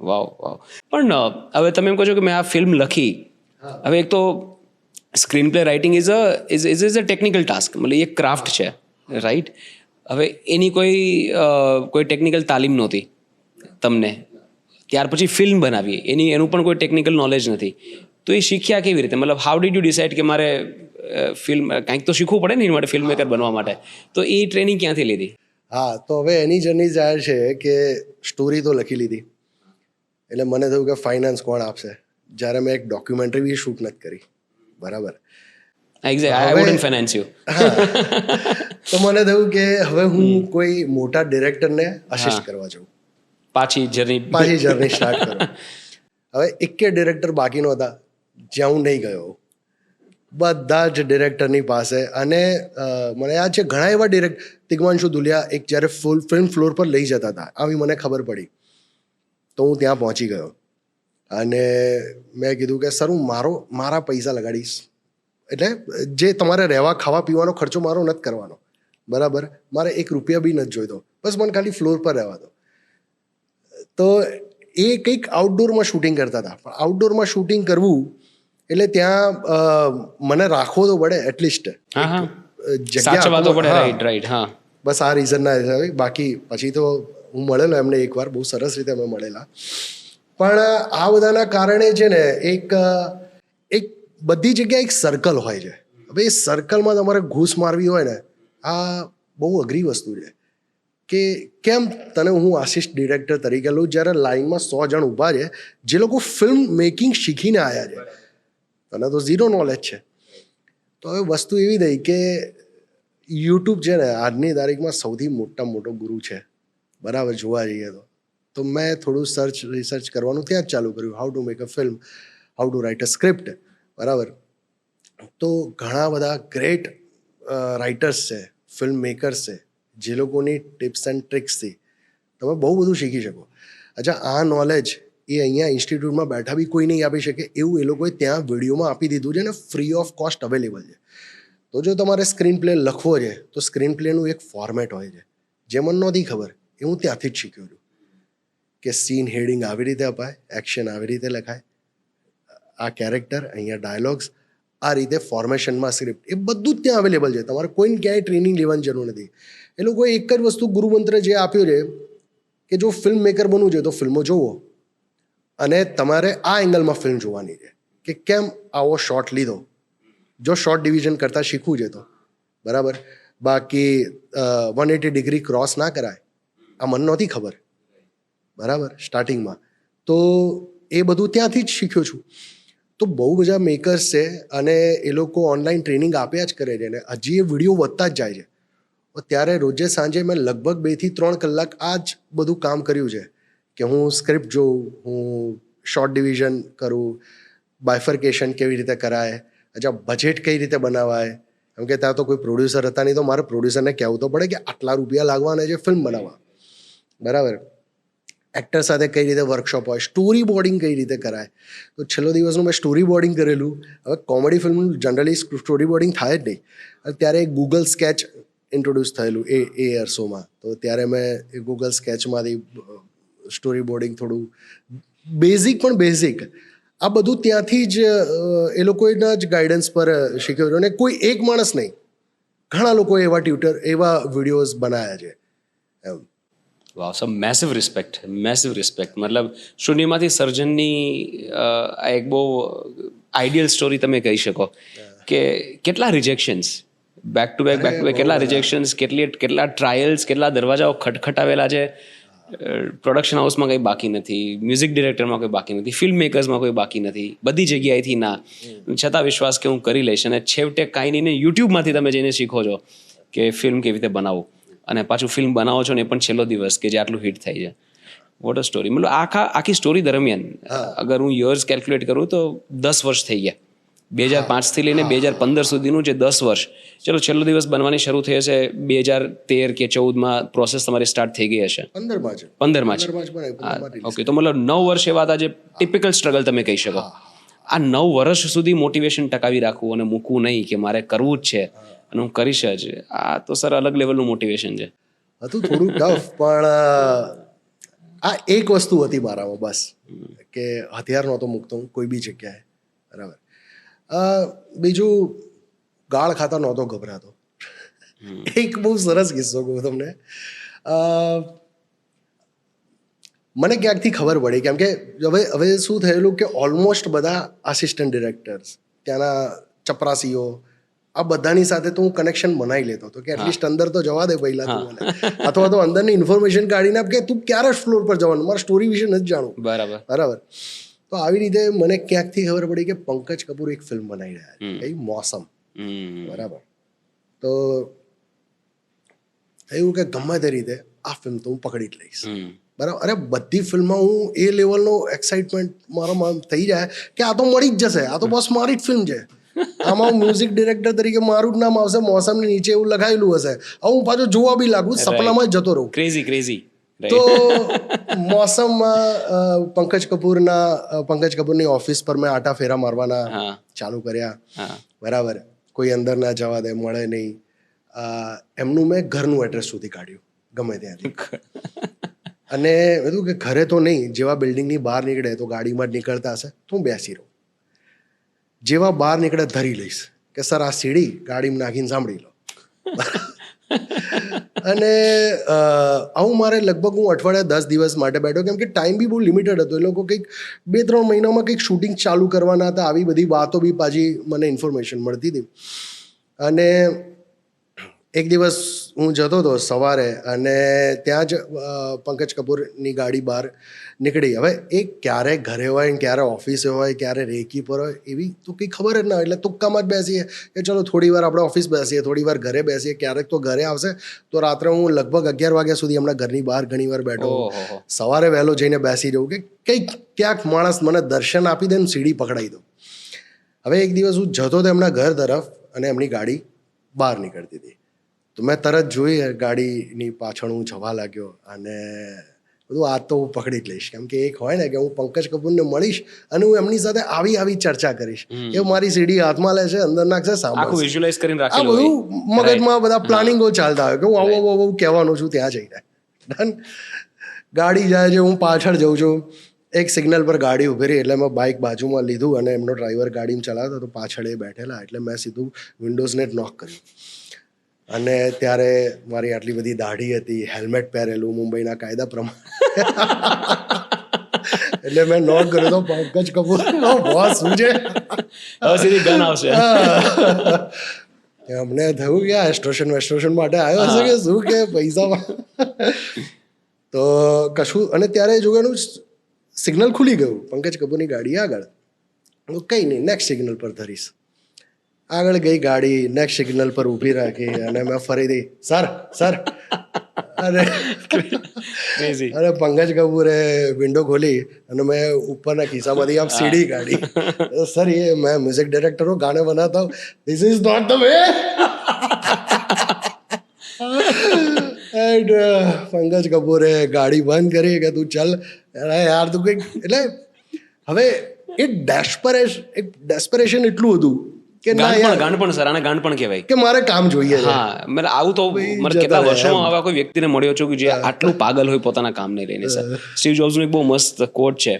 વાવ વાવ. પણ હવે તમે એમ કહો છો કે મેં આ ફિલ્મ લખી, હવે એક તો screen play writing is a technical task, મતલબ એક ક્રાફ્ટ છે, રાઈટ? હવે એની કોઈ ટેકનિકલ તાલીમ નહોતી તમને, ત્યાર પછી ફિલ્મ બનાવી, એનું પણ કોઈ ટેકનિકલ નોલેજ નથી. તો એ શીખ્યા કેવી રીતે? મતલબ હાઉ ડીડ યુ ડિસાઇડ કે મારે ફિલ્મ કંઈક તો શીખવું પડે ને એની માટે, ફિલ્મ મેકર બનવા માટે? તો એ ટ્રેનિંગ ક્યાંથી લીધી? હા, તો હવે એની જર્ની જાય છે કે સ્ટોરી તો લખી લીધી, એટલે મને થયું કે ફાઇનાન્સ કોણ આપશે, જ્યારે મેં એક ડોક્યુમેન્ટરી બી શૂટ નથી કરી, બરાબર. તો મને થયું કે હવે હું કોઈ મોટા ડિરેક્ટરને અસિસ્ટ કરવા જાઉં, પાછી જર્ની સ્ટાર્ટ કરું. હવે એકે ડિરેક્ટર બાકી નહોતા જ્યાં હું નહીં ગયો, બધા જ ડિરેક્ટરની પાસે. અને મને યાદ છે ઘણા એવા તિગ્માંશુ ધુલિયા એક જ્યારે ફિલ્મ ફ્લોર પર લઈ જતા હતા, આવી મને ખબર પડી, તો હું ત્યાં પહોંચી ગયો અને મેં કીધું કે સર હું મારા પૈસા લગાડીશ, એટલે જે તમારે રહેવા ખાવા પીવાનો ખર્ચો મારો નથી કરવાનો, બરાબર, મારે 1 રૂપિયા બી નથી જોઈતો, બસ મને ખાલી ફ્લોર પર રહેવા દો. તો એ કંઈક આઉટડોરમાં શૂટિંગ કરતા હતા, પણ આઉટડોરમાં શૂટિંગ કરવું એટલે ત્યાં મને રાખવો તો પડે એટલીસ્ટ, જગ્યા બસ આ રીઝનના હિસાબે. બાકી પછી તો હું મળેલો એમને એકવાર, બહુ સરસ રીતે અમે મળેલા. પણ આ બધાના કારણે છે ને એક એક બધી જગ્યાએ એક સર્કલ હોય છે. હવે એ સર્કલમાં તમારે ઘૂસ મારવી હોય ને, આ બહુ અઘરી વસ્તુ છે. કે કેમ તને હું આસિસ્ટ ડિરેક્ટર તરીકે લઉં જ્યારે લાઈનમાં 100 જણ ઊભા છે જે લોકો ફિલ્મ મેકિંગ શીખીને આવ્યા છે, તને તો ઝીરો નોલેજ છે. તો હવે વસ્તુ એવી થઈ કે યુટ્યુબ છે ને આજની તારીખમાં સૌથી મોટામાં મોટો ગુરુ છે, બરાબર, જોવા જઈએ તો મેં થોડું રિસર્ચ કરવાનું ત્યાં જ ચાલુ કર્યું. How to make a film, how to write a script, બરાબર. તો ઘણા બધા ગ્રેટ રાઇટર્સ છે, ફિલ્મ મેકર્સ છે, જે લોકોની ટિપ્સ એન્ડ ટ્રિક્સથી તમે બહુ બધું શીખી શકો. અચ્છા, આ નોલેજ એ અહીંયા ઇન્સ્ટિટ્યૂટમાં બેઠા બી કોઈ નહીં આપી શકે એવું એ લોકોએ ત્યાં વિડીયોમાં આપી દીધું છે ને ફ્રી ઓફ કોસ્ટ અવેલેબલ છે. તો જો તમારે સ્ક્રીન પ્લે લખવો છે તો સ્ક્રીન પ્લેનું એક ફોર્મેટ હોય છે જે મને નહોતી ખબર, એ હું ત્યાંથી જ શીખ્યો છું કે સીન હેડિંગ આવી રીતે અપાય, એક્શન આવી રીતે લખાય, આ કેરેક્ટર, અહીંયા ડાયલોગ્સ, આ રીતે ફોર્મેશનમાં સ્ક્રિપ્ટ, એ બધું જ ત્યાં અવેલેબલ છે. તમારે કોઈને ક્યાંય ટ્રેનિંગ લેવાની જરૂર નથી. એ લોકોએ એક જ વસ્તુ ગુરુમંત્ર જે આપ્યો છે કે જો ફિલ્મ મેકર બનવું છે તો ફિલ્મો જોવો અને તમારે આ એંગલમાં ફિલ્મ જોવાની છે કે કેમ આવો શોટ લીધો, જો શોર્ટ ડિવિઝન કરતાં શીખવું છે તો, બરાબર. બાકી 180 ડિગ્રી ક્રોસ ના કરાય, આ મને નહોતી ખબર, બરાબર, સ્ટાર્ટિંગમાં. તો એ બધું ત્યાંથી જ શીખ્યો છું. તો બહુ બધા મેકર્સ છે અને એ લોકો ઓનલાઈન ટ્રેનિંગ આપ્યા જ કરે છે અને હજી એ વિડીયો વધતા જ જાય છે. ત્યારે રોજે સાંજે મેં લગભગ 2 થી 3 કલાક આ જ બધું કામ કર્યું છે કે હું સ્ક્રિપ્ટ જોઉં, હું શોર્ટ ડિવિઝન કરું, બાયફર્કેશન કેવી રીતે કરાય, અચ્છા બજેટ કઈ રીતે બનાવાય, કેમ કે ત્યાં તો કોઈ પ્રોડ્યુસર હતા નહીં, તો મારે પ્રોડ્યુસરને કહેવું તો પડે કે આટલા રૂપિયા લાગવાના છે ફિલ્મ બનાવવા, બરાબર. એક્ટર સાથે કઈ રીતે વર્કશોપ હોય, સ્ટોરી બોર્ડિંગ કઈ રીતે કરાય. તો છેલ્લો દિવસનું મેં સ્ટોરી બોર્ડિંગ કરેલું. હવે કોમેડી ફિલ્મનું જનરલી સ્ટોરી બોર્ડિંગ થાય જ નહીં. ત્યારે ગૂગલ સ્કેચ ઇન્ટ્રોડ્યુસ થયેલું એ અરસોમાં, તો ત્યારે મેં એ ગૂગલ સ્કેચમાંથી સ્ટોરી બોર્ડિંગ થોડું બેઝિક પણ બેઝિક આ બધું ત્યાંથી જ એ લોકોના જ ગાઈડન્સ પર શીખ્યો. અને કોઈ એક માણસ નહીં, ઘણા લોકોએ એવા ટ્યુટર, એવા વિડીયોઝ બનાવ્યા છે એમ. વાવ, સો મેસિવ રિસ્પેક્ટ, મેસિવ રિસ્પેક્ટ. મતલબ શૂન્યમાંથી સર્જનની આ એક બહુ આઈડિયલ સ્ટોરી તમે કહી શકો કે કેટલા રિજેક્શન્સ બેક ટુ બેક કેટલા રિજેક્શન્સ, કેટલા ટ્રાયલ્સ, કેટલા દરવાજાઓ ખટખટાવેલા છે. પ્રોડક્શન હાઉસમાં કંઈ બાકી નથી, મ્યુઝિક ડિરેક્ટરમાં કોઈ બાકી નથી, ફિલ્મ મેકર્સમાં કોઈ બાકી નથી, બધી જગ્યાએથી ના, છતાં વિશ્વાસ કે હું કરી લઈશ. અને છેવટે કાંઈ નહીં, યુટ્યુબમાંથી તમે જઈને શીખો છો કે ફિલ્મ કેવી રીતે બનાવવું, અને પાછું ફિલ્મ બનાવો છો ને એ પણ છેલ્લો દિવસ કે જે આટલું હિટ થાય છે. What a story. મતલબ આખી સ્ટોરી દરમિયાન અગર હું યર્સ કેલ્ક્યુલેટ કરું તો 10 વર્ષ થઈ ગયા. 2005 થી લઈને 2015 સુધીનું જે 10 વર્ષ, ચલો છેલ્લો દિવસ બનવાની શરૂ થઈ હશે 2013 કે 14માં પ્રોસેસ તમારી સ્ટાર્ટ થઈ ગઈ હશે. 15માં છે. ઓકે, તો મતલબ 9 વર્ષ એવા હતા જે ટિપિકલ સ્ટ્રગલ તમે કહી શકો. આ 9 વર્ષ સુધી મોટિવેશન ટકાવી રાખવું અને મૂકવું નહીં કે મારે કરવું જ છે અને હું કરીશ જ, આ તો સર અલગ લેવલનું મોટિવેશન છે. હતું થોડું ટફ, પણ આ એક વસ્તુ હતી મારામાં બસ, કે હથિયાર નહોતો મૂકતો હું કોઈ બી જગ્યાએ, બરાબર. બીજું ગાળ ખાતા નહોતો ગભરાતો. એક બહુ સરસ કિસ્સો કહું તમને. મને ક્યાંકથી ખબર પડી, કેમ કે હવે શું થયેલું કે ઓલમોસ્ટ બધા આસિસ્ટન્ટ ડિરેક્ટર્સ, ત્યાંના ચપરાસીઓ, આ બધાની સાથે તો હું કનેક્શન બનાવી લેતો હતો કે એટલીસ્ટ અંદર તો જવા દે પહેલા તું મને, અથવા તો અંદરની ઇન્ફોર્મેશન કાઢીને આપ કે તું ક્યારે ફ્લોર પર જવાનું, મારા સ્ટોરી વિશે નથી જાણવું, બરાબર. તો આવી રીતે મને ક્યાંકથી ખબર પડી કે પંકજ કપૂર એક ફિલ્મ બનાવી રહ્યા છે, કઈ મોસમ, બરાબર. તો એવું કે ગમે તે રીતે આ ફિલ્મ તો હું પકડી જ લઈશ, બરાબર. અરે બધી ફિલ્મમાં હું એ લેવલનો એક્સાઇટમેન્ટ મારામાં થઈ જાય કે આ તો મળી જ જશે, આ તો બસ મારી જ ફિલ્મ છે, આમાં મ્યુઝિક ડિરેક્ટર તરીકે મારું જ નામ આવશે, મોસમની નીચે એવું લખાયેલું હશે, હું પાછો જોવા બી લાગુ, સપનામાં જ જતો રહું. ક્રેઝી. તો મોસમમાં પંકજ કપૂરની ઓફિસ પર મેં આટા ફેરા મારવાના ચાલુ કર્યા, બરાબર. કોઈ અંદર ના જવા દે, મળે નહીં. એમનું મેં ઘરનું એડ્રેસ સુધી કાઢ્યું ગમે ત્યાંથી, અને બધું કે ઘરે તો નહીં, જેવા બિલ્ડિંગની બહાર નીકળે તો ગાડીમાં જ નીકળતા હશે તો હું બેસી રહું, જેવા બહાર નીકળે ધરી લઈશ કે સર આ સીડી ગાડીમાં નાખીને સાંભળી લો. અને આવું મારે લગભગ હું અઠવાડિયા 10 દિવસ માટે બેઠો, કેમ કે ટાઈમ બી બહુ લિમિટેડ હતો. એ લોકો કંઈક 2-3 મહિનામાં કંઈક શૂટિંગ ચાલુ કરવાના હતા. આવી બધી વાતો બી પાછી મને ઇન્ફોર્મેશન મળતી હતી. અને એક દિવસ હું જતો હતો સવારે, અને ત્યાં જ પંકજ કપૂરની ગાડી બહાર નીકળી. હવે એ ક્યારે ઘરે હોય ને ક્યારે ઓફિસે હોય, ક્યારે રેકી પર હોય, એવી તો કંઈ ખબર જ ના હોય. એટલે તુક્કામાં જ બેસીએ કે ચલો થોડી વાર આપણે ઓફિસ બેસીએ, થોડી વાર ઘરે બેસીએ. ક્યારેક તો ઘરે આવશે તો રાત્રે હું લગભગ 11 વાગ્યા સુધી હમણાં ઘરની બહાર ઘણી વાર બેઠો. ઓહો. સવારે વહેલો જઈને બેસી જવું કે કંઈક ક્યાંક માણસ મને દર્શન આપી દે ને સીડી પકડાઈ દો. હવે એક દિવસ હું જતો હતો એમના ઘર તરફ, અને એમની ગાડી બહાર નીકળતી હતી. તો મેં તરત જોઈ ગાડીની પાછળ હું જવા લાગ્યો, અને બધું આ તો હું પકડી જ લઈશ. કેમ કે એક હોય ને કે હું પંકજ કપૂરને મળીશ અને હું એમની સાથે આવી ચર્ચા કરીશ. એ મારી સીડી હાથમાં લે છે, અંદર નાખશે, આખું સાંભળશે. વિઝ્યુઅલાઇઝ કરીને આ રાખેલું હોય. બધું મગજમાં બધા પ્લાનિંગો ચાલતા હોય કે હું આવું કહેવાનું છું ત્યાં જઈને. ડન. ગાડી જાય છે, હું પાછળ જઉં છું. એક સિગ્નલ પર ગાડી ઊભી રહી એટલે મેં બાઇક બાજુમાં લીધું, અને એમનો ડ્રાઈવર ગાડીમાં ચલાવતો તો પાછળ એ બેઠેલા. એટલે મેં સીધું વિન્ડોઝને નોક કર્યું. અને ત્યારે મારી આટલી બધી દાઢી હતી, હેલ્મેટ પહેરેલું મુંબઈના કાયદા પ્રમાણે. એટલે મેં નોટ કર્યો તો પંકજ કપૂર બોસ શું છે. હવે સીધી ગન આવશે. અમને થયું કે આ એસ્ટ્રોશન માટે આવ્યો હશે કે શું, કે પૈસા. તો કશું, અને ત્યારે જોવાનું સિગ્નલ ખુલી ગયું પંકજ કપૂરની ગાડી આગળ. કંઈ નહીં, નેક્સ્ટ સિગ્નલ પર ધરીશ. આગળ ગઈ ગાડી, નેક્સ્ટ સિગ્નલ પર ઊભી રાખી, અને મેં ફરીથી સર. અને પંકજ કપૂરે વિન્ડો ખોલી અને મેં ઉપરના ખિસ્સામાંથી આમ સીડી કાઢી. સર ये मैं म्यूजिक डायरेक्टर हूँ, गाने बनाता हूँ, this is not the way. And Pankaj કપૂરે ગાડી બંધ કરી કે તું ચાલ. અરે યાર તું કંઈક, એટલે હવે એ ડેસ્પરેશન એટલું હતું કે ના યાર, ગાંડપણ સર, આને ગાંડપણ કહેવાય. કે મારે કામ જોઈએ છે. હા, મને આવું તો મને કેટલા વર્ષોમાં આવા કોઈ વ્યક્તિને મળ્યો છું કે જે આટલું પાગલ હોય પોતાના કામને લઈને. સર, સ્ટીવ જોબ્સનું એક બહુ મસ્ત કોટ છે,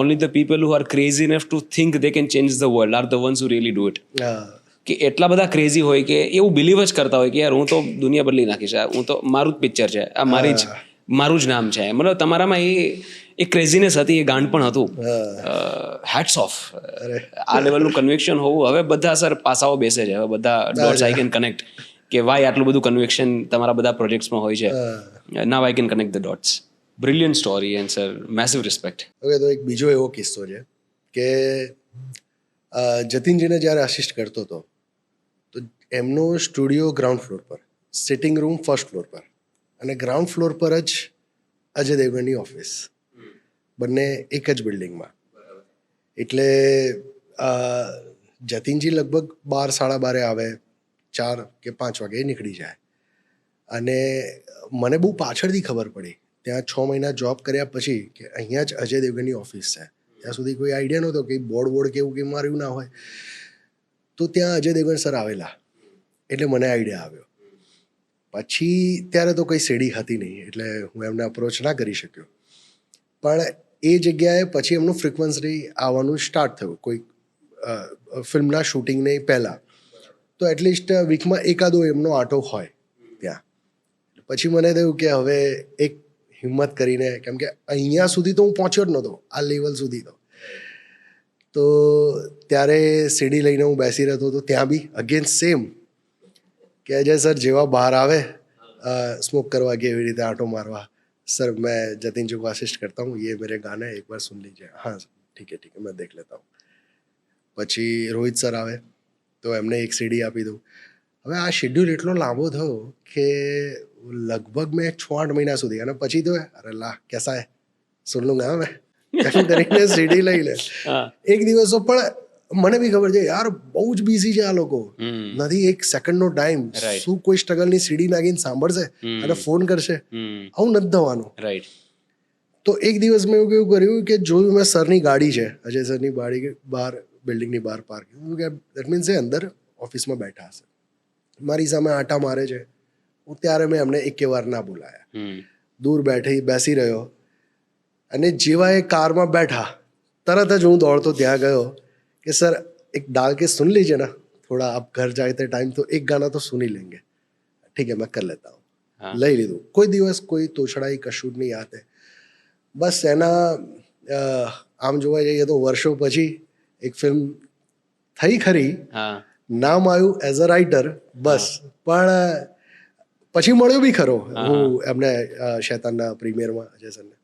only the people who are crazy enough to think they can change the world are the once who really do it. કે એટલા બધા ક્રેઝી હોય કે એવું બિલીવ જ કરતા હોય કે યાર હું તો દુનિયા બદલી નાખીશ, હું તો મારું જ પિક્ચર છે, આ મારું જ નામ છે. મતલબ તમારામાં એ ક્રેઝીનેસ હતી, એ ગાંડપણ હતું. Hats of. આ લેવલનું કન્વિક્શન હોવું. હવે બધા સર પાસાઓ બેસે છે, હવે બધા ડોટ્સ આઈ કેન કનેક્ટ કે વાય આટલું બધું કન્વિક્શન તમારા બધા પ્રોજેક્ટ્સમાં હોય છે. Now I can connect the dots. Brilliant story and sir massive respect. હવે તો એક બીજો એવો કિસ્સો છે કે જતીનજીને જ્યારે અસિસ્ટ કરતો હતો તો એમનો સ્ટુડિયો ગ્રાઉન્ડ ફ્લોર પર, સિટિંગ રૂમ ફર્સ્ટ ફ્લોર પર, અને ગ્રાઉન્ડ ફ્લોર પર જ અજય દેવગણની ઓફિસ, બંને એક જ બિલ્ડિંગમાં. એટલે જતીનજી લગભગ 12-12:30 આવે, 4 કે 5 વાગે નીકળી જાય. અને મને બહુ પાછળથી ખબર પડી, ત્યાં 6 મહિના જોબ કર્યા પછી, કે અહીંયા જ અજય દેવગણની ઓફિસ છે. ત્યાં સુધી કોઈ આઈડિયા નહોતો કે બોર્ડ કે એવું કંઈ માર્યું ના હોય. તો ત્યાં અજય દેવગણ સર આવેલા, એટલે મને આઈડિયા આવ્યો. પછી ત્યારે તો કંઈ સીડી હતી નહીં, એટલે હું એમને અપ્રોચ ના કરી શક્યો. પણ એ જગ્યાએ પછી એમનું ફ્રિકવન્સી આવવાનું સ્ટાર્ટ થયું, કોઈ ફિલ્મના શૂટિંગને પહેલાં. તો એટલીસ્ટ વીકમાં એકાદો એમનો આટો હોય ત્યાં. પછી મને થયું કે હવે એક હિંમત કરીને, કેમ કે અહીંયા સુધી તો હું પહોંચ્યો જ નહોતો, આ લેવલ સુધી તો ત્યારે સીડી લઈને હું બેસી રહેતો હતો. ત્યાં બી અગેન સેમ કે અજય સર જેવા બહાર આવે સ્મોક કરવા કે એવી રીતે આંટો મારવા, सर मैं जतिन जी को असिस्ट करता हूँ, ये मेरे गाने एक बार सुन लीजिए. हाँ ठीक है मैं देख लेता हूँ. પછી રોહિત સર આવે તો એમને એક સીડી આપી દઉં. હવે આ શેડ્યુલ એટલો લાંબો થયો કે લગભગ મેં 6-8 મહિના સુધી, અને પછી તો અરે લા કેસા હે સુન લુંગા મેં એમ કરીને સીડી લઈ લે. એક દિવસો પણ મને બી ખબર છે યાર બહુ જ બિઝી છે આ લોકો, નથી એક સેકન્ડનો ટાઈમ. શું કોઈ સ્ટ્રગલની સીડી નાખીને સાંભળશે અને ફોન કરશે? આવું નથી થવાનું. રાઈટ. તો એક દિવસ મેં એવું કર્યું કે જોયું મેં સરની ગાડી છે, અજય સરની ગાડી બહાર બિલ્ડિંગની બહાર પાર્કિંગ, દેટ મીન્સ એ અંદર ઓફિસમાં બેઠા હશે, મારી સામે આટા મારે છે. હું ત્યારે મેં એમને એકે વાર ના બોલાયા, દૂર બેસી રહ્યો, અને જેવા એ કારમાં બેઠા તરત જ હું દોડતો ત્યાં ગયો कि सर एक डाल के सुन लीजिए ना, थोड़ा आप घर जाते टाइम तो एक गाना तो सुन ही लेंगे. ठीक है मैं कर लेता हूँ. લઈ લીધું. કોઈ દિવસ કોઈ તોછડાઈ કશું જ નહીં આતે. બસ એના આમ જોવા જઈએ તો વર્ષો પછી એક ફિલ્મ થઈ ખરી, હા નામ આવ્યું એઝ અ રાઇટર, બસ. પણ પછી મળ્યો બી ખરો હું એમને શેતાનના પ્રીમિયરમાં અજય સરને.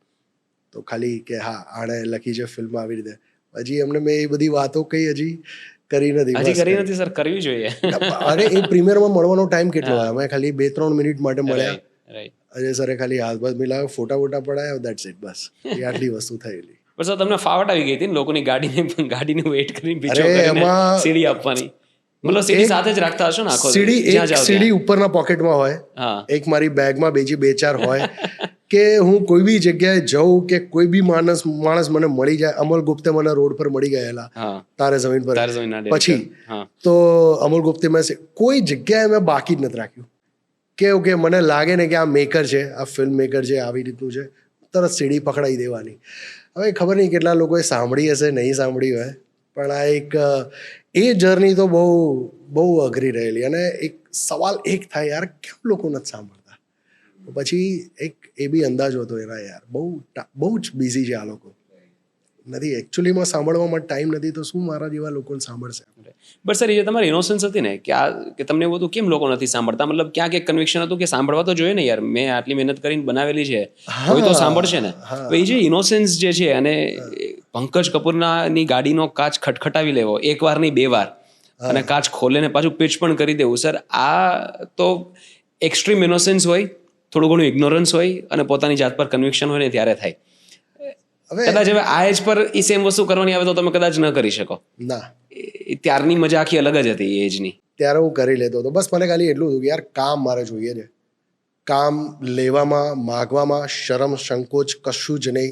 તો ખાલી કે હા આણે લખી છે ફિલ્મ આવી રીતે. હજી એમને મેં એ બધી વાતો કઈ હજી કરી નથી. હજી કરી નથી સર, કરવી જોઈએ. અરે એ પ્રીમિયરમાં મળવાનો ટાઈમ કેટલો હોય, અમે ખાલી 2-3 મિનિટ માટે મળ્યા. રાઈટ. અજય સરે ખાલી હાથ બાથ મિલાવ્યો, ફોટા વોટા પડાયા, દેટ્સ ઇટ, બસ. એ આટલી વસ્તુ થયેલી. પણ સર તમને ફાવટ આવી ગઈ હતી ને લોકોની ગાડીને વેઇટ કરીને પીછો અરે કરીને એમાં સીડી આપવાની. મતલબ સીડી સાથે જ રાખતા હશો ને આખો સીડી જ્યાં એક જાઓ સીડી ઉપરના પોકેટમાં હોય, હા એક મારી બેગમાં બીજી 2-4 હોય કે હું કોઈ બી જગ્યાએ જાઉં કે કોઈ બી માણસ મને મળી જાય. અમલ ગુપ્તે મને રોડ પર મળી ગયેલા, હા તારે જમીન પર. તારે જમીનના પછી director. હા તો અમલ ગુપ્તે મેં કોઈ જગ્યાએ મેં બાકી જ નથી રાખ્યું કે ઓકે મને લાગે ને કે આ મેકર છે, આ ફિલ્મ મેકર છે, આવી રીતનું છે, તરત સીડી પકડાઈ દેવાની. હવે ખબર નહીં કેટલા લોકોએ સાંભળી હશે, નહીં સાંભળી હોય, પણ આ એક એ જર્ની તો બહુ બહુ અઘરી રહેલી. અને એક સવાલ એક થાય યાર, કેમ લોકો નથી સાંભળતા? પછી એક એ બી અંદાજો હતો એના, યાર બહુ જ બિઝી છે આ લોકો, નથી એકચ્યુઅલીમાં સાંભળવામાં ટાઈમ નથી, તો શું મારા જેવા લોકોને સાંભળશે? બટ સર એ તમારી ઇનોસન્સ હતી ને કે તમને એવું હતું કેમ લોકો નથી સાંભળતા? મતલબ ક્યાંક એક કન્વિક્શન હતું કે સાંભળવા તો જોઈએ ને યાર, મેં આટલી મહેનત કરીને બનાવેલી છે, કોઈ તો સાંભળશે ને. એ જે ઇનોસન્સ જે છે, અને પંકજ કપૂરની ગાડીનો કાચ ખટખટાવી લેવો, એક વાર નહીં 2 વાર, અને કાચ ખોલે ને પાછું પિચ પણ કરી દેવું, સર આ તો એક્સ્ટ્રીમ ઇનોસન્સ હોય, થોડું ઘણું ઇગ્નોરન્સ હોય, અને પોતાની જાત પર કન્વિક્શન હોય ને ત્યારે થાય. કદાચ હવે આ એજ પર એ સેમ વસ્તુ કરવાની આવે તો તમે કદાચ ન કરી શકો. ના, ત્યારની મજા આખી અલગ જ હતી એ એજની. ત્યારે હું કરી લેતો હતો. બસ મને ખાલી એટલું હતું કે યાર કામ મારે જોઈએ છે. કામ લેવામાં, માગવામાં શરમ સંકોચ કશું જ નહીં.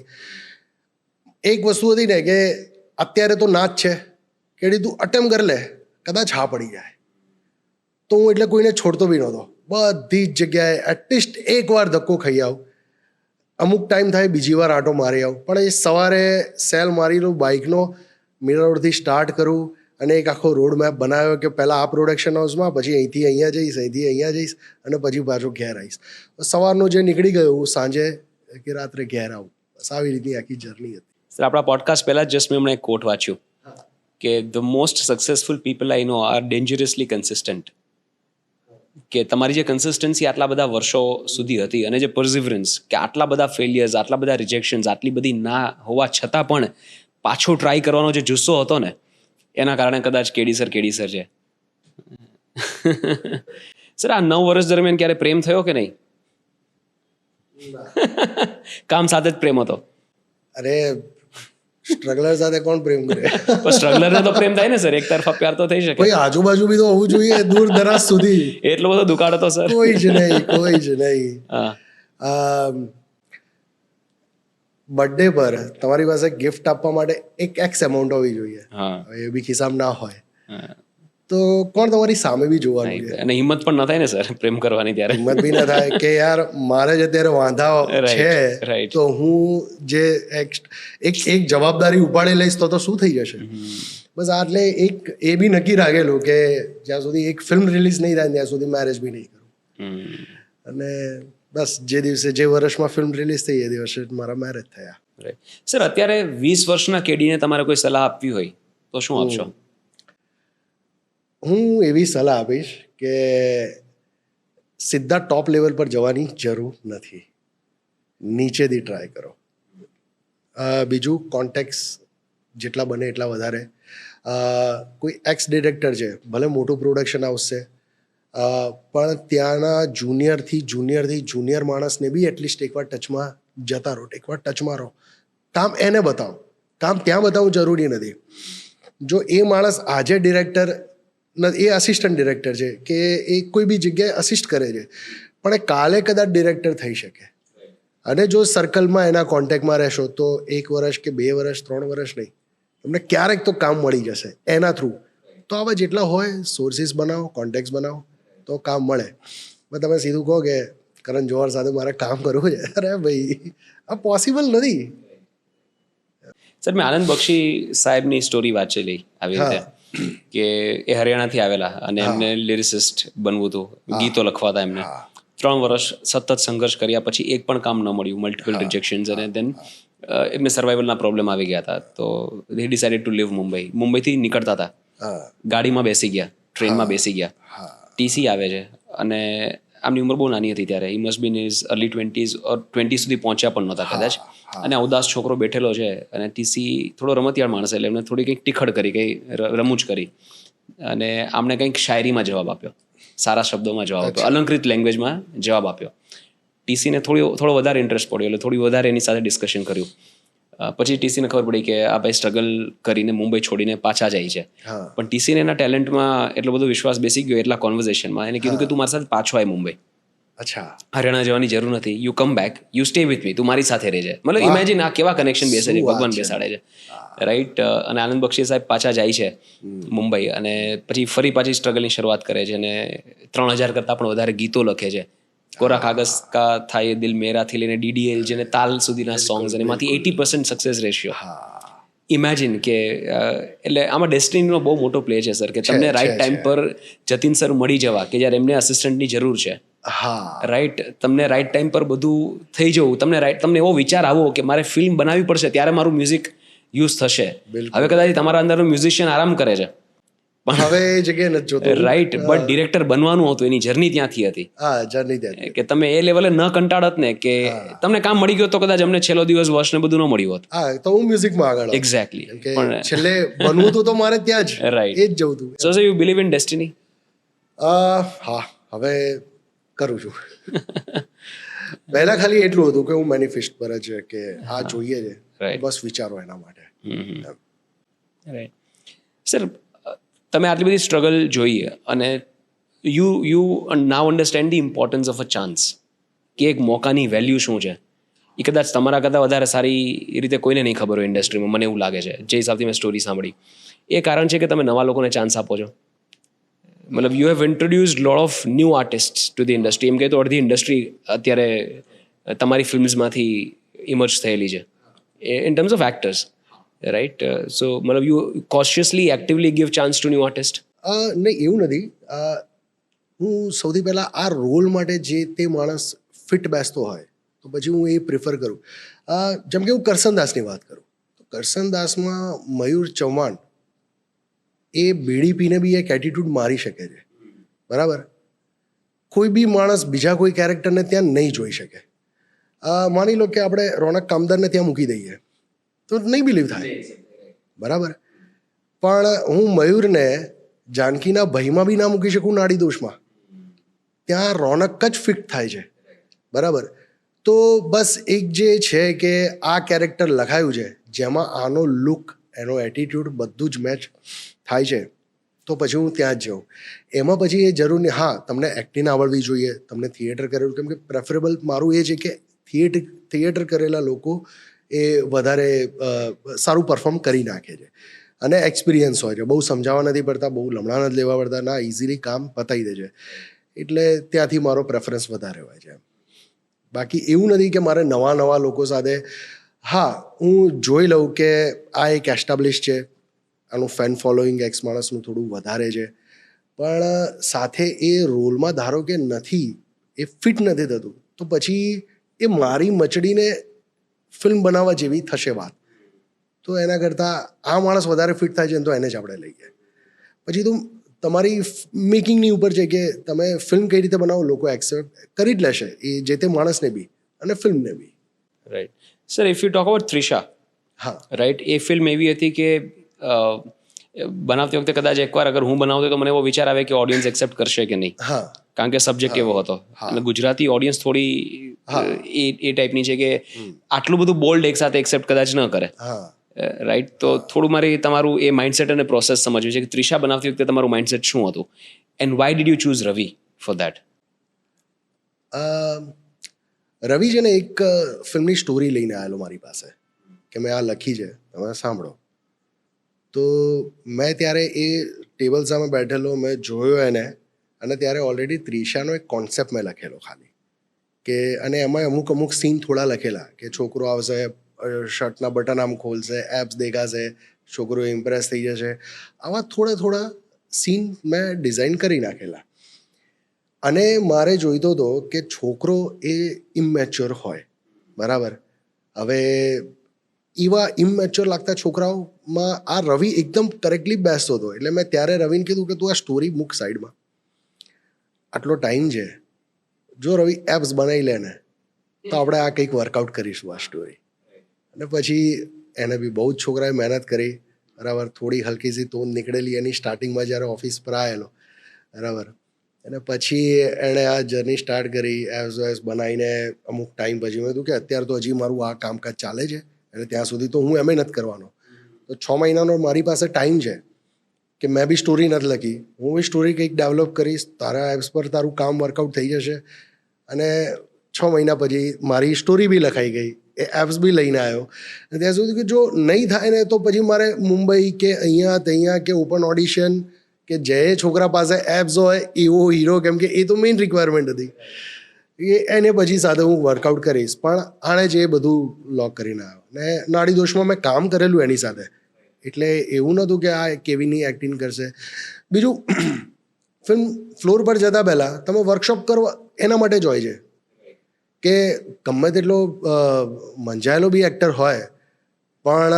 એક વસ્તુ હતી ને કે અત્યારે તો ના જ છે, કે તું અટેમ્પ કરી લે, કદાચ હા પડી જાય. તો હું એટલે કોઈને છોડતો બી નહોતો. બધી જ જગ્યાએ એટલીસ્ટ એક વાર ધક્કો ખાઈ આવું, અમુક ટાઈમ થાય બીજી વાર આંટો મારી આવું, પણ એ સવારે સેલ મારી લઉં બાઇકનો, મિરરથી સ્ટાર્ટ કરું, અને એક આખો રોડ મેપ બનાવ્યો કે પહેલાં આ પ્રોડક્શન હાઉસમાં, પછી અહીંથી અહીંયા જઈશ, અહીંથી અહીંયા જઈશ, અને પછી પાછું ઘેર આવીશ. સવારનું જે નીકળી ગયું, સાંજે કે રાત્રે ઘેર આવું. બસ આવી રીતની આખી જર્ની હતી. સર આપણા પોડકાસ્ટ પહેલાં જસ્ટ મેં હમણાં એક કોટ વાંચ્યું કે the most successful people I know are dangerously consistent. કે તમારી જે કન્સિસ્ટન્સી આટલા બધા વર્ષો સુધી હતી, અને જે પરઝિવરન્સ, કે આટલા બધા ફેલિયર્સ, આટલા બધા રિજેક્શન્સ, આટલી બધી ના હોવા છતાં પણ પાછો ટ્રાય કરવાનો જે જુસ્સો હતો ને, એના કારણે કદાચ કેડીસર છે. સર આ 9 વર્ષ દરમિયાન ક્યારે પ્રેમ થયો કે નહીં? કામ સાથે જ પ્રેમ હતો? અરે સ્ટ્રગલર સાથે કોણ પ્રેમ કરે? પણ સ્ટ્રગલરને તો પ્રેમ થાય ને સર, એક તરફા પ્યાર તો થઈ શકે. કોઈ આજુબાજુ બી તો હોવું જોઈએ, દૂર દરાજ સુધી. એટલો બધો દુકાળ હતો સર? કોઈ જ નહીં. હા બર્થડે પર તમારી પાસે ગિફ્ટ આપવા માટે એક એક્સ અમાઉન્ટ હોવી જોઈએ. હા એ બી ખિસ્સામાં ના હોય તો કોણ તમારી સામે બી જોવાનું છે? અને હિંમત પણ ન થાય ને સર પ્રેમ કરવાની ત્યારે. હિંમત બી ના થાય કે યાર મારે જ અત્યારે વાંધા છે, તો હું જે એક જવાબદારી ઉપાડી લઈશ તો શું થઈ જશે? બસ આટલે એક એ બી નક્કી રાખેલું કે જ્યાં સુધી એક ફિલ્મ રિલીઝ નહીં થાય ત્યાં સુધી મેરેજ બી નહીં કરું. અને બસ જે દિવસે જે વર્ષમાં ફિલ્મ રિલીઝ થઈ એ દિવસે મારા મેરેજ થયા. સર અત્યારે 20 વર્ષના કેડીને તમારે કોઈ સલાહ આપવી હોય તો શું આપશો? હું એવી સલાહ આપીશ કે સીધા ટોપ લેવલ પર જવાની જરૂર નથી, નીચેથી ટ્રાય કરો. બીજું કોન્ટેક્ટ્સ જેટલા બને એટલા વધારે. કોઈ એક્સ ડિરેક્ટર છે, ભલે મોટું પ્રોડક્શન હાઉસ છે, પણ ત્યાંના જુનિયર માણસને બી એટલીસ્ટ એકવાર ટચમાં જતા રહો, એકવાર ટચમાં રહો. કામ એને બતાવો, કામ ત્યાં બતાવવું જરૂરી નથી. જો એ માણસ આજે ડિરેક્ટર, એ આસિસ્ટન્ટ ડિરેક્ટર છે કે એ કોઈ બી જગ્યાએ અસિસ્ટ કરે છે, પણ એ કાલે કદાચ ડિરેક્ટર થઈ શકે. અને જો સર્કલમાં એના કોન્ટેક્ટમાં રહેશો તો 1 વર્ષ કે 2 વર્ષ 3 વર્ષ નહીં, તમને ક્યારેક તો કામ મળી જશે એના થ્રુ. તો આવા જેટલા હોય સોર્સિસ બનાવો, કોન્ટેક્ટ્સ બનાવો તો કામ મળે. તમે સીધું કહો કે કરણ જોહર સાથે મારે કામ કરવું છે, અરે ભાઈ આ પોસિબલ નથી. સર મેં આનંદ બક્ષી સાહેબની સ્ટોરી વાંચેલી આવી રીતે કે એ હરિયાણાથી આવેલા અને એમને લિરિસિસ્ટ બનવું હતું, ગીતો લખવા હતા એમને. 3 વર્ષ સતત સંઘર્ષ કર્યા પછી એક પણ કામ ન મળ્યું, મલ્ટિપલ રિજેક્શન્સ, અને દેન એમને સર્વાઈવલના પ્રોબ્લેમ આવી ગયા હતા. તો દે ડિસાઇડેડ ટુ લીવ મુંબઈ. મુંબઈથી નીકળતા હતા, ગાડીમાં બેસી ગયા, ટ્રેનમાં બેસી ગયા, ટીસી આવે છે, અને આમની ઉંમર બહુ નાની હતી ત્યારે. He must been is early 20s or 20 સુધી પહોંચ્યા પણ નહોતા કદાચ. અને આ ઉદાસ છોકરો બેઠેલો છે, અને ટીસી થોડો રમતિયાળ માણસ, એટલે એમને થોડી કંઈક ટીખડ કરી, કંઈ રમૂજ કરી, અને આમને કંઈક શાયરીમાં જવાબ આપ્યો, સારા શબ્દોમાં જવાબ આપ્યો, અલંકૃત લેંગ્વેજમાં જવાબ આપ્યો. ટીસીને થોડો વધારે ઇન્ટરેસ્ટ પડ્યો, એટલે થોડી વધારે એની સાથે ડિસ્કશન કર્યું. પછી ટીસીને ખબર પડી કે આ ભાઈ સ્ટ્રગલ કરીને મુંબઈ છોડીને પાછા જાય છે. પણ ટીસીને એના ટેલેન્ટમાં એટલો બધો વિશ્વાસ બેસી ગયો, એટલા કોન્વર્ઝેશનમાં એને કીધું કે તું મારી સાથે પાછો આય મુંબઈ. અચ્છા, હરિયાણા જવાની જરૂર નથી, you come back, you stay with me, તું મારી સાથે રહેજે. મતલબ ઇમેજિન આ કેવા કનેક્શન બેસે છે, ભગવાન બેસાડે છે, રાઈટ. અને આનંદ બક્ષી સાહેબ પાછા જાય છે મુંબઈ, અને પછી ફરી પાછી સ્ટ્રગલની શરૂઆત કરે છે, અને 3000 કરતાં પણ વધારે ગીતો લખે છે. કોરા કાગઝ કા થાય દિલ મેરાથી લઈને DDL જેને તાલ સુધીના સોંગ્સ, અને એમાંથી 80% સક્સેસ રેશિયો. ઇમેજિન કે એટલે આમાં ડેસ્ટિનીનો બહુ મોટો પ્લે છે સર, કે તમને રાઈટ ટાઈમ પર જતીન સર મળી જવા, કે જ્યારે એમને અસિસ્ટન્ટની જરૂર છે, રાઈટ, તમને રાઈટ ટાઈમ પર બધું થઈ જવું, તમને એવો વિચાર આવો કે મારે ફિલ્મ બનાવવી પડશે, ત્યારે મારું મ્યુઝિક યુઝ થશે. હવે કદાચ તમારા અંદરનો મ્યુઝિશિયન આરામ કરે છે, પણ હવે એ જગ્યાએ નથી જોતો, રાઈટ. બટ ડિરેક્ટર બનવાનું હતું, એની જર્ની ત્યાંથી હતી, કે તમે એ લેવલે ન કંટાળત ને, કે તમને કામ મળી ગયો તો કદાચ અમને છેલ્લો દિવસ વર્ષ ને બધું ન મળ્યું હોત. હા, તો હું મ્યુઝિકમાં આગળ. એક્ઝેક્ટલી. પણ છેલ્લે બનવું તો મારે ત્યાં જ, રાઈટ, એ જ જવું હતું. So you believe in destiny? હા, હવે કરું છું. પહેલા ખાલી એટલું હતું કે હું મેનિફેસ્ટ પર જ કે આ જોઈએ છે, બસ વિચારો એના માટે. રાઈટ સર, તમે આટલી બધી સ્ટ્રગલ જોઈ, અને you now understand the importance of a chance, કે એક મોકાની વેલ્યુ શું છે. એ કદાચ તમારા કરતાં વધારે સારી રીતે કોઈને નહીં ખબર હોય ઇન્ડસ્ટ્રીમાં, મને એવું લાગે છે, જે હિસાબથી મેં સ્ટોરી સાંભળી. એ કારણ છે કે તમે નવા લોકોને ચાન્સ આપો છો. મતલબ you have introduced lot of new artist to the industry. એમ કહે તો અડધી ઇન્ડસ્ટ્રી અત્યારે તમારી ફિલ્મ્સમાંથી ઇમર્જ થયેલી છે, in terms of actors, right. So મતલબ you consciously actively give chance to new artist? નહીં, એવું નથી. હું સૌથી પહેલાં આ રોલ માટે જે તે માણસ ફિટ બેસતો હોય તો પછી હું એ પ્રિફર કરું. જેમ કે હું કરસનદાસની વાત કરું તો કરસનદાસમાં મયુર ચૌહાણ એ બીડી પીને બી એક એટીટ્યૂડ મારી શકે છે, બરાબર. કોઈ બી માણસ બીજા કોઈ કેરેક્ટરને ત્યાં નહીં જોઈ શકે. માની લો કે આપણે રોનક કામદારને ત્યાં મૂકી દઈએ તો નહીં બિલીવ થાય, બરાબર. પણ હું મયુરને જાનકીના ભયમાં બી ના મૂકી શકું, નાડી દોષમાં. ત્યાં રોનક જ ફિટ થાય છે, બરાબર. તો બસ એક જે છે કે આ કેરેક્ટર લખાયું છે જેમાં આનો લુક, એનો એટીટ્યૂડ બધું જ મેચ થાય છે, તો પછી હું ત્યાં જ જાઉં. એમાં પછી એ જરૂર નહીં, હા તમને એક્ટિંગ આવડવી જોઈએ, તમને થિયેટર કરેલું, કેમ કે પ્રેફરેબલ મારું એ છે કે થિયેટર કરેલા લોકો એ વધારે સારું પરફોર્મ કરી નાખે છે, અને એક્સપિરિયન્સ હોય છે, બહુ સમજાવવા નથી પડતા, બહુ લમણા નથી લેવા પડતા, ના ઇઝીલી કામ પતાવી દે છે. એટલે ત્યાંથી મારો પ્રેફરન્સ વધારે હોય છે. બાકી એવું નથી કે મારે નવા લોકો સાથે, હા હું જોઈ લઉં કે આ એક એસ્ટાબ્લિશ છે, આનું ફેન ફોલોઈંગ એક્સ માણસનું થોડું વધારે છે, પણ સાથે એ રોલમાં ધારો કે નથી, એ ફિટ નથી થતું, તો પછી એ મારી મચડીને ફિલ્મ બનાવવા જેવી થશે વાત. તો એના કરતાં આ માણસ વધારે ફિટ થાય છે તો એને જ આપણે લઈએ. પછી તો તમારી મેકિંગની ઉપર છે કે તમે ફિલ્મ કઈ રીતે બનાવો, લોકો એક્સેપ્ટ કરી જ લેશે, એ જે તે માણસને બી અને ફિલ્મને બી. Right sir, if you talk about Trisha, હા રાઈટ, એ ફિલ્મ એવી હતી કે બનાવતી વખતે કદાચ એકવાર અગર હું બનાવતો તો મને એવો વિચાર આવે કે ઓડિયન્સ એક્સેપ્ટ કરશે કે નહીં, હા, કારણ કે સબ્જેક્ટ એવો હતો, અને ગુજરાતી ઓડિયન્સ થોડી એ ટાઈપની છે કે આટલું બધું બોલ્ડ એક સાથે એક્સેપ્ટ કદાચ ન કરે, રાઈટ. તો થોડું મારે તમારું એ માઇન્ડસેટ અને પ્રોસેસ સમજવી છે કે ત્રિશા બનાવતી વખતે તમારું માઇન્ડસેટ શું હતું, and why did you choose Ravi for that? Ravi છે ને એક ફિલ્મની સ્ટોરી લઈને આવેલો મારી પાસે કે મેં આ લખી છે, તમે સાંભળો. તો મેં ત્યારે એ ટેબલ સામે બેઠેલો, મેં જોયો એને, અને ત્યારે ઓલરેડી ત્રિશાનો એક કોન્સેપ્ટ મેં લખેલો ખાલી, કે અને એમાં અમુક સીન થોડા લખેલા કે છોકરો આવશે, શર્ટના બટન આમ ખોલશે, એપ્સ દેખાશે, છોકરો ઇમ્પ્રેસ થઈ જશે, આવા થોડા સીન મેં ડિઝાઇન કરી નાખેલા. અને મારે જોઈતો હતો કે છોકરો એ ઇમેચ્યોર હોય, બરાબર. હવે એવા ઇમેચ્યોર લાગતા છોકરાઓમાં આ રવિ એકદમ કરેક્ટલી બેસતો હતો. એટલે મેં ત્યારે રવિને કીધું કે તું આ સ્ટોરી મૂક સાઈડમાં, આટલો ટાઈમ છે, જો રવિ એપ્સ બનાવી લે ને તો આપણે આ કંઈક વર્કઆઉટ કરીશું આ સ્ટોરી. અને પછી એને બી બહુ જ છોકરાએ મહેનત કરી, બરાબર. થોડી હલકી સી તોંદ નીકળેલી એની સ્ટાર્ટિંગમાં જ્યારે ઓફિસ પર આવેલો, બરાબર. અને પછી એણે આ જર્ની સ્ટાર્ટ કરી એપ્સ બનાવીને. અમુક ટાઈમ પછી મેં કીધું કે અત્યારે તો હજી મારું આ કામકાજ ચાલે છે, એટલે ત્યાં સુધી તો હું એમ નથી કરવાનો. તો 6 મહિનાનો મારી પાસે ટાઈમ છે કે મેં બી સ્ટોરી નથી લખી, હું બી સ્ટોરી કંઈક ડેવલપ કરીશ, તારા એપ્સ પર તારું કામ વર્કઆઉટ થઈ જશે. અને 6 મહિના પછી મારી સ્ટોરી બી લખાઈ ગઈ, એ એપ્સ બી લઈને આવ્યો. અને ત્યાં સુધી કે જો નહીં થાય ને તો પછી મારે મુંબઈ કે અહીંયા ત્યાં કે ઓપન ઓડિશન કે જે છોકરા પાસે એપ્સ હોય એવો હીરો, કેમ કે એ તો મેઇન રિક્વાયરમેન્ટ હતી, એને પછી સાથે હું વર્કઆઉટ કરીશ. પણ આણે જ એ બધું લોક કરીને આવ્યો. ને નાડી દોષમાં મેં કામ કરેલું એની સાથે, એટલે એવું નહોતું કે આ કેવીની એક્ટિંગ કરશે. બીજું, ફિલ્મ ફ્લોર પર જતા પહેલાં તમે વર્કશોપ કરવા એના માટે જ હોય છે કે ગમે તેટલો મંજાયેલો બી એક્ટર હોય, પણ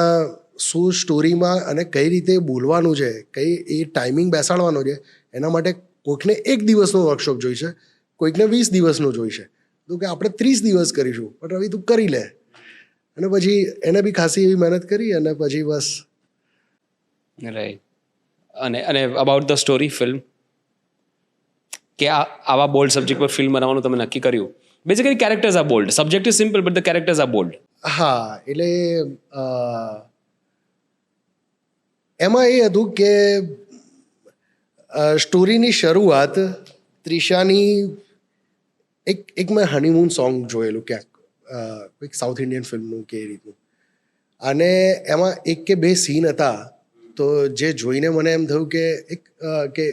શું સ્ટોરીમાં અને કઈ રીતે બોલવાનું છે, કઈ એ ટાઈમિંગ બેસાડવાનો છે, એના માટે કોઈકને 1 દિવસનો વર્કશોપ જોઈશે, કોઈકને 20 દિવસનો જોઈશે. તો કે આપણે 30 દિવસ કરીશું, પણ રવિ તું કરી લે. અને પછી એને બી ખાસી એવી મહેનત કરી અને પછી બસ. રાઈટ. અને અબાઉટ ધ સ્ટોરી ફિલ્મ, કે આવા બોલ્ડ સબ્જેક્ટ પર ફિલ્મ બનાવવાનું તમે નક્કી કર્યું. Basically characters are bold, subject is simple but the characters are bold. હા, એટલે એમાં એ હતું કે સ્ટોરીની શરૂઆત ત્રિશાની એક મેં હનીમૂન સોંગ જોયેલું ક્યાંક, કોઈક સાઉથ ઇન્ડિયન ફિલ્મનું કે એ રીતનું. અને એમાં 1 કે 2 સીન હતા, તો જે જોઈને મને એમ થયું કે કે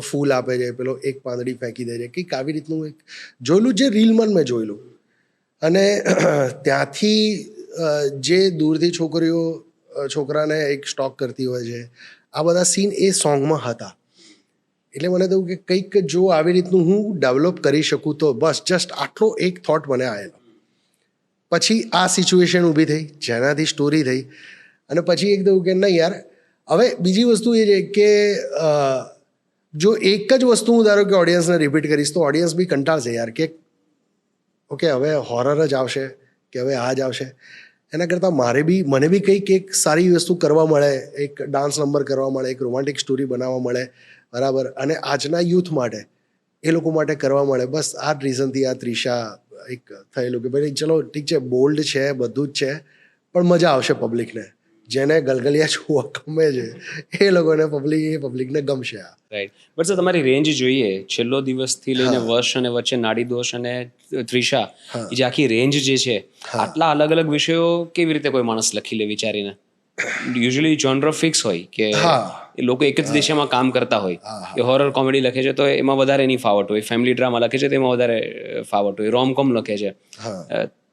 ફૂલ આપે છે, પેલો એક પાંદડી ફેંકી દે છે, કંઈક આવી રીતનું એક જોયેલું, જે રીલમાં મેં જોયેલું. અને ત્યાંથી જે દૂરથી છોકરીઓ છોકરાને એક સ્ટોક કરતી હોય છે, આ બધા સીન એ સોંગમાં હતા. એટલે મને થયું કે કંઈક જો આવી રીતનું હું ડેવલપ કરી શકું તો બસ, જસ્ટ આટલો એક થોટ મને આવેલો. પછી આ સિચ્યુએશન ઊભી થઈ જેનાથી સ્ટોરી થઈ. અને પછી એક થયું કે નહીં યાર, હવે બીજી વસ્તુ એ છે કે જો એક જ વસ્તુ હું ધારો કે ઓડિયન્સને રિપીટ કરીશ તો ઓડિયન્સ બી કંટાળશે યાર, કે ઓકે હવે હોરર જ આવશે કે હવે આ જ આવશે. એના કરતાં મને બી કંઈક એક સારી વસ્તુ કરવા મળે, એક ડાન્સ નંબર કરવા મળે, એક રોમાન્ટિક સ્ટોરી બનાવવા મળે, બરાબર. અને આજના યુથ માટે, એ લોકો માટે કરવા મળે. બસ આ જ રીઝનથી આ ત્રિશા એક થયેલું કે ભાઈ ચલો ઠીક છે, બોલ્ડ છે, બધું જ છે, પણ મજા આવશે પબ્લિકને. જેને ગલગલિયા જોવા ગમે છે એ લોકોને પબ્લિકને ગમશે આ. રાઈટ. બટ સર તમારી રેન્જ જોઈએ, છેલ્લો દિવસથી લઈને વર્ષ અને વચ્ચે નાડી દોષ અને ત્રિશા, એ જે આખી રેન્જ જે છે, આટલા અલગ અલગ વિષયો કેવી રીતે કોઈ માણસ લખી લે વિચારીને? યુઝ્યુઅલી જોનર ફિક્સ હોય કે એ લોકો એક જ દિશામાં કામ કરતા હોય, કે હોરર કોમેડી લખે છે તો એમાં વધારે એની ફાવટ હોય, ફેમિલી ડ્રામા લખે છે તો એમાં વધારે ફાવટ હોય, રોમકોમ લખે છે.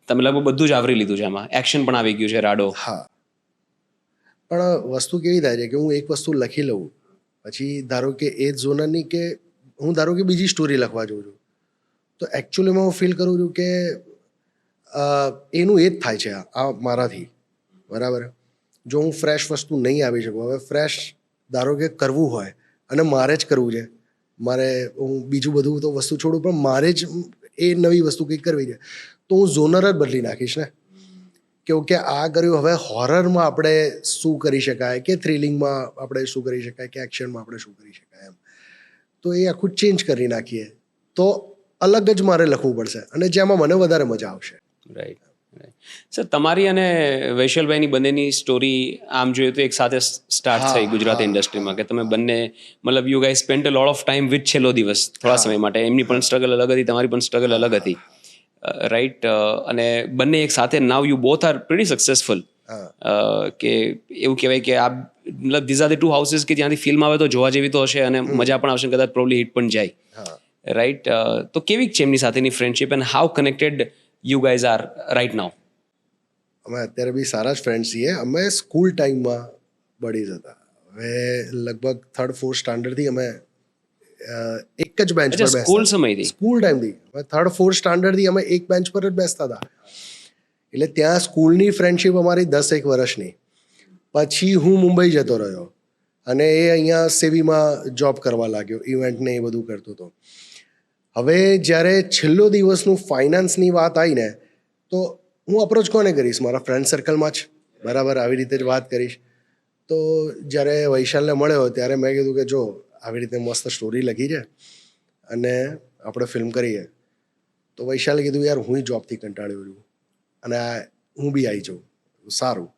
તમે લગભગ બધું જ આવરી લીધું છે આમાં, એક્શન પણ આવી ગયું છે રાડો. હા, પણ વસ્તુ કેવી થાય છે કે હું એક વસ્તુ લખી લઉં, પછી ધારો કે એ જ ઝોનરની કે હું ધારો કે બીજી સ્ટોરી લખવા જાઉં છું, તો એકચ્યુઅલીમાં હું ફીલ કરું છું કે એનું એ જ થાય છે આ મારાથી, બરાબર. જો હું ફ્રેશ વસ્તુ નહીં આવી શકું, હવે ફ્રેશ ધારો કે કરવું હોય અને મારે જ કરવું છે, હું બીજું બધું તો વસ્તુ છોડું, પણ મારે જ એ નવી વસ્તુ કંઈક કરવી છે, તો હું ઝોનર જ બદલી નાખીશ ને. કે ઓકે આ કર્યું, હવે હોરરમાં આપણે શું કરી શકાય, કે થ્રિલિંગમાં આપણે શું કરી શકાય, કે એક્શનમાં આપણે શું કરી શકાય, એમ. તો એ આખું ચેન્જ કરી નાખીએ તો અલગ જ મારે લખવું પડશે, અને જેમાં મને વધારે મજા આવશે. રાઈટ. સર, તમારી અને વૈશલભાઈની બંનેની સ્ટોરી આમ જોઈએ તો એક સાથે સ્ટાર્ટ થઈ ગુજરાતી ઇન્ડસ્ટ્રીમાં, કે તમે બંને મતલબ you guys spent a lot of time with છેલ્લો દિવસ થોડા સમય માટે. એમની પણ સ્ટ્રગલ અલગ હતી, તમારી પણ સ્ટ્રગલ અલગ હતી, રાઈટ. અને બંને એક સાથે, now you both are pretty successful. કે એવું કહેવાય કે આ મતલબ these are the two houses કે જ્યાંથી ફિલ્મ આવે તો જોવા જેવી તો હશે અને મજા પણ આવશે, કદાચ પ્રોબ્લી હિટ પણ જાય, રાઈટ. તો કેવી છે એમની સાથેની friendship, and how connected you guys are right now? અમે અત્યારે બી સારા જ ફ્રેન્ડ છીએ. અમે સ્કૂલ ટાઈમમાં બડીઝ હતા. હવે લગભગ 3rd 4th સ્ટાન્ડર્ડથી અમે એક જ બેન્ચ પર બેસતા. સ્કૂલ સમયથી સ્કૂલ ટાઈમથી 3rd 4th સ્ટાન્ડર્ડથી અમે એક બેન્ચ પર જ બેસતા હતા. એટલે ત્યાં સ્કૂલની ફ્રેન્ડશિપ અમારી 10 એક વર્ષની. પછી હું મુંબઈ જતો રહ્યો અને એ અહીંયા સેવીમાં જોબ કરવા લાગ્યો, ઇવેન્ટ ને એ બધું કરતો હતો. હવે જ્યારે છેલ્લો દિવસનું ફાઇનાન્સની વાત આવી ને, તો હું અપ્રોચ કોને કરીશ? મારા ફ્રેન્ડ સર્કલમાં જ બરાબર આવી રીતે જ વાત કરીશ. તો જ્યારે વૈશાલને મળ્યો ત્યારે મેં કીધું કે જો આવી રીતે મસ્ત સ્ટોરી લખી છે અને આપણે ફિલ્મ કરીએ. તો વૈશાલે કીધું યાર હું જોબથી કંટાળ્યો છું અને હું બી આવી જાઉં. સારું,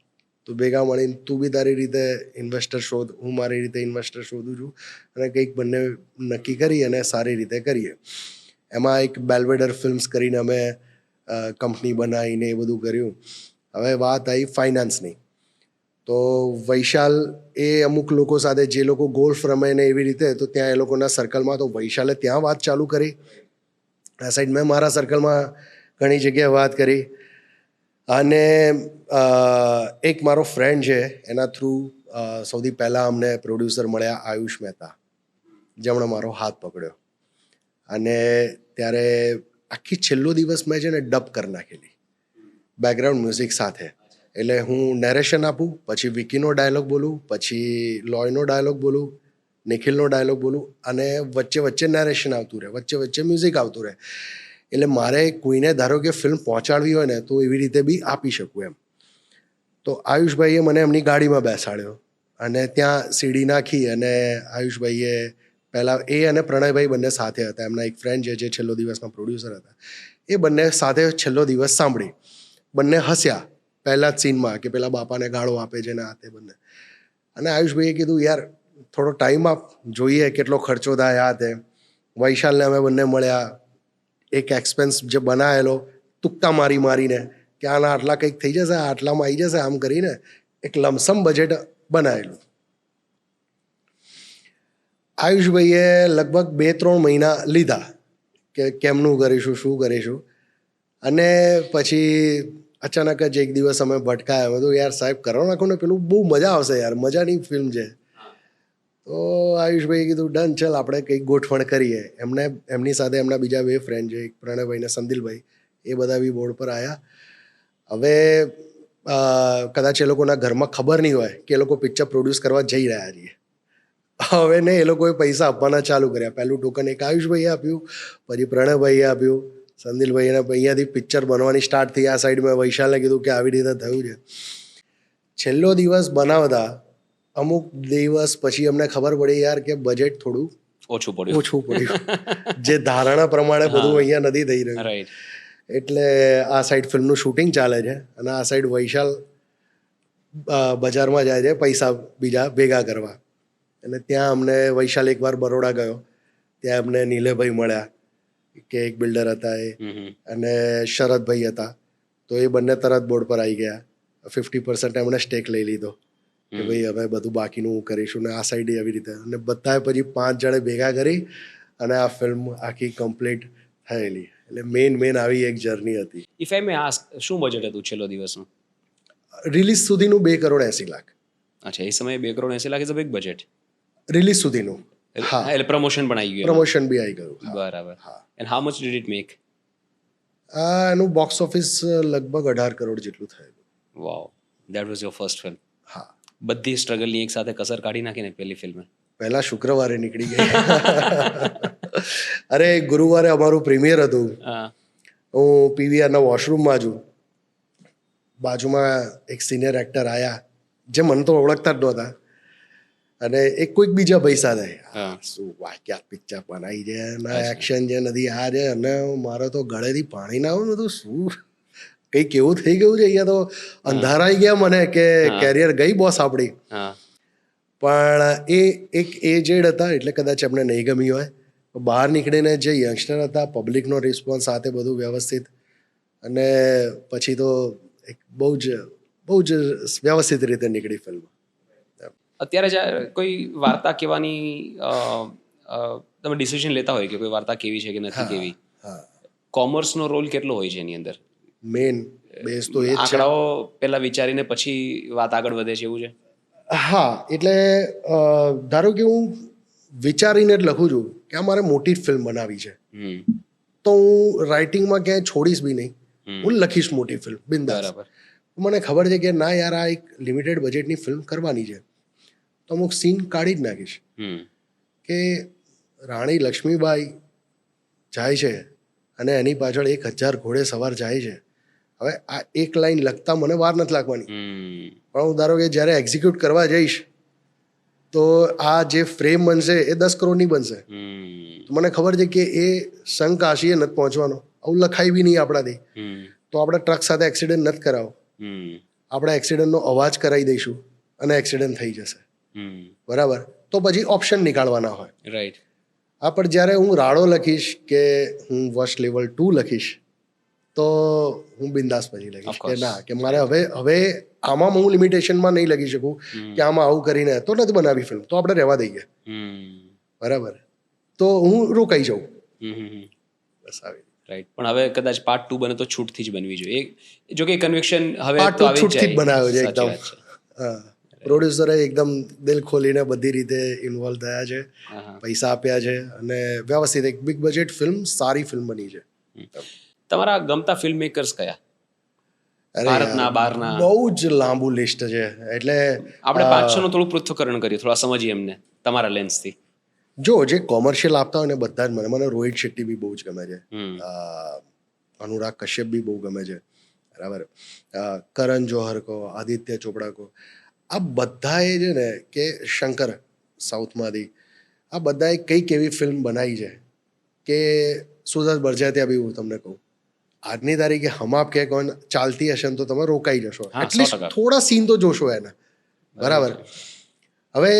તો ભેગા મળીને તું બી તારી રીતે ઇન્વેસ્ટર શોધ, હું મારી રીતે ઇન્વેસ્ટર શોધું છું અને કંઈક બંને નક્કી કરી અને સારી રીતે કરીએ. એમાં એક બેલ્વેડર ફિલ્મ્સ કરીને અમે કંપની બનાવીને એ બધું કર્યું. હવે વાત આવી ફાઇનાન્સની. તો વૈશાલ એ અમુક લોકો સાથે, જે લોકો ગોલ્ફ રમે ને એવી રીતે, તો ત્યાં એ લોકોના સર્કલમાં, તો વૈશાલે ત્યાં વાત ચાલુ કરી. આ સાઈડ મેં મારા સર્કલમાં ઘણી જગ્યાએ વાત કરી. અને એક મારો ફ્રેન્ડ છે, એના થ્રુ સૌથી પહેલાં અમને પ્રોડ્યુસર મળ્યા આયુષ મહેતા, જેમણે મારો હાથ પકડ્યો. અને ત્યારે આખી છેલ્લો દિવસ મેં છે ને ડબ કરી નાખેલી બેકગ્રાઉન્ડ મ્યુઝિક સાથે. એટલે હું નેરેશન આપું, પછી વિકીનો ડાયલોગ બોલું, પછી લોયનો ડાયલોગ બોલું, નિખિલનો ડાયલોગ બોલું, અને વચ્ચે વચ્ચે નેરેશન આવતું રહે, વચ્ચે વચ્ચે મ્યુઝિક આવતું રહે. એટલે મારે કોઈને ધારો કે ફિલ્મ પહોંચાડવી હોય ને તો એવી રીતે બી આપી શકું એમ. તો આયુષભાઈએ મને એમની ગાડીમાં બેસાડ્યો અને ત્યાં સીડી નાખી. અને આયુષભાઈએ પહેલાં એ અને પ્રણયભાઈ બંને સાથે હતા, એમના એક ફ્રેન્ડ છે જે છેલ્લો દિવસના પ્રોડ્યુસર હતા. એ બંને સાથે છેલ્લો દિવસ સાંભળી. બંને હસ્યા પહેલા જ સીનમાં કે પેલા બાપાને ગાળો આપે છે ને આ તે બંને. અને આયુષભાઈએ કીધું યાર થોડો ટાઈમ આપ, જોઈએ કેટલો ખર્ચો થાય આ તે. વૈશાલને અમે બંને મળ્યા. એક એક્સપેન્સ જે બનાવેલો તુક્કા મારીને કે આના આટલા કંઈક થઈ જશે, આટલામાં આવી જશે, આમ કરીને એક લમસમ બજેટ બનાવેલું. આયુષભાઈએ લગભગ 2-3 મહિના લીધા કે કેમનું કરીશું, શું કરીશું. અને પછી અચાનક જ એક દિવસ અમે ભટકાયા. મેં તો યાર સાહેબ કરો નાખો ને, પેલું બહુ મજા આવશે યાર, મજાની ફિલ્મ છે. તો આયુષભાઈએ કીધું ડન, ચાલ આપણે કંઈક ગોઠવણ કરીએ. એમની સાથે એમના બીજા 2 ફ્રેન્ડ છે, એક પ્રણયભાઈ ને સંદિલભાઈ, એ બધા બી બોર્ડ પર આવ્યા. હવે કદાચ એ લોકોના ઘરમાં ખબર નહીં હોય કે એ લોકો પિક્ચર પ્રોડ્યુસ કરવા જઈ રહ્યા છીએ. હવે ને એ લોકોએ પૈસા આપવાના ચાલુ કર્યા. પહેલું ટોકન એક આયુષભાઈએ આપ્યું, પછી પ્રણયભાઈએ આપ્યું, સંદિલભાઈને અહીંયાથી પિક્ચર બનવાની સ્ટાર્ટ થઈ. આ સાઈડ મેં વૈશાલને કીધું કે આવી રીતે થયું છે. છેલ્લો દિવસ બનાવતા અમુક દિવસ પછી અમને ખબર પડી યાર કે બજેટ થોડું ઓછું પડ્યું. જે ધારણા પ્રમાણે બધું અહીંયા નથી થઈ રહ્યું. રાઈટ. એટલે આ સાઈડ ફિલ્મનું શૂટિંગ ચાલે છે અને આ સાઈડ વૈશાલ બજારમાં જાય છે પૈસા બીજા ભેગા કરવા. અને ત્યાં અમને વૈશાલ એકવાર બરોડા ગયો, ત્યાં અમને નીલેભાઈ મળ્યા કે એક બિલ્ડર હતા એ, અને શરદભાઈ હતા. તો એ બંને તરત બોર્ડ પર આવી ગયા. 50% એમણે સ્ટેક લઈ લીધો કે ભાઈ હવે બધું બાકીનું કરીશું. ને આ સાઈડ એવી રીતે, અને બધાએ પછી 5 જણે ભેગા કરી અને આ ફિલ્મ આખી કમ્પ્લીટ થયેલી. એટલે મેન આવી એક જર્ની હતી. ઇફ આઈ મે આસ્ક, શું બજેટ હતું છેલ્લો દિવસનું? રિલીઝ સુધીનું 2.80 કરોડ. અચ્છા, એ સમયે 2.80 crore is a big budget. Release સુધીનું. હા, એટલે પ્રમોશન પણ આવી ગયું. પ્રમોશન બી આવી ગયું. બરાબર. And how much did it make? એનું બોક્સ ઓફિસ લગભગ 18 કરોડ જેટલું થયું. Wow, that was your first film. હા, બધી સ્ટ્રગલની એક સાથે કસર કાઢી નાખીને પહેલી ફિલ્મ. પહેલા શુક્રવારે નીકળી ગઈ. અરે ગુરુવારે અમારું પ્રીમિયર હતું. હું પીવીઆરના વોશરૂમમાં છું. બાજુમાં એક સિનિયર એક્ટર આવ્યા જે મને તો ઓળખતા જ નહોતા, અને એક કોઈક બીજા પૈસા થાય શું વાક્યાત પિક્ચર બનાવી છે, ના એક્શન જે નથી આ છે. અને મારે તો ગળેથી પાણી ના આવે. તો શું કંઈક એવું થઈ ગયું છે અહીંયા. તો અંધારાઈ ગયા મને કે કેરિયર ગઈ બોસ આપણી. પણ એ એક એજેડ હતા એટલે કદાચ એમને નહીં ગમી હોય. બહાર નીકળીને જે યંગસ્ટર હતા, પબ્લિકનો રિસ્પોન્સ સાથે બધું વ્યવસ્થિત, અને પછી તો એક બહુ જ વ્યવસ્થિત રીતે નીકળી ફિલ્મ. અત્યારે જ્યારે કોઈ વાર્તા કહેવાની તમે ડિસિઝન લેતા હોય કે કોઈ વાર્તા કેવી છે કે નથી કેવી, કોમર્સનો રોલ કેટલો હોય છે એની અંદર? મેન બેઝ તો એ જ છે. આંકડાઓ પહેલા વિચારીને પછી વાત આગળ વધે છે એવું છે? હા, એટલે ધારો કે હું વિચારીને જ લખું છું કે આ મારે મોટી ફિલ્મ બનાવી છે, તો હું રાઇટિંગમાં ક્યાંય છોડીશ બી નહીં, હું લખીશ મોટી ફિલ્મ બિંદાસ. બરાબર. મને ખબર છે કે ના યાર આ એક લિમિટેડ બજેટની ફિલ્મ કરવાની છે, તો અમુક સીન કાઢી જ નાખીશ. કે રાણી લક્ષ્મીબાઈ જાય છે અને એની પાછળ 1000 ઘોડે સવાર જાય છે. હવે આ એક લાઈન લખતા મને વાર નથી લાગવાની, પણ હું ધારો કે જ્યારે એક્ઝિક્યુટ કરવા જઈશ તો આ જે ફ્રેમ બનશે એ 10 કરોડની બનશે. તો મને ખબર છે કે એ શંકાશીએ નથી પહોંચવાનો, આવું લખાય બી નહીં આપણાથી. તો આપણે ટ્રક સાથે એક્સિડન્ટ નથી કરાવો, આપણે એક્સિડન્ટનો અવાજ કરાવી દઈશું અને એક્સિડન્ટ થઈ જશે. બરાબર. તો પછી ઓપ્શન નીકાળવાના હોય. રાઈટ. હા, પણ જ્યારે હું રાડો લખીશ કે હું વર્ષ લેવલ 2 લખીશ તો હું બિંદાસ પછી લખીશ કે ના, કે મારે હવે આમાં હું લિમિટેશનમાં નહીં લખી શકું કે આમાં આવું કરીને તો નથી બનાવી ફિલ્મ, તો આપણે રહેવા દઈએ. બરાબર. તો હું રોકાઈ જાઉં. બસ આવી. રાઈટ. પણ હવે કદાચ પાર્ટ 2 બને તો છૂટથી જ બનવી જોઈએ. જો કે કન્વિક્શન હવે પાર્ટ 2 છૂટથી જ બનાવ્યો છે એકદમ. હા, પ્રોડ્યુસરે એકદમ દિલ ખોલીને બધી રીતે ઇન્વોલ્વ થયા છે, પૈસા આપ્યા છે અને વ્યવસ્થિત એક બિગ બજેટ ફિલ્મ, સારી ફિલ્મ બની છે. તમારા ગમતા ફિલ્મ મેકર્સ કયા? ભારતના, બહારના? બહુ જ લાંબુ લિસ્ટ છે. એટલે આપણે 5-6 નું થોડું પૃથ્થકરણ કરીએ, થોડા સમજીએ એમને તમારા લેન્સથી. જો જે કોમર્શિયલ આપતા હોય ને બધા જ મને રોહિત શેટ્ટી બી બહુ જ ગમે છે, અનુરાગ કશ્યપ બી બહુ ગમે છે. બરાબર. કરણ જોહર કહો, આદિત્ય ચોપડા કહો, આ બધાએ છે ને કે શંકર સાઉથમાંથી, આ બધાએ કંઈક એવી ફિલ્મ બનાવી છે કે સુરત બરજાત્યા બી હું તમને કહું, આજની તારીખે હમ આપ કે કોણ ચાલતી હશે ને તો તમે રોકાઈ જશો, એટલીસ્ટ થોડા સીન તો જોશો એના. બરાબર. હવે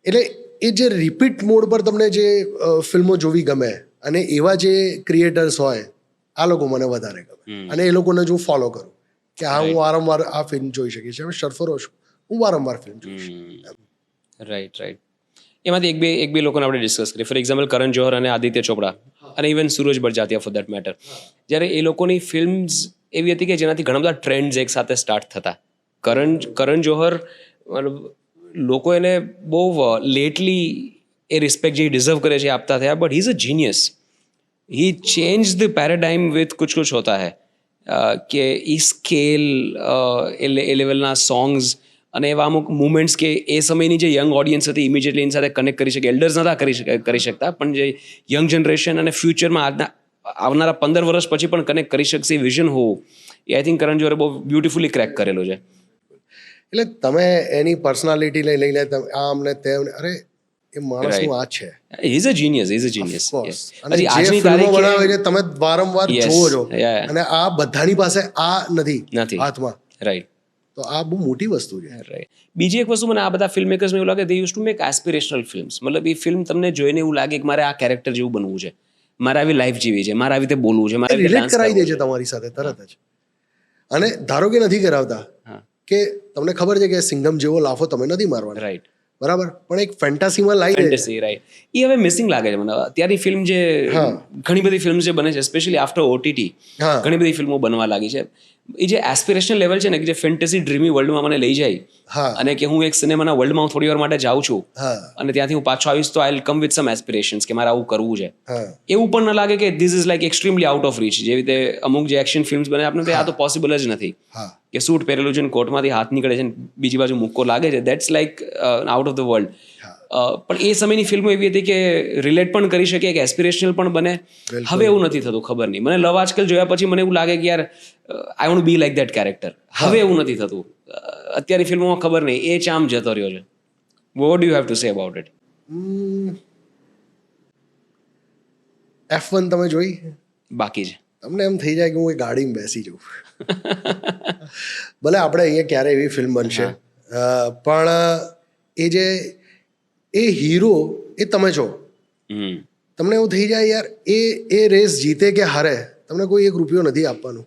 એટલે એ જે રિપીટ મોડ પર તમને જે ફિલ્મો જોવી ગમે અને એવા જે ક્રિએટર્સ હોય, આ લોકો મને વધારે ગમે અને એ લોકોને જો ફોલો કરું કે હા હું વારંવાર આ ફિલ્મ જોઈ શકીશ. હવે સરફરોશ હું વારંવાર ફિલ્મ જોઈશ. રાઈટ. એમાંથી એક બે લોકોને આપણે ડિસ્કસ કરીએ. ફોર એક્ઝામ્પલ કરણ જોહર અને આદિત્ય ચોપડા અને even Sooraj Barjatya for that matter. જ્યારે એ લોકોની ફિલ્મ્સ એવી હતી કે જેનાથી ઘણા બધા ટ્રેન્ડ્સ એક સાથે સ્ટાર્ટ થતા. કરણ જોહર લોકો એને બહુ લેટલી એ રિસ્પેક્ટ જે ડિઝર્વ કરે છે આપતા થયા, but he is a genius. He change the paradigm with Kuch Kuch હોતા હૈ. કે ઈ સ્કેલ, એ લેવલના સોંગ્સ અને એવા અમુક મુમેન્ટ્સ કે એ સમયની જે યંગ ઓડિયન્સ હતી ઇમિડિયેટલી એની સાથે કનેક્ટ કરી શકે. એલ્ડર્સ નહોતા કરી શકતા, પણ જે યંગ જનરેશન અને ફ્યુચરમાં આવનારા 15 વર્ષ પછી પણ કનેક્ટ કરી શકશે એ વિઝન હોવું, એ આઈ થિંક કરણ જોહરે બહુ બ્યુટિફુલી ક્રેક કરેલું છે. એટલે તમે એની પર્સનાલિટી લઈને તમે આમ ને તેમ, અરે એ માણસનું આ છે. હી ઇઝ અ જીનિયસ. અને જે ફિલ્મો બનાવે છે તમે વારંવાર જોવો છો અને આ બધાની પાસે આ નથી હાથમાં. રાઈટ. તો આ બહુ મોટી વસ્તુ છે. રાઈટ. બીજી એક વસ્તુ મને આ બધા ફિલ્મ મેકર્સમાં એવું લાગે, દે use to make aspirational films. મતલબ એ ફિલ્મ તમને જોઈને એવું લાગે કે મારે આ કેરેક્ટર જેવું બનવું છે, મારે આવી લાઈફ જીવી છે, મારે આવી રીતે બોલવું છે, મારે રિલેટ કરાવી દે છે તમારી સાથે તરત જ. અને ધારો કે નથી કરાવતા કે તમને ખબર છે કે સિંઘમ જેવો લાફો તમે નથી મારવાનો. રાઈટ. બરાબર. પણ એક ફેન્ટાસીમાં લાવી દે. રાઈટ. એ હવે મિસિંગ લાગે છે મને. અત્યારની ફિલ્મ જે ઘણી બધી ફિલ્મ જે બને છે, સ્પેશિયલી આફ્ટર ઓટીટી ઘણી બધી ફિલ્મો બનવા લાગી છે. એ જે એસ્પિરેશનલ લેવલ છે ને, કે જે ફેન્ટેસી ડ્રીમી વર્લ્ડમાં મને લઈ જાય અને કે હું એક સિનેમાના વર્લ્ડમાં હું થોડી વાર માટે જાઉં છું અને ત્યાંથી હું પાછો આવીશ તો I will come with some એસ્પિરેશન્સ કે મારે આવું કરવું છે. એવું પણ ન લાગે કે this is like extremely out of reach. જેવી રીતે અમુક જે એક્શન ફિલ્મ્સ બને આપણે આ તો પોસિબલ જ નથી કે સૂટ પહેરેલું છે ને કોર્ટમાંથી હાથ નીકળે છે ને બીજી બાજુ મુક્કો લાગે છે. That's like out of the world. પણ એ સમયની ફિલ્મો એવી હતી કે રિલેટ પણ કરી શકે, કે એસ્પિરેશનલ પણ બને. હવે એવું નથી થતું. ખબર નહીં, મને લવ આજકલ જોયા પછી મને એવું લાગે કે યાર I want be like that character. હવે એવું નથી થતું. અત્યારની ફિલ્મોમાં ખબર નહીં એ ચામ જતો રહ્યો છે. What do you have to say about it? F1 તમે જોઈ? બાકી છે. તમને એમ થઈ જાય કે હું એ ગાડીમાં બેસી જાઉં. ભલે આપણે અહીંયા ક્યારે એવી ફિલ્મ બનશે, પણ એ જે એ હીરો એ તમે જો, તમને એવું થઈ જાય યાર એ રેસ જીતે કે હારે તમને કોઈ 1 રૂપિયો નથી આપવાનું.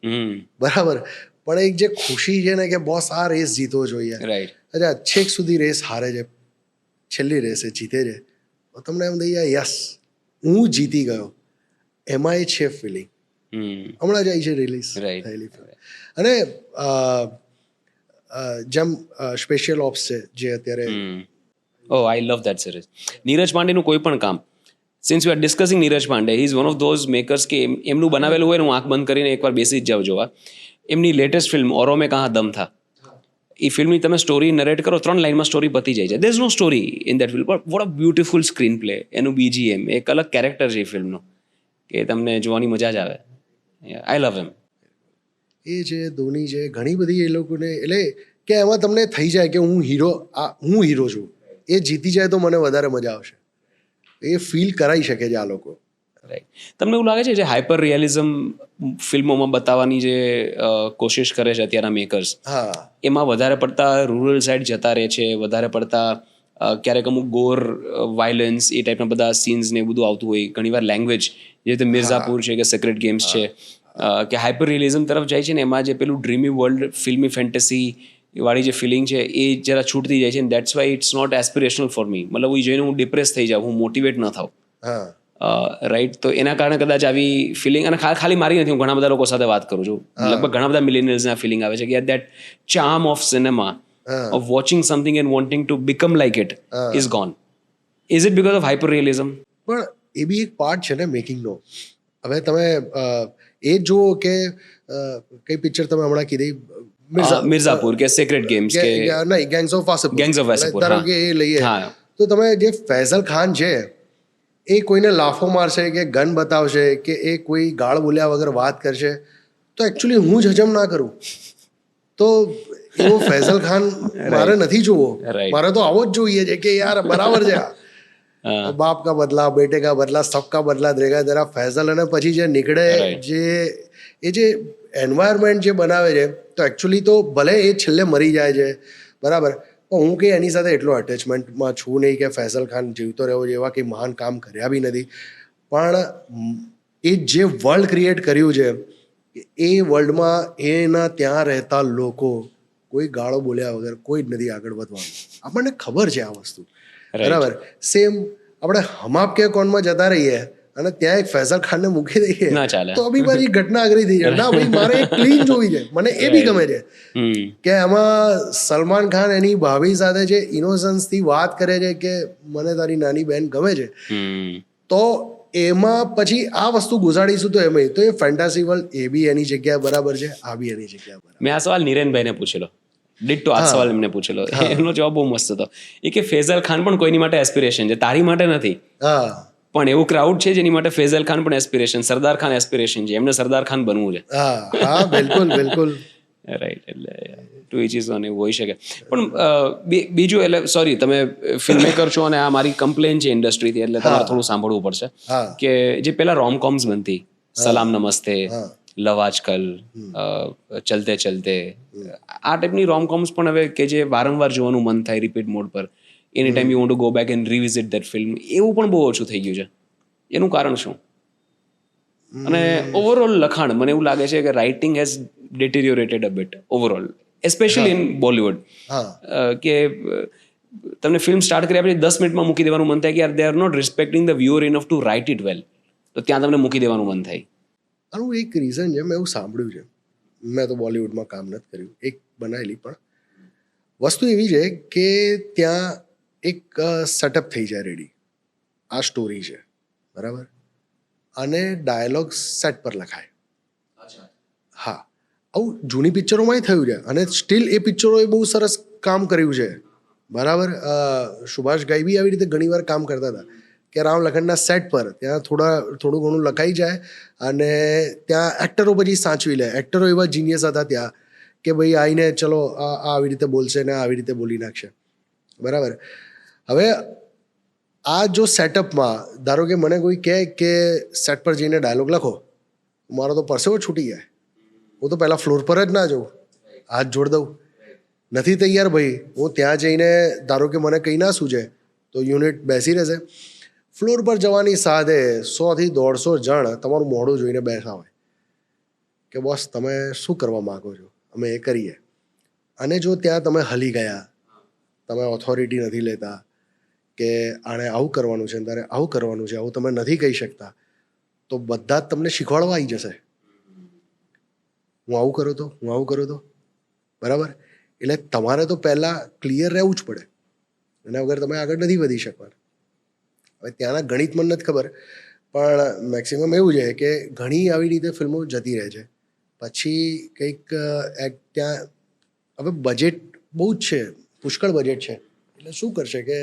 બરાબર. પણ એક જે ખુશી છે ને કે બોસ આ રેસ જીતવો જોઈએ, અચ્છા છેક સુધી રેસ હારે છે, છેલ્લી રેસ એ જીતે છે, તમને એમ થઈ જાય યસ હું જીતી ગયો. એમાં એ છે ફિલિંગ. હમણાં જ આવી છે રિલીઝ થયેલી ફિલ્મ. અને જેમ સ્પેશિયલ ઓપ્સ છે જે અત્યારે Oh, I love that series. Neeraj પાંડેનું કોઈ પણ કામ, since you are discussing Neeraj Pandey, he is one of those makers કે એમનું બનાવેલું હોય ને હું આંખ બંધ કરીને એકવાર બેસી જ જાઉં જોવા. એમની લેટેસ્ટ ફિલ્મ ઓરો મેં કહા દમ થા, એ ફિલ્મની તમે સ્ટોરી નરેટ કરો 3 લાઇનમાં સ્ટોરી પતી જાય છે. There is no story in that film, but what a beautiful screenplay, એનું BGM, એક અલગ કેરેક્ટર છે એ ફિલ્મનો કે તમને જોવાની મજા જ આવે. આઈ લવ એમ. એ છે ધોની છે, ઘણી બધી એ લોકોને, એટલે કે એમાં તમને થઈ જાય કે હું હીરો છું, એ જીતી જાય તો મને વધારે મજા આવશે. એ ફીલ કરાવી શકે છે આ લોકો. રાઈટ. તમને એવું લાગે છે જે હાઇપર રિયાલિઝમ ફિલ્મોમાં બતાવવાની જે કોશિશ કરે છે અત્યારના મેકર્સ, હા, એમાં વધારે પડતા રૂરલ સાઈડ જતા રહે છે, વધારે પડતા ક્યારેક અમુક ગોર, વાયલન્સ, એ ટાઈપના બધા સીન્સ ને બધું આવતું હોય, ઘણીવાર લેંગ્વેજ, જે રીતે મિર્ઝાપુર છે કે સિક્રેટ ગેમ્સ છે, કે હાઇપર રિયલિઝમ તરફ જાય છે ને એમાં જે પેલું ડ્રીમી વર્લ્ડ, ફિલ્મી ફેન્ટસી વાળી જે ફિલિંગ છે એ જરા છૂટતી જાય છે. That's why it's not aspirational for me. મતલબ એ જોઈને હું ડિપ્રેસ થઈ જાઉં, હું મોટિવેટ ન થાઉં. હા, રાઈટ. તો એના કારણે કદાચ આવી ફિલિંગ, અને ખાલી મારી નથી, હું ઘણા બધા લોકો સાથે વાત કરું છું, લગભગ ઘણા બધા મિલેનિયલ્સના ફિલિંગ આવે છે કે that charm of cinema, of watching something and wanting to become like it is gone. Is it because of hyper realism? પણ એ બી એક પાર્ટ છે ને મેકિંગનો. હવે તમે એ જુઓ કે કઈ પિક્ચર તમે હમણાં કીધી, મિર્ઝાપુર કે સિક્રેટ ગેમ્સ કે નહીં, gangs of Wasseypur. Gangs of Wasseypur, ધારો કે એ લઈએ તો તમે જે ફૈઝલ ખાન છે એ કોઈને લાફો મારશે કે ગન બતાવશે કે એ કોઈ ગાળ બોલ્યા વગર વાત કરશે તો એકચ્યુઅલી હું જ હજમ ના કરું. તો એવો ફૈઝલ ખાન મારે નથી જોવો, મારે તો આવો જ જોઈએ છે કે યાર બરાબર છે, બાપ કા બદલા, બેટે કા બદલા, સબકા બદલા દેગા જરા ફૈઝલ. અને પછી જે નીકળે, જે એ જે એન્વાયરમેન્ટ જે બનાવે છે, તો એકચ્યુઅલી તો ભલે એ છેલ્લે મરી જાય છે, બરાબર, પણ હું કે એની સાથે એટલો અટેચમેન્ટમાં છું નહીં કે ફૈઝલ ખાન જીવતો રહેવો, જેવા કંઈ મહાન કામ કર્યા બી નથી, પણ એ જે વર્લ્ડ ક્રિએટ કર્યું છે, એ વર્લ્ડમાં એના ત્યાં રહેતા લોકો કોઈ ગાળો બોલ્યા વગર કોઈ જ નથી આગળ વધવાનું. આપણને ખબર છે આ વસ્તુ, બરાબર. સેમ આપણે હમ આપ કે કોનમાં જતા રહીએ અને ત્યાં એક ફૈઝલ ખાનને મૂકી દઈએ ના ચાલે, તો બી મારી ઘટના અઘરી થઈ જાય. ના ભાઈ, મારે એક ક્લીન જોવી છે. મને એ બી ગમે છે કે એમાં સલમાન ખાન એની ભાભી સાથે જે ઇનોસન્સ થી વાત કરે છે કે મને તારી નાની બહેન ગમે છે, તો એમાં પછી આ વસ્તુ ઘુસાડીશું તો એમાં તો એ ફેન્ટાસી વર્લ્ડ, એ બી એની જગ્યાએ બરાબર છે, આ બી એની જગ્યાએ બરાબર. મેં આ સવાલ નીરેનભાઈને પૂછેલો, ડિટ્ટો આ સવાલ એમને પૂછેલો, એમનો જવાબ બહુ મસ્ત હતો. એ કે ફૈઝલ ખાન પણ કોઈની માટે એસ્પિરેશન છે, તારી માટે નથી. હા, પણ એવું ક્રાઉડ છે જેની માટે ફૈઝલ ખાન પણ એસ્પિરેશન, સરદાર ખાન એસ્પિરેશન છે, એમને સરદાર ખાન બનવું છે. હા, હા, બિલકુલ બિલકુલ રાઈટ. એટલે ટુ ઇચ ઇઝ ઓન, એવું હોઈ શકે. પણ બીજું, એટલે સોરી, તમે ફિલ્મ મેકર છો અને આ મારી કમ્પ્લેન છે ઇન્ડસ્ટ્રીથી, એટલે તમારે થોડું સાંભળવું પડશે કે જે પેલા રોમકોમ્સ બનતી, સલામ નમસ્તે, લવ આજકલ, ચલતે ચલતે, આ ટાઈપની રોમકોમ્સ પણ હવે કે જે વારંવાર જોવાનું મન થાય રિપીટ મોડ પર, any time you want to go back and revisit that film, એવું પણ બહુ ઓછું થઈ ગયું છે. એનું કારણ શું? અને ઓવરઓલ લખાણ, મને એવું લાગે છે કે writing has deteriorated a bit overall, especially in Bollywood. કે તમને ફિલ્મ સ્ટાર્ટ કર્યા પછી 10 મિનિટમાં મૂકી દેવાનું મન થાય કે યાર, they are not respecting the viewer enough to write it well, તો ત્યાં તમને મૂકી દેવાનું મન થાય. આનું એક રીઝન છે, મેં એવું સાંભળ્યું છે, મેં તો બોલિવૂડમાં કામ નથી કર્યું, એક બનાવેલી, પણ વસ્તુ એવી છે કે ત્યાં એક સેટઅપ થઈ જાય રેડી, આ સ્ટોરી છે, બરાબર, અને ડાયલોગ સેટ પર લખાય. હા, આવું જૂની પિક્ચરોમાંય થયું છે અને સ્ટીલ એ પિક્ચરોએ બહુ સરસ કામ કર્યું છે, બરાબર. સુભાષ ઘાઈ બી આવી રીતે ઘણીવાર કામ કરતા હતા કે રામ લખનના સેટ પર ત્યાં થોડું ઘણું લખાઈ જાય અને ત્યાં એક્ટરો પછી સાચવી લે. એક્ટરો એવા જીનિયસ હતા ત્યાં કે ભાઈ આવીને ચલો આ આવી રીતે બોલશે ને આવી રીતે બોલી નાખશે, બરાબર. હવે આ જો સેટઅપમાં ધારો કે મને કોઈ કહે કે સેટ પર જઈને ડાયલોગ લખો, મારો તો પરસેવો છૂટી જાય. હું તો પહેલાં ફ્લોર પર જ ના જાઉં, હાથ જોડ દઉં, નથી તૈયાર ભાઈ. હું ત્યાં જઈને ધારો કે મને કંઈ ના સૂજે તો યુનિટ બેસી રહેશે. ફ્લોર પર જવાની સાથે 100 થી 150 જણ તમારું મોઢું જોઈને બેઠા હોય કે બોસ તમે શું કરવા માગો છો, અમે એ કરીએ. અને જો ત્યાં તમે હલી ગયા, તમે ઓથોરિટી નથી લેતા કે આણે આવું કરવાનું છે તારે આવું કરવાનું છે, આવું તમે નથી કહી શકતા, તો બધા જ તમને શીખવાડવા આવી જશે. હું આવું કરું તો, હું આવું કરું તો, બરાબર. એટલે તમારે તો પહેલાં ક્લિયર રહેવું જ પડે એના વગર તમે આગળ નથી વધી શકવાના. હવે ત્યાંના ગણિત મને નથી ખબર, પણ મેક્સિમમ એવું છે કે ઘણી આવી રીતે ફિલ્મો જતી રહે છે. પછી કંઈક ત્યાં હવે બજેટ બહુ જ છે, પુષ્કળ બજેટ છે, એટલે શું કરશે કે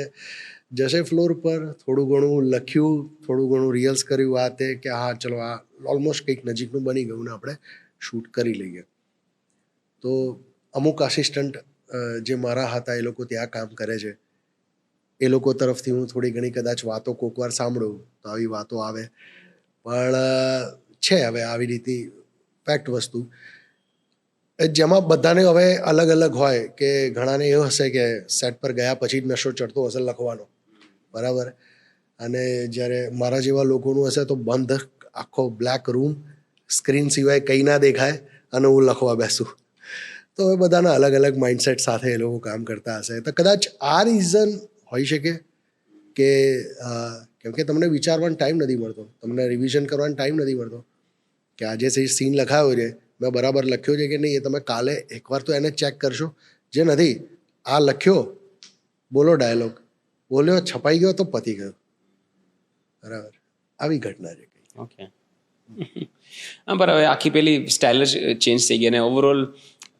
જશે ફ્લોર પર, થોડું ઘણું લખ્યું, થોડું ઘણું રિહર્સ કર્યું, આ તે કે હા ચલો આ ઓલમોસ્ટ કંઈક નજીકનું બની ગયું ને આપણે શૂટ કરી લઈએ. તો અમુક આસિસ્ટન્ટ જે મારા હતા એ લોકો ત્યાં કામ કરે છે, એ લોકો તરફથી હું થોડી ઘણી કદાચ વાતો કોક વાર સાંભળું તો આવી વાતો આવે. પણ છે હવે આવી રીતે ફેક્ટ વસ્તુ જેમાં બધાને હવે અલગ અલગ હોય કે ઘણાને એવું હશે કે સેટ પર ગયા પછી જ નશો ચડતો હશે લખવાનો, બરાબર, અને જ્યારે મારા જેવા લોકોનું હશે તો બંધ આખો બ્લેક રૂમ, સ્ક્રીન સિવાય કંઈ ના દેખાય અને હું લખવા બેસું. તો હવે બધાના અલગ અલગ માઇન્ડસેટ સાથે એ લોકો કામ કરતા હશે. તો કદાચ આ રીઝન હોઈ શકે કે કેમ કે તમને વિચારવાનો ટાઈમ નથી મળતો, તમને રિવિઝન કરવાનો ટાઈમ નથી મળતો કે આજે સીન લખાયો છે મેં બરાબર લખ્યો છે કે નહીં, એ તમે કાલે એકવાર તો એને ચેક કરશો. જે નથી આ લખ્યો, બોલો ડાયલોગ, બોલ્યો, છપાઈ ગયો તો પતી ગયો, બરાબર, આવી ઘટના છે. ઓકે. હા, પણ હવે આખી પેલી સ્ટાઇલ જ ચેન્જ થઈ ગઈ અને ઓવરઓલ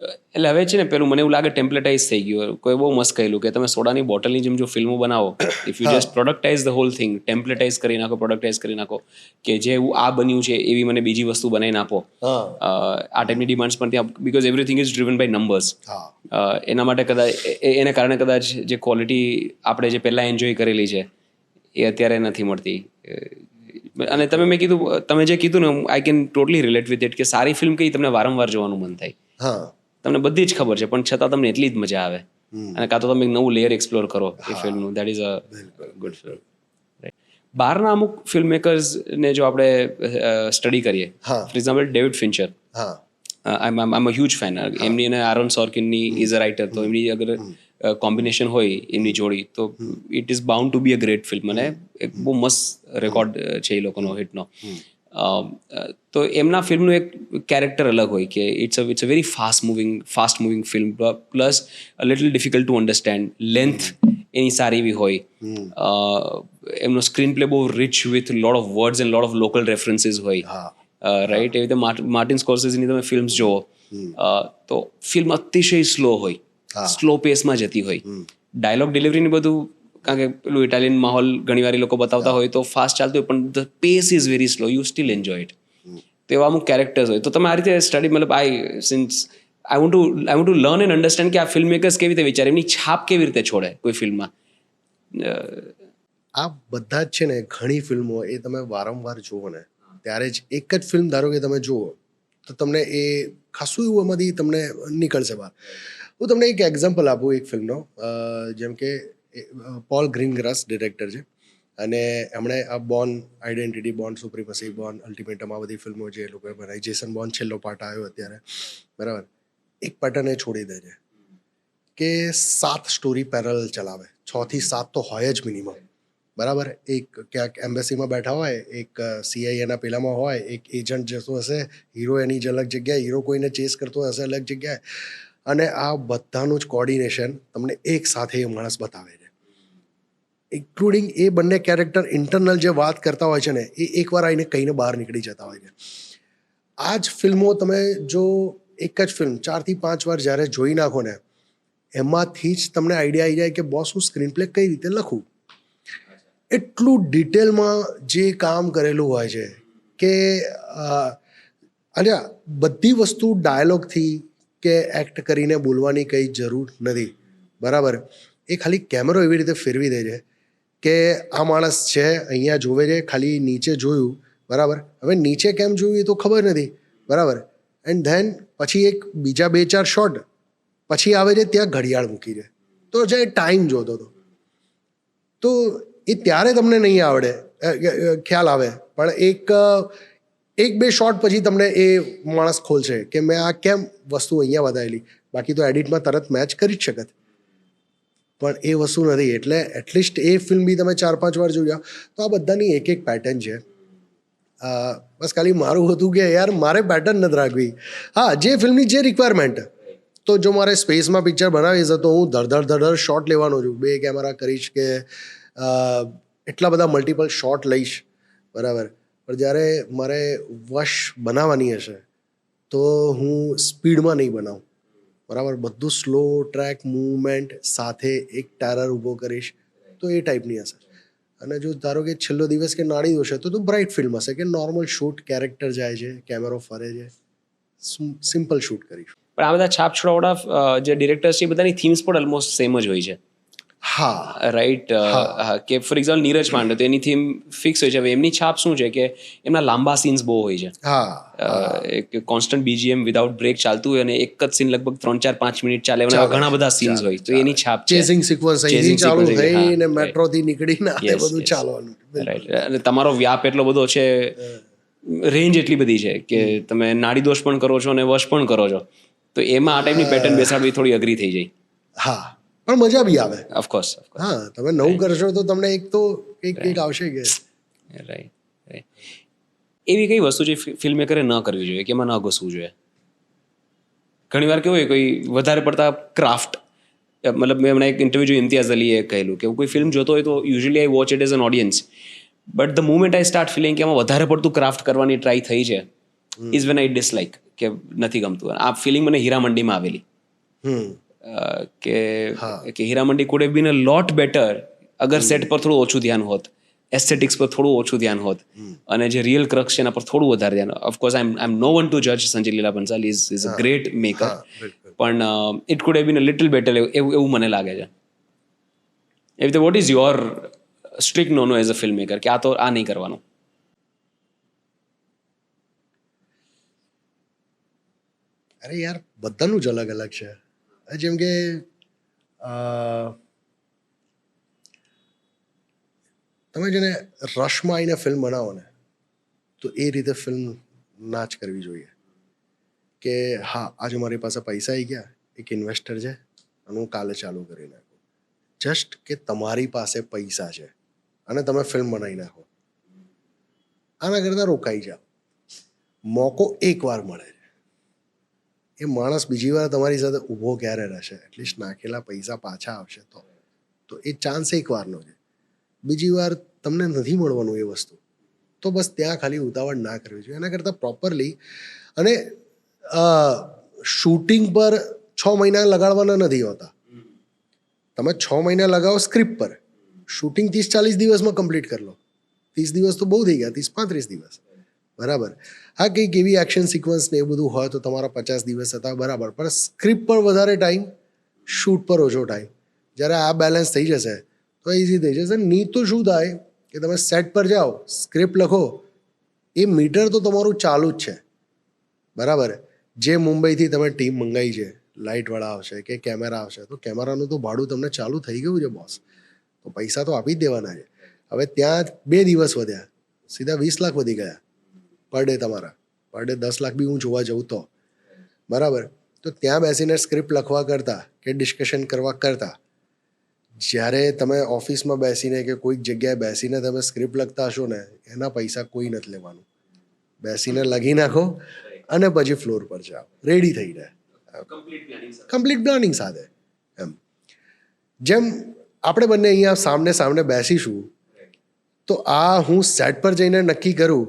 એટલે હવે છે ને પેલું મને એવું લાગે ટેમ્પલેટાઇઝ થઈ ગયું. કોઈ બહુ મસ્ત કહેલું કે તમે સોડાની બોટલની જેમ જો ફિલ્મો બનાવો, if you just productize the whole thing, templatize કરી નાખો, પ્રોડક્ટાઇઝ કરી નાખો કે જે એવું આ બન્યું છે એવી મને બીજી વસ્તુ બનાવીને આપો. આ ટાઈપની ડિમાન્ડ્સ પણ ત્યાં, because everything is driven by numbers. એના માટે કદાચ એને કારણે કદાચ જે ક્વોલિટી આપણે જે પહેલાં એન્જોય કરેલી છે એ અત્યારે નથી મળતી. અને તમે જે કીધું ને, I can totally relate with it કે સારી ફિલ્મ કઈ તમને વારંવાર જોવાનું મન થાય. હા, તમને બધી જ ખબર છે પણ છતાં તમને એટલી જ મજા આવે, અને કાં તો તમે એક નવું લેયર એક્સપ્લોર કરો એ ફિલ્મનું. That is a good film. બહારના અમુક ફિલ્મ મેકર્સને જો આપણે સ્ટડી કરીએ, for example David Fincher, I am a huge fan. એમની અને આરોન સોર્કિનની ઇઝ અ રાઇટર, તો એમની અગર કોમ્બિનેશન હોય એમની જોડી તો it is bound to be a great film. અને એક બહુ મસ્ત રેકોર્ડ છે એ લોકોનો હિટનો. તો એમના ફિલ્મનું એક કેરેક્ટર અલગ હોય કે it's a very fast moving film, plus a little difficult to understand. Length એની સારી એવી હોય, એમનો સ્ક્રીન પ્લે બહુ rich with lot of words and lot of local references હોય, રાઈટ. એવી રીતે માર્ટિન સ્કોર્સેઝની તમે ફિલ્મ્સ જુઓ તો ફિલ્મ અતિશય સ્લો હોય, સ્લો પેસમાં જતી હોય. ડાયલોગ ડિલિવરીની બધું, કારણ કે પેલું ઇટાલિયન માહોલ ઘણીવાર એ લોકો બતાવતા હોય તો ફાસ્ટ ચાલતું હોય, પણ the pace is very slow, you still enjoy it. તો એવા અમુક કેરેક્ટર્સ હોય. તો તમે આ રીતે સ્ટડી, મતલબ I want to learn and understand કે આ ફિલ્મ મેકર્સ કેવી રીતે વિચારે, એમની છાપ કેવી રીતે છોડે કોઈ ફિલ્મમાં. આ બધા જ છે ને, ઘણી ફિલ્મો એ તમે વારંવાર જુઓ ને ત્યારે જ, એક જ ફિલ્મ ધારો કે તમે જુઓ તો તમને એ ખાસું એવું એમાંથી તમને નીકળશે બહાર. હું તમને એક એક્ઝામ્પલ આપું એક ફિલ્મનો. જેમ કે પોલ ગ્રીનગ્રાસ ડિરેક્ટર છે, અને એમણે આ Bourne Identity, Bourne Supremacy, Bourne Ultimatum, આ બધી ફિલ્મો જે લોકોએ બનાવી, જેસન બોર્ન છેલ્લો પાર્ટ આવ્યો અત્યારે, બરાબર, એક પેટર્ન એ છોડી દે છે કે 7 સ્ટોરી પેરેલલ ચલાવે, 6 થી 7 તો હોય જ મિનિમમ, બરાબર. એક ક્યાંક એમ્બેસીમાં બેઠા હોય, એક CI એના પેલામાં હોય, એક એજન્ટ જતો હશે, હીરો એની જ અલગ જગ્યાએ, હીરો કોઈને ચેસ કરતો હશે અલગ જગ્યાએ, અને આ બધાનું જ કોર્ડિનેશન તમને એક સાથે એ માણસ બતાવે છે. ઇન્ક્લુડિંગ એ બંને કેરેક્ટર ઇન્ટરનલ જે વાત કરતા હોય છે ને, એ એકવાર આવીને કહીને બહાર નીકળી જતા હોય છે. આ જ ફિલ્મો તમે જો એક જ ફિલ્મ 4 થી 5 વાર જ્યારે જોઈ નાખો ને, એમાંથી જ તમને આઈડિયા આવી જાય કે બોસ હું સ્ક્રીન પ્લે કઈ રીતે લખું. એટલું ડિટેલમાં જે કામ કરેલું હોય છે કે અલ્યા બધી વસ્તુ ડાયલોગથી કે એક્ટ કરીને બોલવાની કંઈ જરૂર નથી, બરાબર. એ ખાલી કેમેરો એવી રીતે ફેરવી દે છે કે આ માણસ છે અહીંયા જોવે છે, ખાલી નીચે જોયું, બરાબર, હવે નીચે કેમ જોયું એ તો ખબર નથી, બરાબર. એન્ડ ધેન પછી એક બીજા 2-4 શોટ પછી આવે છે, ત્યાં ઘડિયાળ મૂકી છે, તો જે ટાઈમ જોતો હતો. તો એ ત્યારે તમને નહીં આવડે, ખ્યાલ આવે, પણ એક બે શોટ પછી તમને એ માણસ ખોલશે કે મેં આ કેમ વસ્તુ અહીંયા બતાવેલી, બાકી તો એડિટમાં તરત મેચ કરી જ શકત, પણ એ વસ્તુ નથી. એટલે એટલીસ્ટ એ ફિલ્મ બી તમે 4-5 વાર જોઈ જાઓ તો આ બધાની એક પેટર્ન છે. બસ ખાલી મારું હતું કે યાર મારે પેટર્ન નથી રાખવી. હા, જે ફિલ્મની જે રિક્વાયરમેન્ટ, તો જો મારે સ્પેસમાં પિક્ચર બનાવીશ તો હું ધડ શોટ લેવાનો છું, 2 કેમેરા કરીશ કે એટલા બધા મલ્ટિપલ શોટ લઈશ, બરાબર. પણ જ્યારે મારે વશ બનાવવાની હશે તો હું સ્પીડમાં નહીં બનાવું, બરાબર. બધું સ્લો ટ્રેક મૂવમેન્ટ સાથે એક ટેરર ઊભો કરીશ, તો એ ટાઈપની હશે. અને જો ધારો કે છેલ્લો દિવસ કે નાડી દોશે તો બ્રાઇટ ફિલ્મ હશે કે નોર્મલ શૂટ, કેરેક્ટર જાય છે, કેમેરો ફરે છે, સિમ્પલ શૂટ કરીશ. પણ આ બધા છાપ છોડાવાળા જે ડિરેક્ટર્સ છે એ બધાની થીમ્સ પણ ઓલમોસ્ટ સેમ જ હોય છે, હા, રાઈટ. કે ફોર એક્ઝામ્પલ નીરજ પાંડે, તો એની થીમ ફિક્સ હોય છે. હવે એમની છાપ શું છે કે એમના લાંબા સીન્સ બહુ હોય છે, હા, એક કોન્સ્ટન્ટ બીજીએમ વિધાઉટ બ્રેક ચાલતું હોય અને એક જ સીન લગભગ 3-4-5 મિનિટ ચાલે અને એવા ઘણા બધા સીન્સ હોય, તો એની છાપ છે. ચેઝિંગ સિક્વન્સ અહીંથી Chasing ચાલુ sequence, હા, થઈને right. મેટ્રોથી નીકળીને આ Yes, બધું yes. ચાલવાનું. રાઈટ. અને તમારો વ્યાપ એટલો બધો છે, રેન્જ એટલી બધી છે કે તમે નાડી દોષ પણ કરો છો અને વશ પણ કરો છો, તો એમાં આ ટાઈપની પેટર્ન બેસાડવી થોડી અઘરી થઈ જાય. હા, પણ મજા બી આવે. ઓફકોર્સ. હા, તમે નવું કરશો તો તમને એક તો એક આવશે કે રાઈટ. એવી કઈ વસ્તુ જે ફિલ્મ મેકરે ન કરવી જોઈએ, કે એમાં ન ઘૂસવું જોઈએ? ઘણી વાર કેવું હોય, કોઈ વધારે પડતા ક્રાફ્ટ, મતલબ મેં હમણાં એક ઇન્ટરવ્યુ જોયું, ઇમ્તિયાઝ અલીએ કહેલું કે કોઈ ફિલ્મ જોતો હોય તો usually I watch it as an audience, but the moment I start feeling કે એમાં વધારે પડતું ક્રાફ્ટ કરવાની ટ્રાય થઈ છે, ઇઝ વેન આઈ ડિસલાઇક, કે નથી ગમતું. આ ફિલિંગ મને હીરામંડીમાં આવેલી, કે Heeramandi could have been a lot better અગર સેટ પર થોડું ઓછું ધ્યાન હોત, એસ્થેટિક્સ પર થોડું ઓછું ધ્યાન હોત, અને જે રિયલ ક્રક્સ છે એના પર થોડું વધારે ધ્યાન. Of course I am no one to જજ Sanjay Leela Bhansali, is a great maker, પણ it could have been a little better, એવું મને લાગે છે. એવી રીતે what is your strict no as a filmmaker, કે આ તો આ નહીં કરવાનું? અરે યાર, બધાનું જ અલગ અલગ છે. જેમ કે તમે જેને રશમાં આવીને ફિલ્મ બનાવો ને, તો એ રીતે ફિલ્મ ના જ કરવી જોઈએ. કે હા, આજે મારી પાસે પૈસા આવી ગયા, એક ઇન્વેસ્ટર છે અને હું કાલે ચાલુ કરી નાખું. જસ્ટ કે તમારી પાસે પૈસા છે અને તમે ફિલ્મ બનાવી નાખો, આના કરતાં રોકાઈ જાઓ. મોકો એકવાર મળે છે, એ માણસ બીજી વાર તમારી સાથે ઊભો ક્યારે રહેશે? એટલીસ્ટ નાખેલા પૈસા પાછા આવશે તો એ ચાન્સ એક વારનો છે. બીજી વાર તમને નથી મળવાનું એ વસ્તુ, તો બસ ત્યાં ખાલી ઉતાવળ ના કરવી જોઈએ. એના કરતાં પ્રોપરલી, અને શૂટિંગ પર 6 મહિના લગાડવાના નથી હોતા. તમે 6 મહિના લગાવો સ્ક્રિપ્ટ પર, શૂટિંગ 30-40 દિવસમાં કમ્પ્લીટ કરી લો. 30 દિવસ તો બહુ થઈ ગયા, 30-35 દિવસ, બરાબર. હા, કંઈક એવી એક્શન સિક્વન્સ ને એ બધું હોય તો તમારા 50 દિવસ હતા, બરાબર. પણ સ્ક્રિપ્ટ પર વધારે ટાઈમ, શૂટ પર ઓછો ટાઈમ. જ્યારે આ બેલેન્સ થઈ જશે તો ઇઝી થઈ જશે. નહીં તો શું થાય કે તમે સેટ પર જાઓ, સ્ક્રિપ્ટ લખો, એ મીટર તો તમારું ચાલુ જ છે, બરાબર. જે મુંબઈથી તમે ટીમ મંગાવી છે, લાઇટવાળા આવશે કે કેમેરા આવશે, તો કેમેરાનું તો ભાડું તમને ચાલુ થઈ ગયું છે બોસ, તો પૈસા તો આપી જ દેવાના છે. હવે ત્યાં 2 દિવસ વધ્યા, સીધા 20 લાખ વધી ગયા પર ડે તમારા. પર ડે 10 લાખ બી હું જોવા જઉં તો, બરાબર. તો ત્યાં બેસીને સ્ક્રિપ્ટ લખવા કરતાં કે ડિસ્કશન કરવા કરતાં, જ્યારે તમે ઓફિસમાં બેસીને કે કોઈક જગ્યાએ બેસીને તમે સ્ક્રિપ્ટ લખતા હશો ને, એના પૈસા કોઈ નથી લેવાનું. બેસીને લખી નાખો અને પછી ફ્લોર પર જાઓ, રેડી થઈ જાય, કમ્પ્લીટ પ્લાનિંગ સાથે. એમ જેમ આપણે બંને અહીંયા સામને સામને બેસીશું, તો આ હું સેટ પર જઈને નક્કી કરું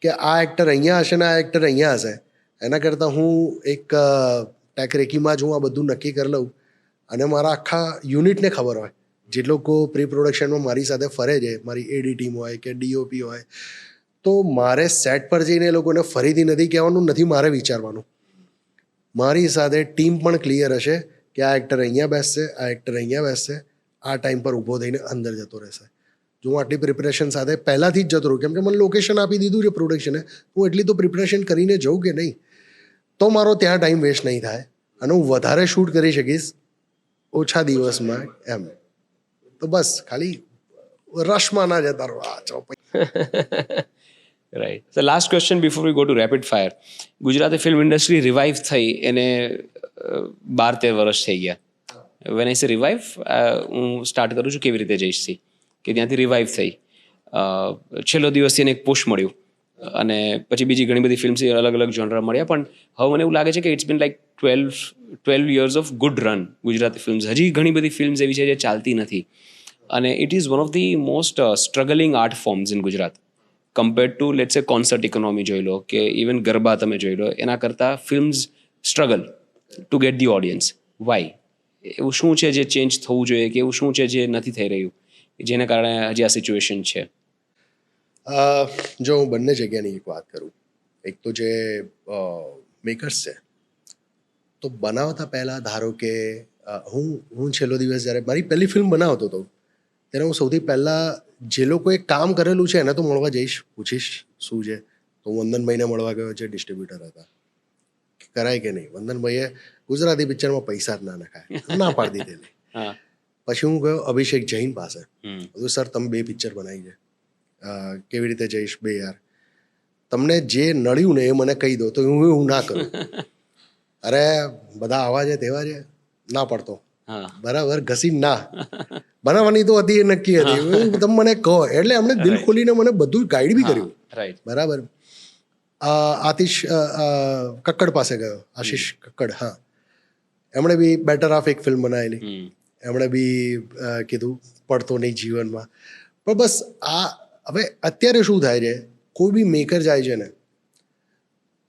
કે આ એક્ટર અહીંયા હશે ને આ એક્ટર અહીંયા હશે, એના કરતાં હું એક ટેકરેકીમાં જ હું આ બધું નક્કી કરી લઉં અને મારા આખા યુનિટને ખબર હોય, જે લોકો પ્રી પ્રોડક્શનમાં મારી સાથે ફરે છે, મારી એડી ટીમ હોય કે ડીઓપી હોય, તો મારે સેટ પર જઈને એ લોકોને ફરીથી નથી કહેવાનું, નથી મારે વિચારવાનું. મારી સાથે ટીમ પણ ક્લિયર હશે કે આ એક્ટર અહીંયા બેસશે, આ એક્ટર અહીંયા બેસશે, આ ટાઈમ પર ઊભો થઈને અંદર જતો રહેશે. જો હું આટલી પ્રિપરેશન સાથે પહેલાંથી જ જતો રહું, કેમ કે મને લોકેશન આપી દીધું છે પ્રોડક્શને, હું એટલી તો પ્રિપરેશન કરીને જઉં કે નહીં, તો મારો ત્યાં ટાઈમ વેસ્ટ નહીં થાય અને હું વધારે શૂટ કરી શકીશ ઓછા દિવસમાં. એમ તો બસ ખાલી રશમાં ના જતા રહો. Right. The last question before we go to rapid fire. Gujarati film industry revive થઈ એને 12-13 વર્ષ થઈ ગયા. વેન આઈ સે રિવાઇવ, હું સ્ટાર્ટ કરું છું કેવી રીતે જઈશથી, કે ત્યાંથી રિવાઇવ થઈ, છેલ્લો દિવસથી એને એક પુશ મળ્યું, અને પછી બીજી ઘણી બધી ફિલ્મ્સ અલગ અલગ જોનર મળ્યા, પણ હવે મને એવું લાગે છે કે it's been like 12 years of good run Gujarati films. હજી ઘણી બધી ફિલ્મ્સ એવી છે જે ચાલતી નથી, અને it is one of the most struggling art forms in Gujarat compared to let's A concert economy જોઈ લો કે ઇવન ગરબા તમે જોઈ લો, એના કરતાં films struggle to get the audience. Why? એવું શું છે જે ચેન્જ થવું જોઈએ, કે એવું શું છે જે નથી થઈ રહ્યું, જેને કારણે હજી આ સિચ્યુએશન છે? જો હું બંને જગ્યાની એક વાત કરું, એક તો જે મેકર્સ છે, તો બનાવતા પહેલાં ધારો કે હું છેલ્લો દિવસ જ્યારે મારી પહેલી ફિલ્મ બનાવતો હતો ત્યારે હું સૌથી પહેલાં જે લોકોએ કામ કરેલું છે એને તો મળવા જઈશ, પૂછીશ શું છે. તો હું વંદનભાઈને મળવા ગયો, જે ડિસ્ટ્રીબ્યુટર હતા, કે કરાય કે નહીં. વંદનભાઈએ ગુજરાતી પિક્ચરમાં પૈસા જ ના નખાય, ના પાડી દીધેલી. હા. પછી હું ગયો અભિષેક જૈન પાસે, હમ. બધું સર તમે 2 પિક્ચર બનાવી છે, કેવી રીતે જઈશ 2 યાર, તમને જે નડ્યું ને એ મને કહી દો તો હું ના કરું. અરે બધા આવા છે તેવા છે, ના પડતો, હા. બરાબર, ઘસી ના બનાવવાની તો હતી, એ નક્કી હતી, તમે મને કહો. એટલે એમણે દિલ ખોલીને મને બધું ગાઈડ બી કર્યું, રાઈટ. બરાબર. આતિશ કક્કડ પાસે ગયો, આશીષ કક્કડ, હા, એમણે બી બેટર હાફ એક ફિલ્મ બનાવેલી, એમણે બી કીધું પડતો નહીં જીવનમાં. પણ બસ આ હવે અત્યારે શું થાય છે, કોઈ બી મેકર જાય છે ને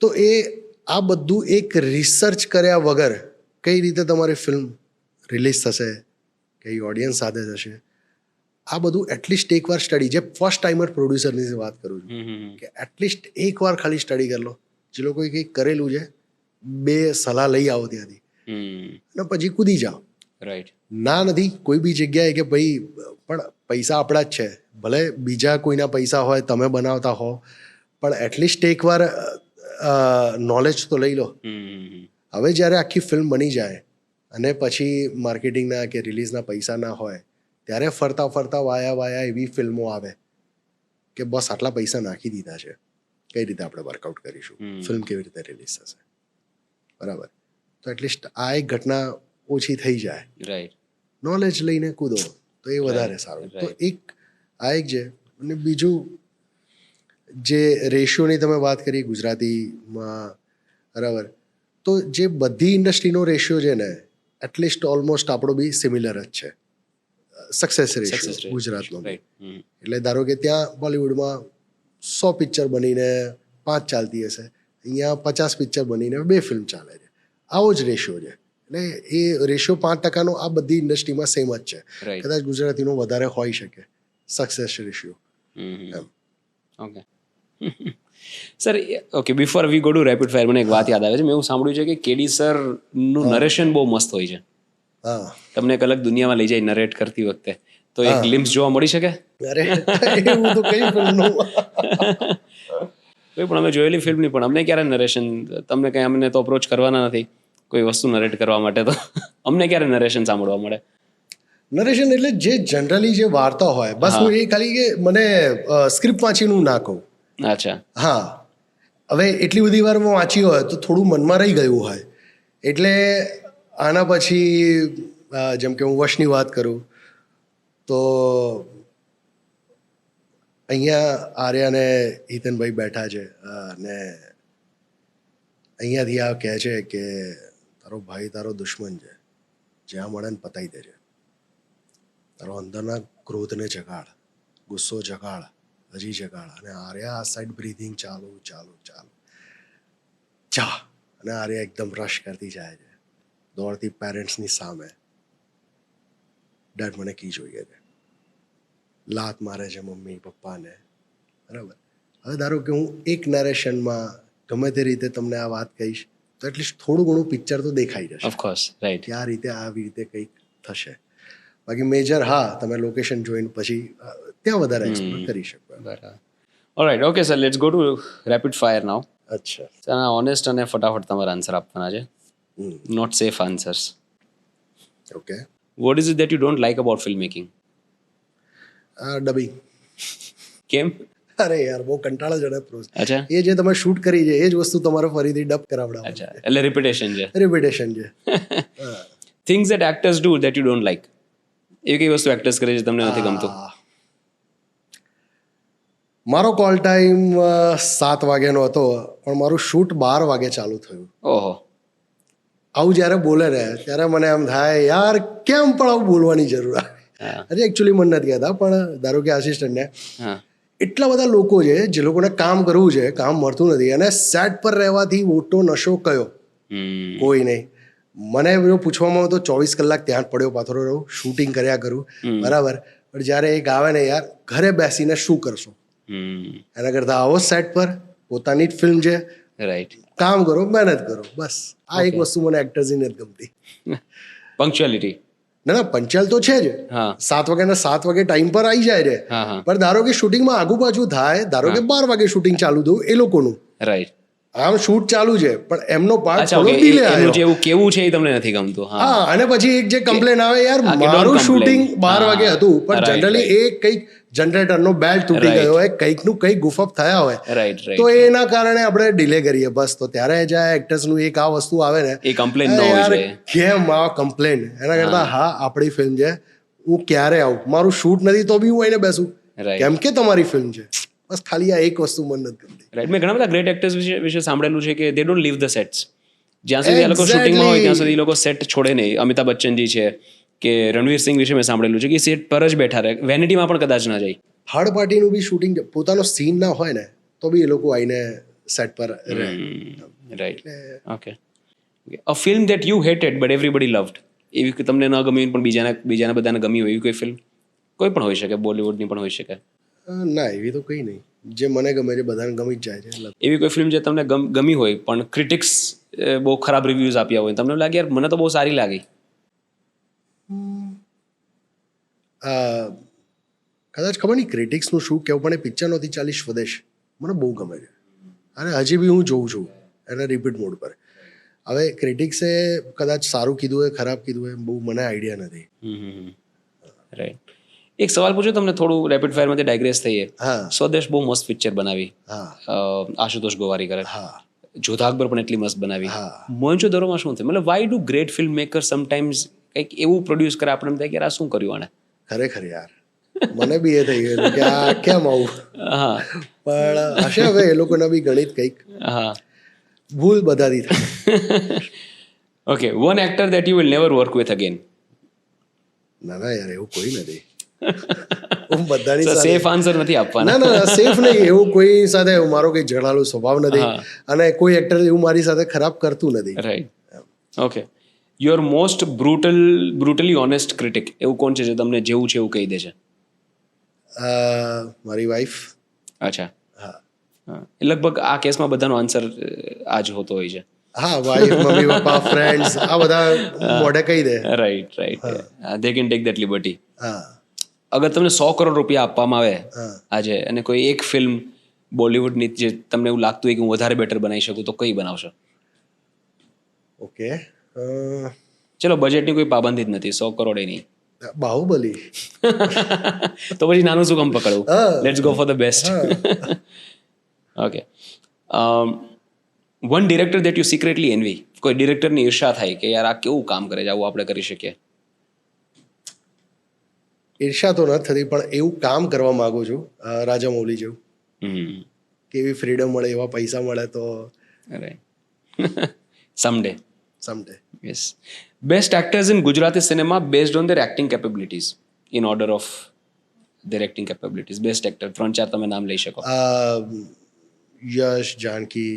તો એ આ બધું એક રિસર્ચ કર્યા વગર કઈ રીતે તમારી ફિલ્મ રિલીઝ થશે, કઈ ઓડિયન્સ સાથે થશે, આ બધું એટલીસ્ટ એકવાર સ્ટડી, જે ફર્સ્ટ ટાઈમર પ્રોડ્યુસરની વાત કરું છું, કે એટલીસ્ટ એકવાર ખાલી સ્ટડી કરી લો. જે લોકોએ કંઈક કરેલું છે 2 સલાહ લઈ આવો ત્યાંથી, અને પછી કૂદી જાઓ. રાઈટ. ના નથી કોઈ બી જગ્યાએ કે ભાઈ, પણ પૈસા આપણા જ છે, ભલે બીજા કોઈના પૈસા હોય, તમે બનાવતા હો, પણ એટલીસ્ટ એકવાર નોલેજ તો લઈ લો. હવે જ્યારે આખી ફિલ્મ બની જાય અને પછી માર્કેટિંગના કે રિલીઝના પૈસા ના હોય, ત્યારે ફરતા ફરતા વાયા એવી ફિલ્મો આવે કે બસ આટલા પૈસા નાખી દીધા છે, કઈ રીતે આપણે વર્કઆઉટ કરીશું, ફિલ્મ કેવી રીતે રિલીઝ થશે, બરાબર. તો એટલીસ્ટ આ એક ઘટના ઓછી થઈ જાય, રાઈટ. નોલેજ લઈને કૂદો તો એ વધારે સારું. તો એક આ એક છે. અને બીજું જે રેશિયોની તમે વાત કરી ગુજરાતીમાં, બરાબર, તો જે બધી ઇન્ડસ્ટ્રીનો રેશિયો છે ને, એટલીસ્ટ ઓલમોસ્ટ આપણો બી સિમિલર જ છે, સક્સેસ રેશિયો ગુજરાતનો. એટલે ધારો કે ત્યાં બોલિવૂડમાં 100 પિક્ચર બનીને 5 ચાલતી હશે, અહીંયા 50 પિક્ચર બનીને 2 ફિલ્મ ચાલે છે. આવો જ રેશિયો છે. એટલે એ રેશિયો 5% આ બધી ઇન્ડસ્ટ્રીમાં સેમ જ છે. કદાચ ગુજરાતીનો વધારે હોઈ શકે success ratio. Okay sir, okay, before we go to rapid fire, મને એક વાત યાદ આવે છે. મેં એવું સાંભળ્યું છે કે કેડી સર નું નરેશન બહુ મસ્ત હોય છે. હા, તમને એક અલગ દુનિયામાં લઈ જાય નરેટ કરતી વખતે, તો એક ગ્લિમ્સ જોવા મળી શકે? અરે એવું તો કઈ ફિલ્મનું કોઈ પણ અમે જોયેલી ફિલ્મ નહીં, પણ અમને ક્યારે નરેશન, તમને કંઈ અમને તો અપ્રોચ કરવાના નથી કોઈ વસ્તુ નરેટ કરવા માટે, તો અમને ક્યારે નરેશન સાંભળવા મળે? નરેશન એટલે જે જનરલી જે વાર્તા હોય, બસ હું એ ખાલી કે મને સ્ક્રિપ્ટ વાંચીનું ના કહું. અચ્છા. હા, હવે એટલી બધી વાર મેં વાંચી હોય તો થોડું મનમાં રહી ગયું હોય, એટલે આના પછી જેમ કે હું વશની વાત કરું તો અહીંયા આર્યા ને હિતનભાઈ બેઠા છે, અને અહીંયાથી આ કહે છે કે તારો ભાઈ તારો દુશ્મન છે, જ્યાં મળે ને પતાવી દે છે, તારો અંદરના ક્રોધને જગાડ, ગુસ્સો જગાડ, હજી જગાડ. અને આર્યા આ સાઈડ બ્રીધિંગ ચાલુ ચાલુ ચાલુ ચા, અને આર્યા એકદમ રશ કરતી જાય છે, દોડતી પેરેન્ટ્સની સામે, ડેડ મને કી જોઈએ છે, લાત મારે છે મમ્મી પપ્પાને, બરાબર. હવે ધારો કે હું એક નરેશનમાં ગમે તે રીતે તમને આ વાત કહીશ તો એટલીસ્ટ થોડું ઘણું પિક્ચર તો દેખાઈ જશે, ઓફકોર્સ, રાઈટ, કે આ રીતે આવી રીતે કંઈક થશે. બાકી મેજર હા, તમે લોકેશન જોઈને પછી ત્યાં વધારે એક્સપ્લોર કરી શકો. બરાબર. Alright, okay sir, let's go to rapid fire now. અચ્છા, ઓનેસ્ટ અને ફટાફટ તમારા આન્સર આપવાના છે, not safe answers. Okay. What is it that you don't like about film making? Dubbing. કેમ? અરે યાર, બહુ કંટાળાજનક પ્રોસેસ. અચ્છા. એ જે તમે શૂટ કરી છે એ જ વસ્તુ તમારે ફરીથી ડબ કરાવડાવવાની. અચ્છા, એટલે રિપીટેશન છે. રિપીટેશન છે. Things that actors do that you don't like. એવી કઈ વસ્તુ એક્ટર્સ કરે છે તમને નથી ગમતું? મારો કોલ ટાઈમ 7 વાગ્યાનો હતો, પણ મારું શૂટ 12 વાગે ચાલુ થયું. ઓહો. આવું જ્યારે બોલે ને ત્યારે મને એમ થાય યાર કેમ પણ આવું બોલવાની જરૂર આવે. અરે એકચ્યુઅલી મને નથી કહેતા, પણ ધારો કે આસિસ્ટન્ટને હા. એટલા બધા લોકો છે જે લોકોને કામ કરવું છે, કામ મળતું નથી, અને સેટ પર રહેવાથી મોટો નશો કયો? કોઈ નહીં. મને એવું પૂછવામાં આવે તો 24 કલાક ત્યાં જ પડ્યો પાથરો રહું, શૂટિંગ કર્યા કરું, બરાબર, પણ જ્યારે એક આવે ને યાર ઘરે બેસીને શું કરશો, એના કરતાં આવો સેટ પર, પોતાની જ ફિલ્મ છે, રાઈટ. કામ કરો, મહેનત કરો, બસ. આ એક વસ્તુ મને એક્ટર્સની નથી ગમતી. પંક્ચ્યુઅલિટી. ના પંચાલ તો છે જ, હા. 7 વાગ્યાના 7 વાગે ટાઈમ પર આવી જાય છે, હા હા. પણ ધારો કે શૂટિંગમાં આગુ પાછું થાય, ધારો કે 12 વાગે શૂટિંગ ચાલુ થયું, એ લોકોનું રાઈટ. આમ શૂટ ચાલુ છે પણ એમનો પાર્ટ અચ્છા, થોડો ઓકે. ડીલે એનું આવ્યો. જે એવું કેવું છે એ તમને નથી ગમતું. હા. હા, અને પછી એક જે કમ્પ્લેન આવે યાર હા, કે don't મારું complain. શૂટિંગ 12 વાગે હા. હતું, પણ Right, જનરલી એ કંઈક જનરેટરનો બેલ્ટ તૂટી Right. ગયો હોય, કંઈકનું કંઈક ગુફઅપ થયા હોય, રાઈટ તો રાઈટ. એના કારણે આપણે ડિલે કરીએ, બસ. તો ત્યારે જ્યાં એક્ટર્સનું એક આ વસ્તુ આવે ને, એ complain ન હોવી યાર જોઈએ. કેમ આ કમ્પ્લેન, એના કરતાં હા આપણી ફિલ્મ છે, હું ક્યારે આવું, મારું શૂટ નથી તો બી હું આવીને બેસું, Right. કેમ કે તમારી ફિલ્મ છે. બસ ખાલી આ એક વસ્તુ મને નથી ગમતી. રાઈટ. મેં ઘણા બધા ગ્રેટ એક્ટર્સ વિશે સાંભળેલું છે કે they don't leave the sets. જ્યાં સુધી આ લોકો શૂટિંગમાં હોય ત્યાં સુધી એ લોકો સેટ છોડે નહીં. અમિતાભ બચ્ચનજી છે કે રણવીર સિંહ વિશે મેં સાંભળેલું છે કે સેટ પર જ બેઠા રહે, વેનિટીમાં પણ કદાચ ના જાય. થર્ડ પાર્ટીનું બી શૂટિંગ પોતાનો સીન ના હોય ને તો બી એ લોકો આવીને સેટ પર રહે. Right. Okay. A film that you hated but everybody loved. એવી કે તમને ન ગમી પણ બીજાને બધાને ગમી હોય એવી કોઈ ફિલ્મ? કોઈ પણ હોઈ શકે, બોલિવૂડની પણ હોઈ શકે. ના એવી તો કંઈ નહીં, જે મને ગમે છે બધાને ગમી જ જાય છે. એવી કોઈ ફિલ્મ જે તમને ગમી હોય પણ ક્રિટિક્સ બહુ ખરાબ રિવ્યૂઝ આપ્યા હોય, તમને લાગે યાર મને તો બહુ સારી લાગી. કદાચ ખબર નહીં ક્રિટિક્સનું શું કહેવું, પણ એ પિક્ચર નહોતી ચાલી સ્વદેશ, મને બહુ ગમે છે અને હજી બી હું જોઉં છું એને રિપીટ મોડ પર. હવે ક્રિટિક્સે કદાચ સારું કીધું હોય ખરાબ કીધું હોય બહુ મને આઈડિયા નથી. રાઈટ. એક સવાલ પૂછો તમને, થોડું રેપિડ ફાયરમાંથી ડાયગ્રેસ થઈએ. હા સ્વદેશ બહુ મસ્ત પિક્ચર બનાવી, હા આશુતોષ ગોવારીકરે. હા જોધા અકબર પણ એટલી મસ્ત બનાવી. હા. મોહેંજો-દરોમાં શું થયું? મતલબ why do great film maker sometimes કંઈક એવું પ્રોડ્યુસ કરે આપણે એમ થાય કે યાર આ શું કર્યું આણે. ખરેખર યાર મને બી એ થઈ ગયેલું કે આ કેમ આવું, હા પણ હશે હવે એ લોકોના બી ગણિત કંઈક હા. ભૂલ બધાથી થાય. Okay. One actor that you will never work with again. ના ના યાર એવું કોઈ નથી. હું બધાની સાથે સેફ આન્સર નથી આપવાના. ના ના સેફ નહીં, એવું કોઈ સાથે મારો કંઈ ઝઘડાલો સ્વભાવ નથી, અને કોઈ એક્ટર એવું મારી સાથે ખરાબ કરતું નથી. Right. Okay. Your most brutally honest critic એવું કોણ છે જે તમને જેવું છે એવું કહી દે છે? મારી વાઈફ. અચ્છા. હા હા. લગભગ આ કેસમાં બધાનો આન્સર આ જ હોતો હોય છે. હા, વાઈફ, મમ્મી પપ્પા, ફ્રેન્ડ્સ, આ બધા મોઢે કહી દે. Right right. They can take that liberty. હા અગર તમને 100 કરોડ રૂપિયા આપવામાં આવે હા. આજે અને કોઈ એક ફિલ્મ બોલિવૂડની જે તમને એવું લાગતું હોય કે હું વધારે બેટર બનાવી શકું તો કઈ બનાવશો? ઓકે. ચલો બજેટની કોઈ પાબંદી જ નથી, 100 કરોડ નહીં. બાહુબલી. તો પછી નાનું શું કામ પકડવું? હા. Let's go for the best. Okay. One director that you secretly envy. કોઈ ડિરેક્ટરની ઈર્ષા થાય કે યાર આ કેવું કામ કરે છે, આવું આપણે કરી શકીએ. ઈર્ષા તો નથી થતી, પણ એવું કામ કરવા માંગુ છું રાજામૌલી જેવું, કેવી ફ્રીડમ મળે, એવા પૈસા મળે તો someday. Someday. Yes. Best actors in Gujarati cinema based on their acting capabilities in order of their acting capabilities. Best actor 3-4 તમે નામ લઈ શકો. યશ, જાનકી,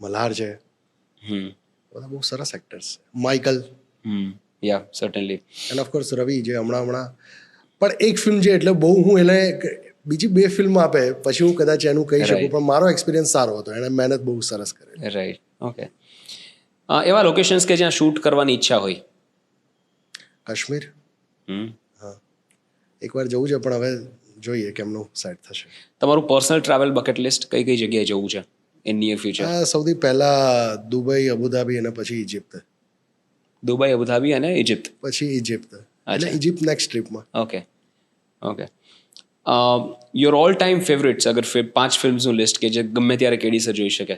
મલ્હાર છે, હમ બધા બહુ સરસ એક્ટર્સ છે. Michael, yeah certainly. And of course Ravi જે હમણાં પણ એક ફિલ્મ છે એટલે બહુ હું એને બીજી 2 ફિલ્મ આપે પછી હું કદાચ એનું કહી શકું, પણ મારો એક્સપિરિયન્સ સારો હતો, એણે મહેનત બહુ સરસ કરી. રાઈટ. ઓકે. એવા લોકેશન્સ કે જ્યાં શૂટ કરવાની ઈચ્છા હોય? કાશ્મીર હમ એકવાર જવું છે, પણ હવે જોઈએ કેમનું સેટ થશે. તમારું પર્સનલ ટ્રાવેલ બકેટ લિસ્ટ કઈ કઈ જગ્યાએ જવું છે ઇન નિયર ફ્યુચર? સૌથી પહેલા દુબઈ, અબુધાબી અને પછી ઇજિપ્ત. દુબઈ, અબુધાબી અને ઇજિપ્ત. પછી ઇજિપ્ત એટલે ઇજિપ્ત નેક્સ્ટ ટ્રીપમાં. Okay okay. Your all time favourites, અગર 5 ફિલ્મ્સનું લિસ્ટ કે જે ગમે ત્યારે કેડીસર જોઈ શકે.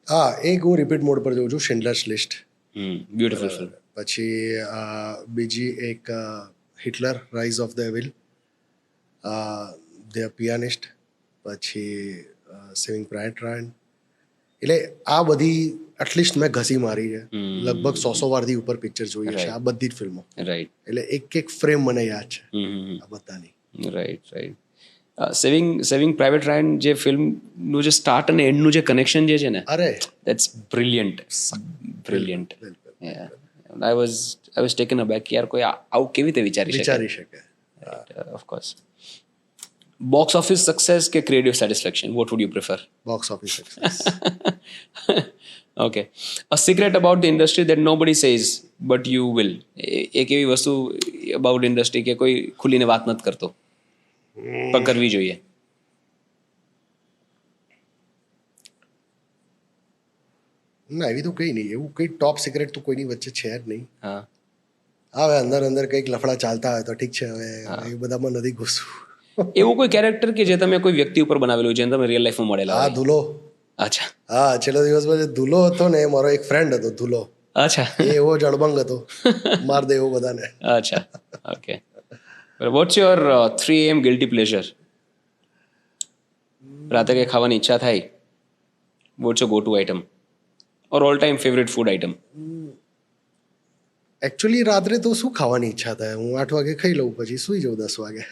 હા, એક હું રિપીટ મોડ પર જોઉં છું, શિન્ડલર્સ લિસ્ટ. Beautiful film. પછી બીજી એક Hitler rise of the evil. The pianist, પછી સેવિંગ પ્રાઇવેટ રાયન. એટલે આ બધી એટલીસ્ટ મેં ઘસી મારી છે. લગભગ 100 વારથી ઉપર પિક્ચર જોઈએ છે આ બધી જ ફિલ્મો. રાઈટ. એટલે એક ફ્રેમ મને યાદ છે આ બધાની. રાઈટ. સેવિંગ પ્રાઇવેટ રાયન જે ફિલ્મનું જે સ્ટાર્ટ અને એન્ડનું જે કનેક્શન જે છે ને, અરે that's brilliant. I was taken aback કે યાર કોઈ આવું કેવી રીતે વિચારી શકે. ઓફકોર્સ. બોક્સ ઓફિસ સક્સેસ કે creative satisfaction, what would you prefer? Box office success. Okay. A secret about the industry that nobody says but you will. એક એવી વસ્તુ અબાઉટ ઇન્ડસ્ટ્રી કે કોઈ ખુલીને વાત નથી કરતો પણ કરવી જોઈએ. ના, એવી તો કંઈ નહીં. એવું કંઈ ટોપ સિક્રેટ તો કોઈની વચ્ચે છે જ નહીં. હા. હવે અંદર કંઈક લફડા ચાલતા હોય તો ઠીક છે, હવે એ બધામાં નથી ઘૂસવું. એવું કોઈ કેરેક્ટર કે જે તમે કોઈ વ્યક્તિ ઉપર બનાવેલું જેને તમે રિયલ લાઈફમાં મળેલા હા, હોય? ધુલો. અચ્છા. હા, છેલ્લા દિવસમાં જે ધુલો હતો ને એ મારો એક ફ્રેન્ડ હતો ધુલો. અચ્છા. એ એવો જળબંગ હતો, માર દે એવો બધાને. અચ્છા. Okay. What's your 3 AM guilty pleasure? રાતે કંઈ ખાવાની ઈચ્છા થાય, what's your go to item or all time favourite food item? Actually રાત્રે તો શું ખાવાની ઈચ્છા થાય, હું 8 વાગે ખાઈ લઉં પછી સુઈ જાઉં 10 વાગે.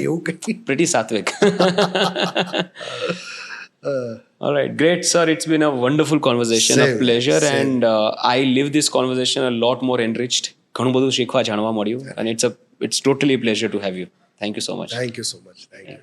એવું કંઈ. Pretty sattvic. All right, great, sir. It's been a wonderful conversation, a Same, pleasure, same. and I leave this conversation a lot more enriched. ઘણું બધું શીખવા જાણવા મળ્યું, and it's totally a pleasure to have you. Thank you so much. Thank you so much. Thank you.